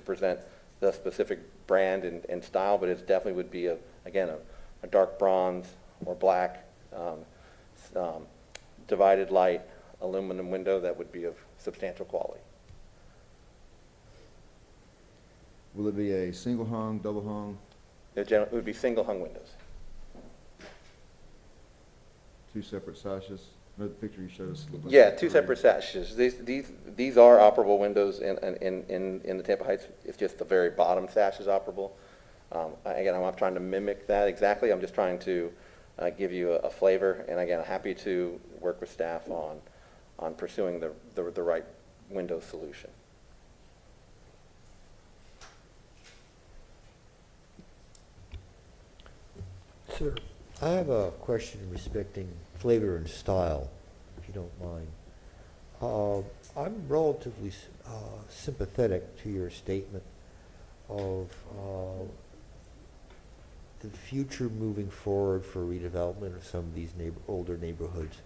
present the specific brand and style, but it definitely would be, again, a dark bronze or black divided light aluminum window that would be of substantial quality. Will it be a single hung, double hung, It would be single hung windows. 2 separate sashes? No, the picture you showed us. looked like Yeah, 2 three. separate sashes. These are operable windows in the Tampa Heights. It's just the very bottom sash is operable. Again, I'm not trying to mimic that exactly. I'm just trying to give you a flavor. And again, I'm happy to work with staff on pursuing the right window solution. Sir, I have a question respecting flavor and style, if you don't mind. I'm relatively sympathetic to your statement of the future moving forward for redevelopment of some of these older neighborhoods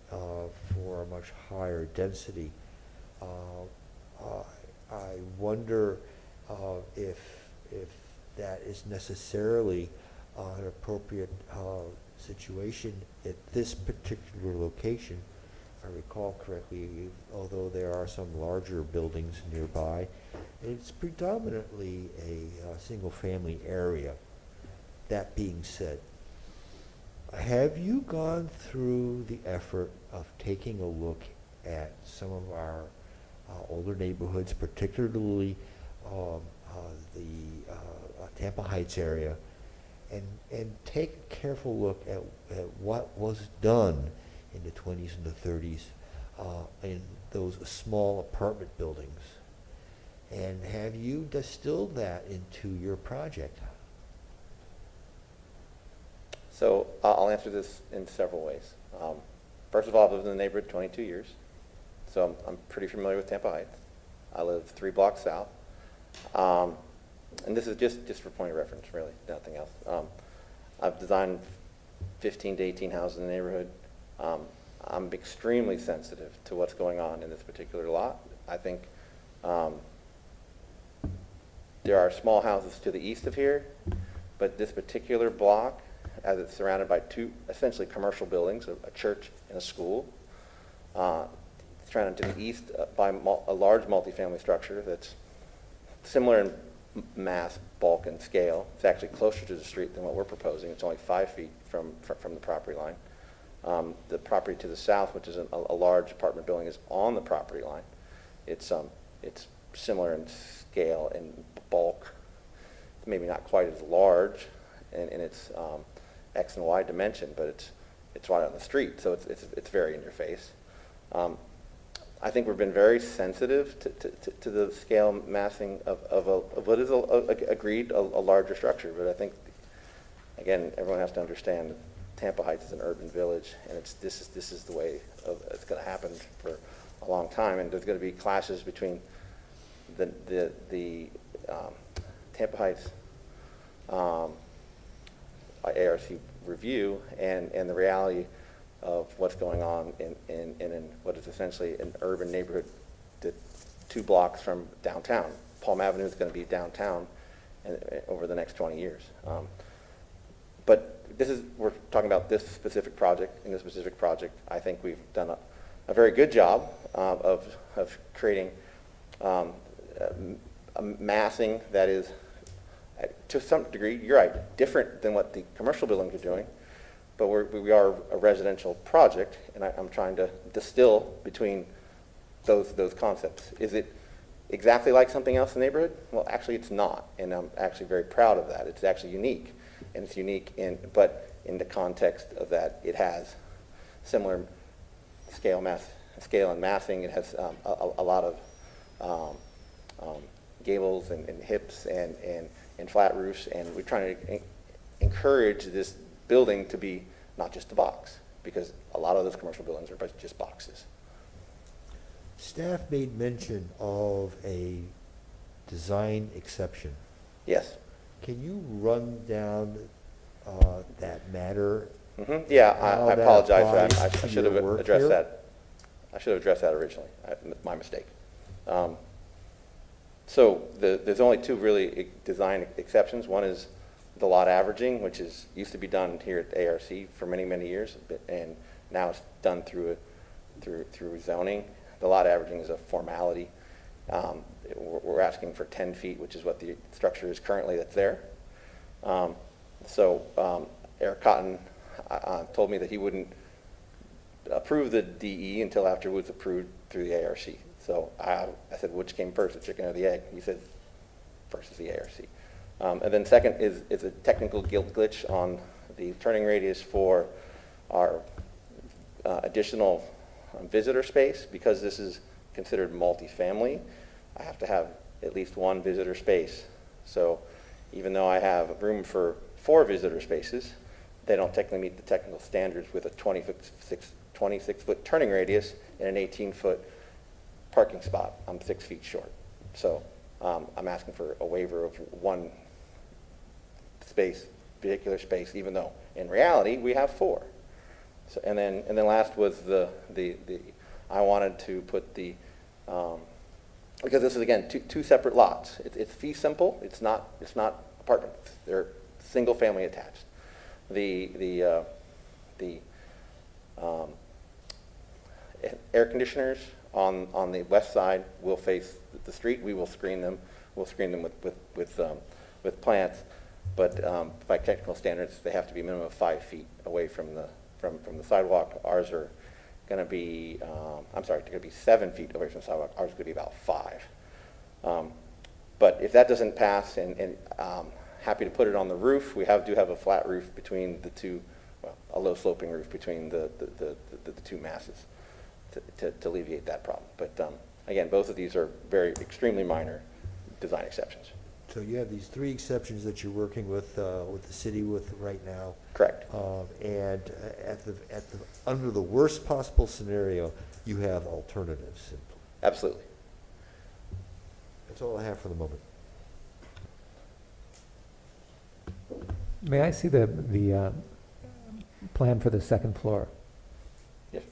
for a much higher density. I wonder if that is necessarily an appropriate situation at this particular location. If I recall correctly, although there are some larger buildings nearby, it's predominantly a single-family area. That being said, have you gone through the effort of taking a look at some of our older neighborhoods, particularly the Tampa Heights area, and take a careful look at what was done in the 20s and the 30s in those small apartment buildings? And have you distilled that into your project? So I'll answer this in several ways. First of all, I've lived in the neighborhood 22 years, so I'm pretty familiar with Tampa Heights. I live 3 blocks south. And this is just for point of reference, really, nothing else. I've designed 15 to 18 houses in the neighborhood. I'm extremely sensitive to what's going on in this particular lot. I think there are small houses to the east of here, but this particular block, as it's surrounded by 2 essentially commercial buildings, a church and a school, it's surrounded to the east by a large multifamily structure that's similar in mass, bulk, and scale. It's actually closer to the street than what we're proposing. It's only 5 feet from the property line. The property to the south, which is a large apartment building, is on the property line. It's similar in scale and bulk. Maybe not quite as large in its X and Y dimension, but it's right on the street, so it's very in your face. I think we've been very sensitive to the scale massing of what is agreed a larger structure. But I think, again, everyone has to understand that Tampa Heights is an urban village, and this is the way it's going to happen for a long time. And there's going to be clashes between the Tampa Heights ARC review and the reality of what's going on in what is essentially an urban neighborhood 2 blocks from downtown. Palm Avenue is going to be downtown over the next 20 years. But we're talking about this specific project. In this specific project, I think we've done a very good job of creating a massing that is, to some degree, you're right, different than what the commercial buildings are doing. But we are a residential project, and I'm trying to distill between those concepts. Is it exactly like something else in the neighborhood? Well, actually, it's not, and I'm actually very proud of that. It's actually unique, and it's unique but in the context of that, it has similar scale and massing. It has a lot of gables and hips and flat roofs, and we're trying to encourage this building to be not just a box, because a lot of those commercial buildings are just boxes. Staff made mention of a design exception. Yes. Can you run down that matter? Mm-hmm. Yeah, I apologize for that. I should have your work addressed here? that. I should have addressed that originally. My mistake. So there's only 2 really design exceptions. One is the lot averaging, which used to be done here at ARC for many, many years, and Now it's done through zoning. The lot averaging is a formality. We're asking for 10 feet, which is what the structure is currently that's there. Eric Cotton told me that he wouldn't approve the DE until after it was approved through the ARC. So I said, which came first, the chicken or the egg? He said, first is the ARC. And then second is a technical glitch on the turning radius for our additional visitor space. Because this is considered multifamily, I have to have at least one visitor space. So even though I have room for 4 visitor spaces, they don't technically meet the technical standards with a 26-foot turning radius and an 18-foot parking spot. I'm 6 feet short. So I'm asking for a waiver of 1 space, vehicular space, even though in reality we have 4. So, and then last was I wanted to put the because this is again two separate lots. It's fee simple. It's not apartments. They're single family attached. The air conditioners on the west side will face the street. We will screen them. We'll screen them with plants. But by technical standards, they have to be a minimum of 5 feet away from the sidewalk. Ours are going to be, they're going to be 7 feet away from the sidewalk. Ours is going to be about 5. But if that doesn't pass, and happy to put it on the roof, we do have a flat roof between the two, well, a low sloping roof between the two masses to alleviate that problem. But again, both of these are extremely minor design exceptions. So you have these 3 exceptions that you're working with the city with right now. Correct. And under the worst possible scenario, you have alternatives. Absolutely. That's all I have for the moment. May I see the plan for the second floor? Yes.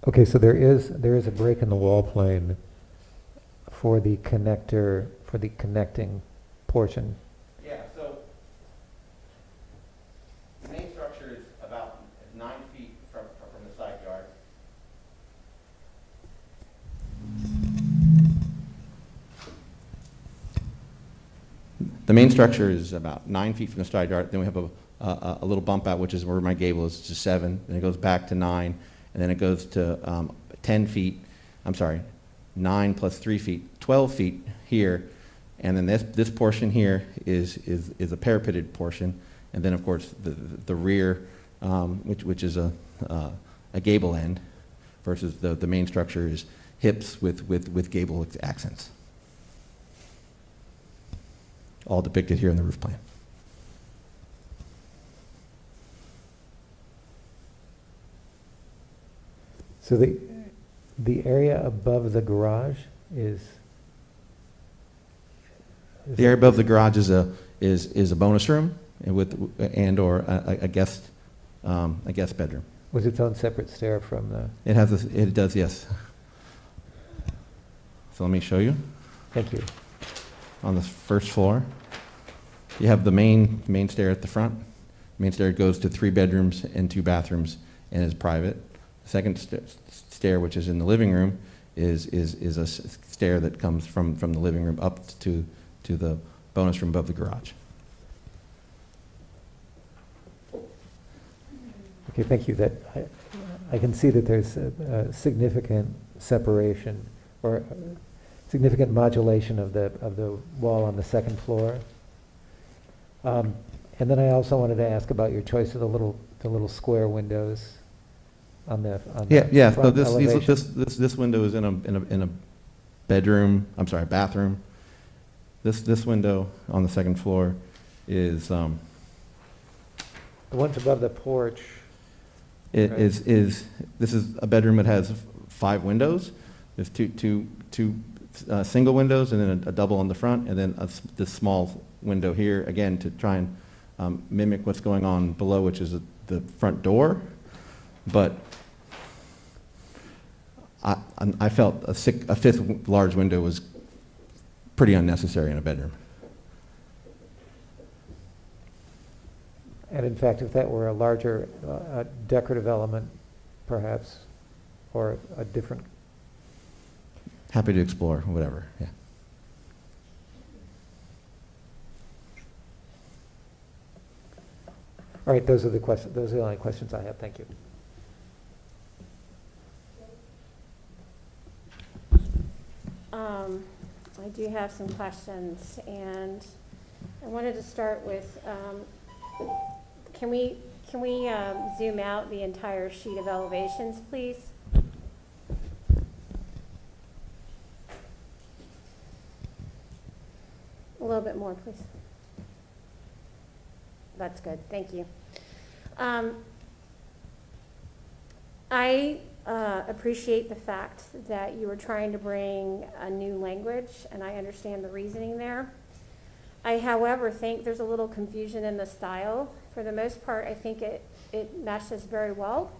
Okay, so there is a break in the wall plane for the connector, for the connecting portion. Yeah, so the main structure is about 9 feet from the side yard. The main structure is about 9 feet from the side yard. Then we have a little bump out, which is where my gable is, to 7. Then it goes back to 9, and then it goes to 10 feet. I'm sorry, 9 plus 3 feet, 12 feet here. And then this portion here is a parapeted portion, and then of course the rear, which is a gable end, versus the main structure is hips with gable accents. All depicted here in the roof plan. So the area above the garage is? The area above the garage is a bonus room or a guest bedroom. Was its own separate stair from the? It does, yes. So let me show you. Thank you. On the first floor, you have the main stair at the front. Main stair goes to 3 bedrooms and 2 bathrooms and is private. The second stair, which is in the living room, is a stair that comes from the living room up to the bonus room above the garage. Okay, thank you. That I can see that there's a significant separation or significant modulation of the wall on the second floor. And then I also wanted to ask about your choice of the little square windows on the Yeah. So front elevation. this window is in a bedroom. I'm sorry, bathroom. This window on the second floor is the ones above the porch. This is a bedroom that has 5 windows. There's two single windows and then a double on the front, and then this small window here, again, to try and mimic what's going on below, which is the front door. But I felt a fifth large window was pretty unnecessary in a bedroom. And in fact, if that were a larger decorative element, perhaps, or a different. Happy to explore, whatever, yeah. All right, those are the questions. Those are the only questions I have. Thank you. I do have some questions, and I wanted to start with, can we zoom out the entire sheet of elevations, please? A little bit more, please. That's good, thank you. I appreciate the fact that you were trying to bring a new language, and I understand the reasoning there. I, however, think there's a little confusion in the style. For the most part, I think it meshes very well.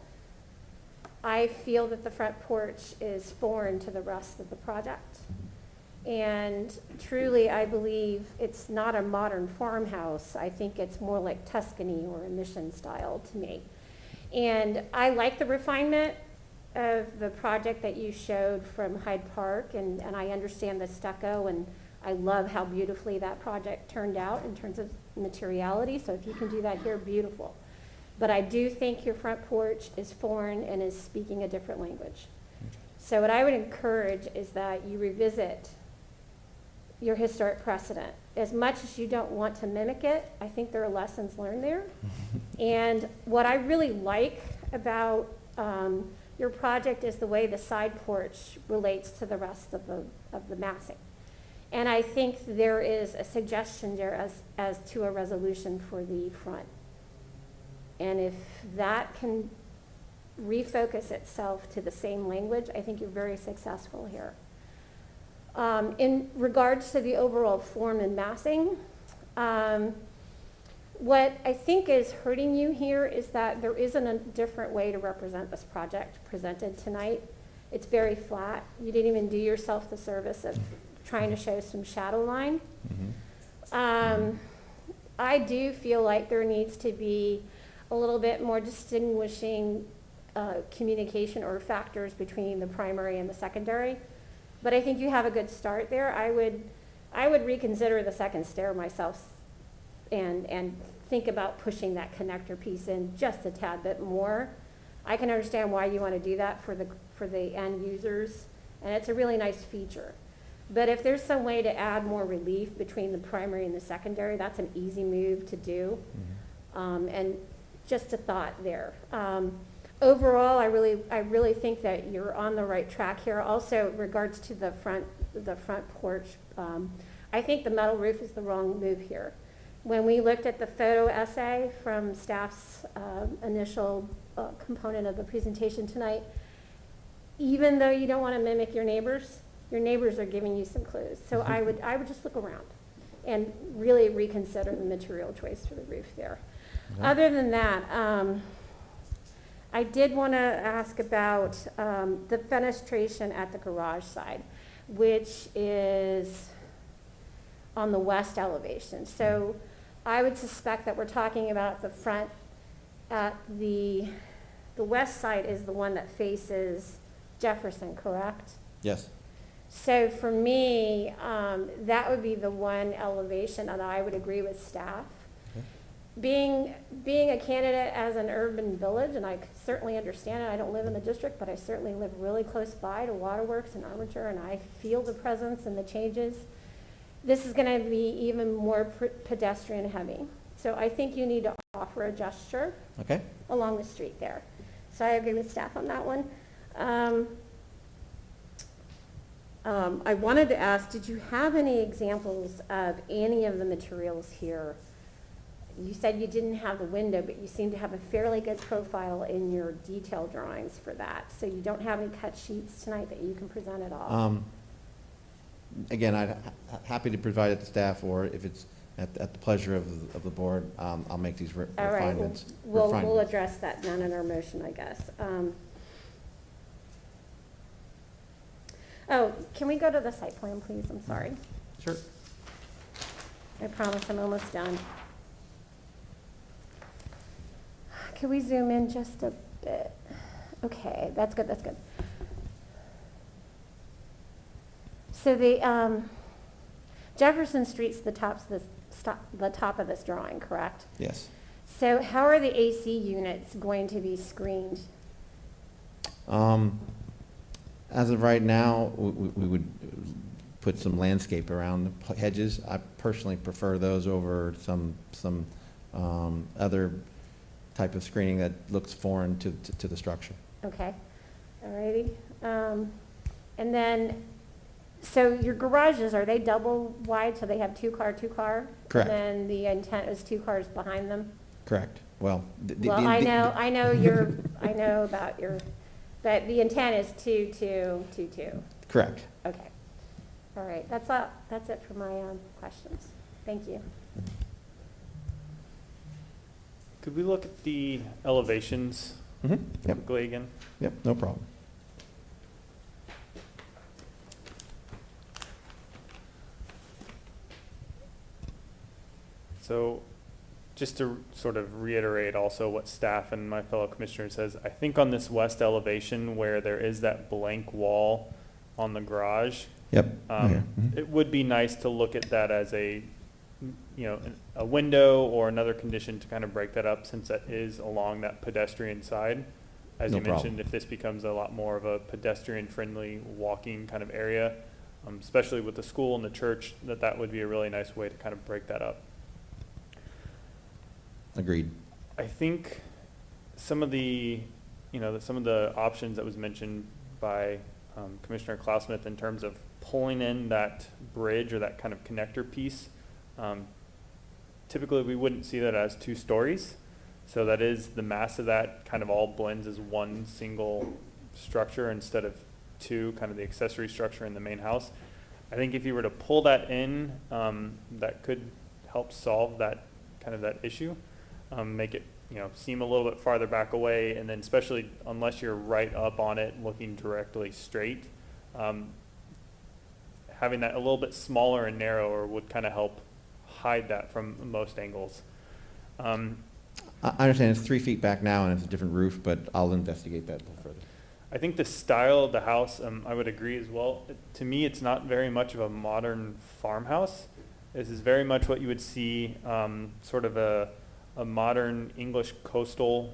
I feel that the front porch is foreign to the rest of the project. And truly, I believe it's not a modern farmhouse. I think it's more like Tuscany or a Mission style to me. And I like the refinement of the project that you showed from Hyde Park, and I understand the stucco, and I love how beautifully that project turned out in terms of materiality. So if you can do that here, beautiful. But I do think your front porch is foreign and is speaking a different language. So what I would encourage is that you revisit your historic precedent. As much as you don't want to mimic it, I think there are lessons learned there. And what I really like about your project is the way the side porch relates to the rest of the massing. And I think there is a suggestion there as to a resolution for the front. And if that can refocus itself to the same language, I think you're very successful here. In regards to the overall form and massing, what I think is hurting you here is that there isn't a different way to represent this project presented tonight. It's very flat. You didn't even do yourself the service of trying to show some shadow line. I do feel like there needs to be a little bit more distinguishing communication or factors between the primary and the secondary. But I think you have a good start there. I would reconsider the second stair myself and think about pushing that connector piece in just a tad bit more. I can understand why you want to do that for the end users, and it's a really nice feature. But if there's some way to add more relief between the primary and the secondary, that's an easy move to do. And just a thought there. Overall, I really think that you're on the right track here. Also, in regards to the front porch, I think the metal roof is the wrong move here. When we looked at the photo essay from staff's initial component of the presentation tonight, even though you don't want to mimic your neighbors are giving you some clues. So I would just look around and really reconsider the material choice for the roof there. Other than that, I did want to ask about the fenestration at the garage side, which is on the west elevation. So I would suspect that we're talking about the front at the west side is the one that faces Jefferson, correct? Yes. So for me, that would be the one elevation that I would agree with staff. Being a candidate as an urban village, and I certainly understand it, I don't live in the district, but I certainly live really close by to Waterworks and Armature, and I feel the presence and the changes. This is going to be even more pedestrian heavy. So I think you need to offer a gesture along the street there. So I agree with staff on that one. I wanted to ask, did you have any examples of any of the materials here? You said you didn't have the window, but you seem to have a fairly good profile in your detail drawings for that. So you don't have any cut sheets tonight that you can present at all? Again, I'm happy to provide it to staff, or if it's at the pleasure of the board, I'll make these refinements. We'll address that then in our motion, I guess. Oh, can we go to the site plan, please? I'm sorry. Sure. I promise I'm almost done. Can we zoom in just a bit? Okay, that's good, that's good. So the Jefferson Street's the top of this drawing, correct? Yes. So how are the AC units going to be screened? As of right now, we would put some landscape around the hedges. I personally prefer those over some other type of screening that looks foreign to the structure. Okay, all righty. And then, so your garages, are they double wide, so they have two car? Correct. And then the intent is 2 cars behind them? Correct. Well, I know about your, but the intent is 2, 2, 2, 2. correct. Okay. All right, that's it for my questions. Thank you. Could we look at the elevations Yep. quickly again? Yep, no problem. So just to sort of reiterate also what staff and my fellow commissioner says, I think on this west elevation where there is that blank wall on the garage, Yep. Okay. it would be nice to look at that as a window or another condition to kind of break that up, since that is along that pedestrian side. As No you mentioned, problem. if this becomes a lot more of a pedestrian-friendly walking kind of area, especially with the school and the church, that would be a really nice way to kind of break that up. Agreed. I think some of the, some of the options that was mentioned by Commissioner Klausmith in terms of pulling in that bridge or that kind of connector piece, typically we wouldn't see that as 2 stories. So that is, the mass of that kind of all blends as one single structure instead of 2, kind of the accessory structure in the main house. I think if you were to pull that in, that could help solve that kind of that issue. Make it, seem a little bit farther back away, and then especially unless you're right up on it looking directly straight, having that a little bit smaller and narrower would kind of help hide that from most angles. I understand it's 3 feet back now and it's a different roof, but I'll investigate that a little further. I think the style of the house, I would agree as well. To me, it's not very much of a modern farmhouse. This is very much what you would see, sort of a modern English coastal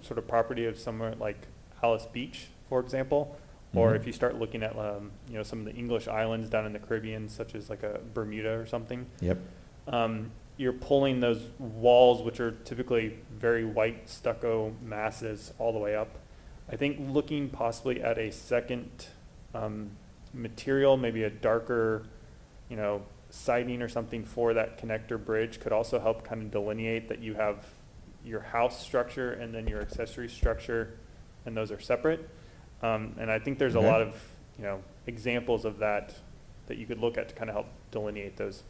sort of property of somewhere like Alice Beach, for example. Or if you start looking at, some of the English islands down in the Caribbean, such as like a Bermuda or something. Yep. You're pulling those walls, which are typically very white stucco masses, all the way up. I think looking possibly at a second material, maybe a darker, siding or something for that connector bridge could also help kind of delineate that you have your house structure and then your accessory structure, and those are separate. And I think there's a lot of, examples of that you could look at to kind of help delineate those.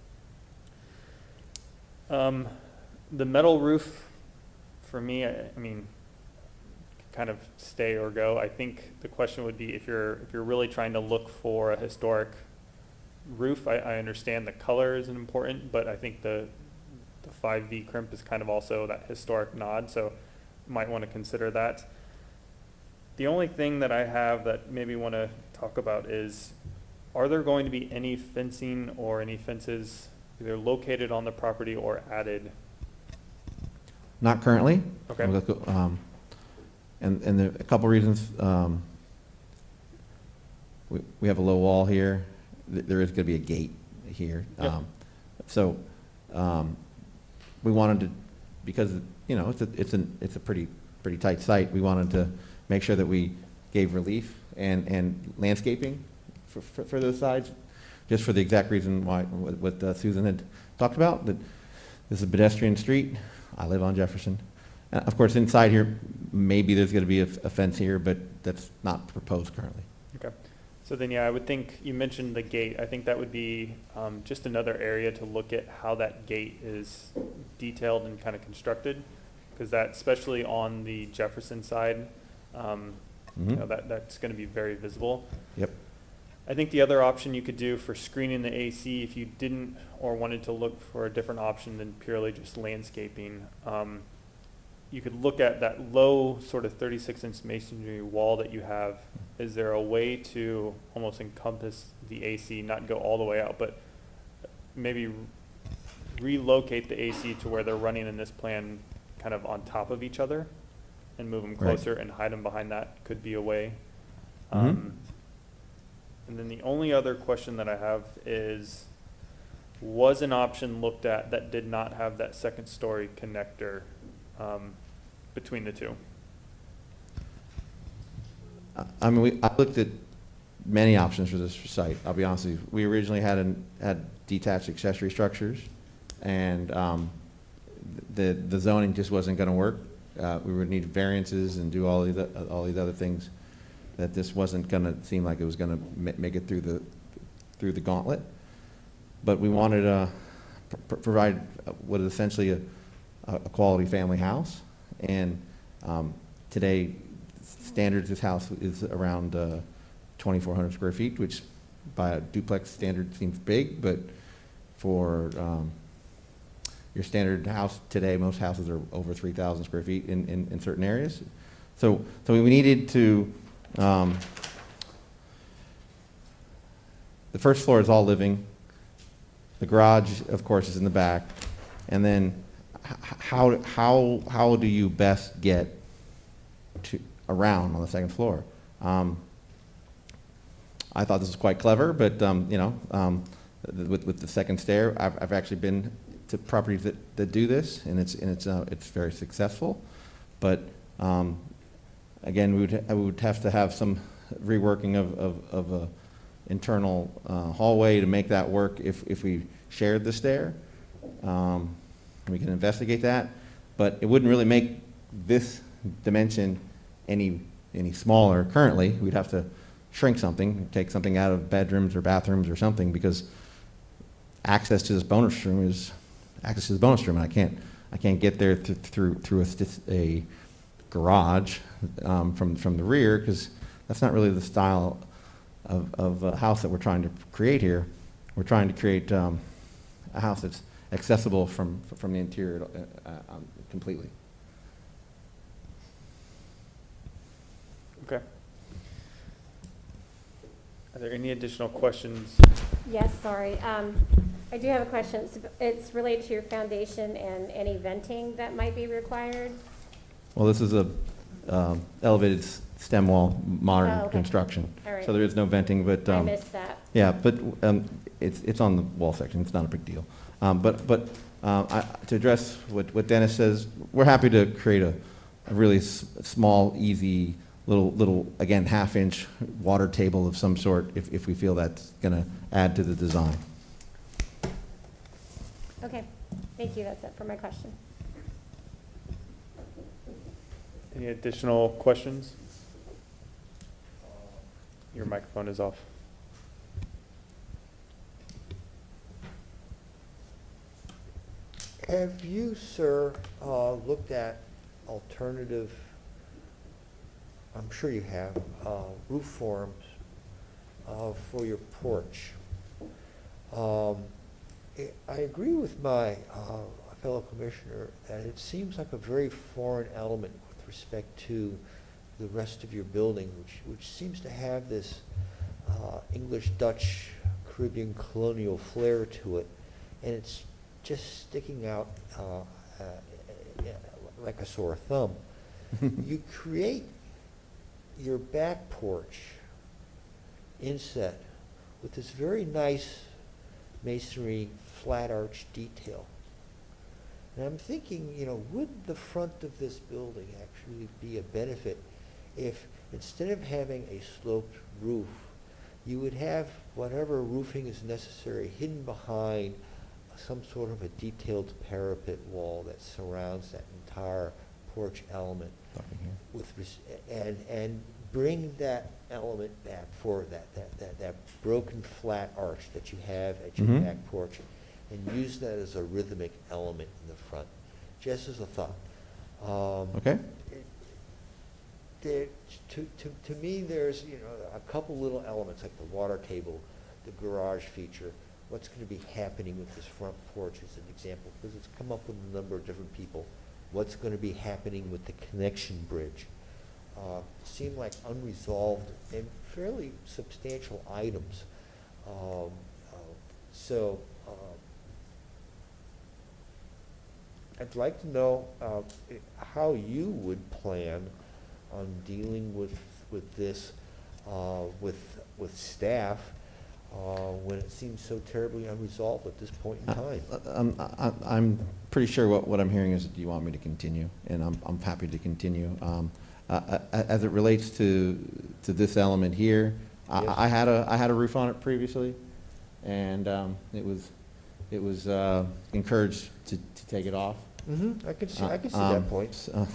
The metal roof, for me, I mean, kind of stay or go. I think the question would be if you're really trying to look for a historic roof. I understand the color isn't important, but I think the 5V crimp is kind of also that historic nod, so you might want to consider that. The only thing that I have that maybe want to talk about is, are there going to be any fencing or any fences either located on the property or added? Not currently. Okay. And there are a couple reasons. We have a low wall here. There is going to be a gate here. Yep. So we wanted to, because it's a pretty tight site. We wanted to make sure that we gave relief and landscaping for those sides, just for the exact reason why what Susan had talked about, that this is a pedestrian street. I live on Jefferson. Of course, inside here, maybe there's going to be a fence here, but that's not proposed currently. Okay. So then, yeah, I would think you mentioned the gate. I think that would be just another area to look at how that gate is detailed and kind of constructed, because that, especially on the Jefferson side, that's going to be very visible. Yep. I think the other option you could do for screening the AC, if you didn't or wanted to look for a different option than purely just landscaping, you could look at that low sort of 36-inch masonry wall that you have. Is there a way to almost encompass the AC, not go all the way out, but maybe relocate the AC to where they're running in this plan kind of on top of each other and move them Right. closer and hide them behind that could be a way. Mhm. And then the only other question that I have is, was an option looked at that did not have that second story connector between the two? I mean, I looked at many options for this site, I'll be honest with you. We originally had detached accessory structures, and the zoning just wasn't gonna work. We would need variances and do all these other things, that this wasn't gonna seem like it was gonna make it through the gauntlet. But we wanted to provide what is essentially a quality family house. And today, standards, this house is around 2,400 square feet, which by a duplex standard seems big, but for your standard house today, most houses are over 3,000 square feet in certain areas. So we needed to, the first floor is all living. The garage, of course, is in the back. And then how do you best get to around on the second floor? I thought this was quite clever, but with the second stair, I've actually been to properties that do this, and it's very successful. But again, we would have to have some reworking of a internal hallway to make that work if we shared the stair. We can investigate that, but it wouldn't really make this dimension any smaller currently. We'd have to shrink something, take something out of bedrooms or bathrooms or something, because access to this bonus room is access to the bonus room, and I can't get there through a garage from the rear, because that's not really the style of a house that we're trying to create here. We're trying to create a house that's accessible from the interior completely. Okay. Are there any additional questions? Yes, sorry. I do have a question. It's related to your foundation and any venting that might be required. Well, this is a elevated stem wall, modern Oh, okay. construction. All right. So there is no venting, but I missed that. yeah, but it's on the wall section. It's not a big deal. But to address what Dennis says, we're happy to create a really small, easy, little again, half-inch water table of some sort if we feel that's going to add to the design. Okay, thank you. That's it for my question. Any additional questions? Your microphone is off. Have you, sir, looked at alternative, I'm sure you have, roof forms for your porch? I agree with my fellow commissioner that it seems like a very foreign element with respect to the rest of your building, which seems to have this English, Dutch, Caribbean colonial flair to it, and it's just sticking out like a sore thumb. You create your back porch inset with this very nice masonry flat arch detail. And I'm thinking, would the front of this building actually be a benefit if instead of having a sloped roof, you would have whatever roofing is necessary hidden behind some sort of a detailed parapet wall that surrounds that entire porch element, and bring that element back for that broken flat arch that you have at your back porch, and use that as a rhythmic element in the front, just as a thought. Okay. to me, there's, you know, a couple little elements like the water table, the garage feature. What's going to be happening with this front porch is an example, because it's come up with a number of different people. What's going to be happening with the connection bridge? Seem like unresolved and fairly substantial items. I'd like to know how you would plan on dealing with this with staff when it seems so terribly unresolved at this point in time. I'm pretty sure what I'm hearing is that you want me to continue, and I'm happy to continue. As it relates to this element here, Yes. I had a roof on it previously, and it was encouraged to take it off. Mm-hmm. I can see that point. So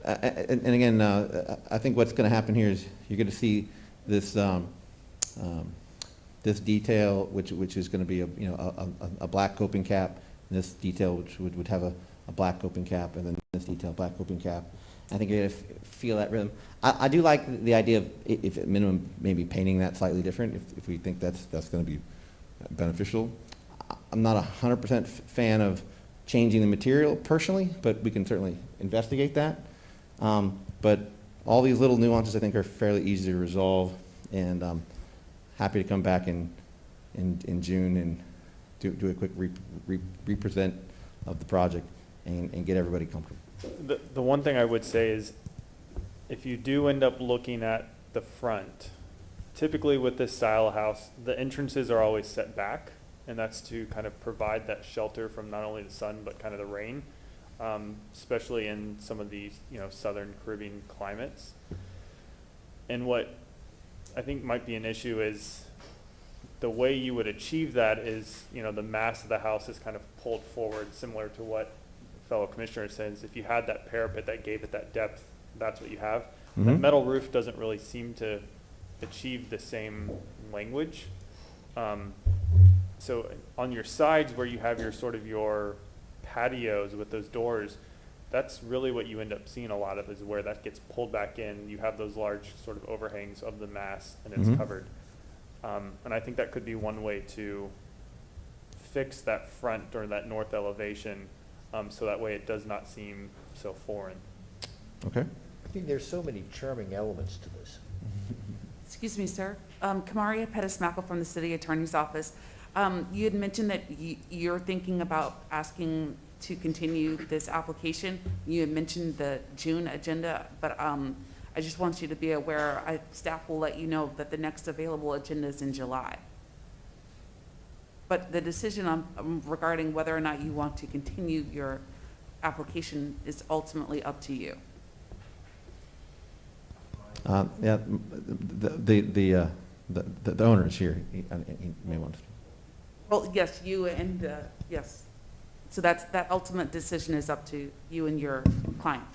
and again, I think what's going to happen here is you're going to see this this detail, which is going to be a black coping cap, and this detail which would have a black coping cap, and then this detail black coping cap. I think you're going to feel that rhythm. I do like the idea of, if at minimum, maybe painting that slightly different if we think that's going to be beneficial. I'm not 100% fan of changing the material personally, but we can certainly investigate that. But all these little nuances I think are fairly easy to resolve, and I'm happy to come back in June and do a quick represent of the project and get everybody comfortable. The one thing I would say is, if you do end up looking at the front, typically with this style of house, the entrances are always set back, and that's to kind of provide that shelter from not only the sun but kind of the rain, especially in some of these, southern Caribbean climates. And what I think might be an issue is the way you would achieve that is, the mass of the house is kind of pulled forward, similar to what fellow commissioner says. If you had that parapet that gave it that depth, that's what you have. Mm-hmm. That metal roof doesn't really seem to achieve the same language. So on your sides where you have your patios with those doors, that's really what you end up seeing a lot of, is where that gets pulled back in. You have those large sort of overhangs of the mass, and it's Mhm. covered. And I think that could be one way to fix that front or that north elevation, so that way it does not seem so foreign. Okay. I mean, there's so many charming elements to this. Excuse me, sir. Kamaria Pettis-Mackle from the City Attorney's Office. You had mentioned that you're thinking about asking to continue this application. You had mentioned the June agenda, but I just want you to be aware, staff will let you know that the next available agenda is in July. But the decision regarding whether or not you want to continue your application is ultimately up to you. Yeah, the owner is here. He may want to. Well, yes, you and, yes. So that ultimate decision is up to you and your client.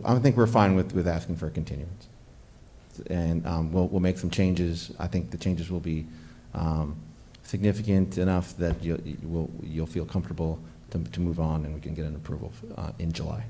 I think we're fine with asking for a continuance, and we'll make some changes. I think the changes will be significant enough that you'll feel comfortable to move on, and we can get an approval in July.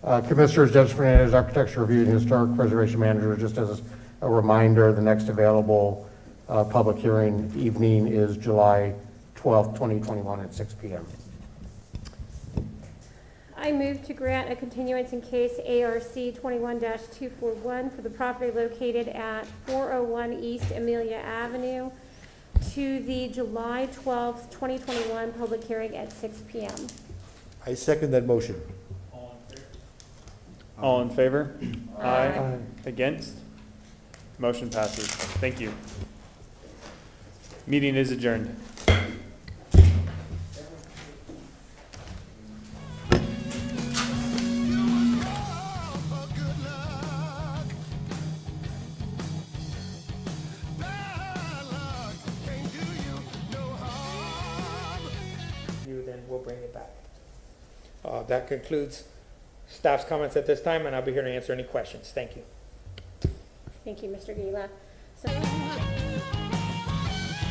Commissioners, Judge Fernandez, Architecture Review and Historic Preservation Manager. Just as A reminder, the next available public hearing evening is July 12th, 2021 at 6 p.m. I move to grant a continuance in case ARC 21-241 for the property located at 401 East Amelia Avenue to the July 12th, 2021 public hearing at 6 p.m. I second that motion. All in favor? Aye. Against? Motion passes. Thank you. Meeting is adjourned. Then we'll bring it back. That concludes staff's comments at this time, and I'll be here to answer any questions. Thank you. Thank you, Mr. Gila. So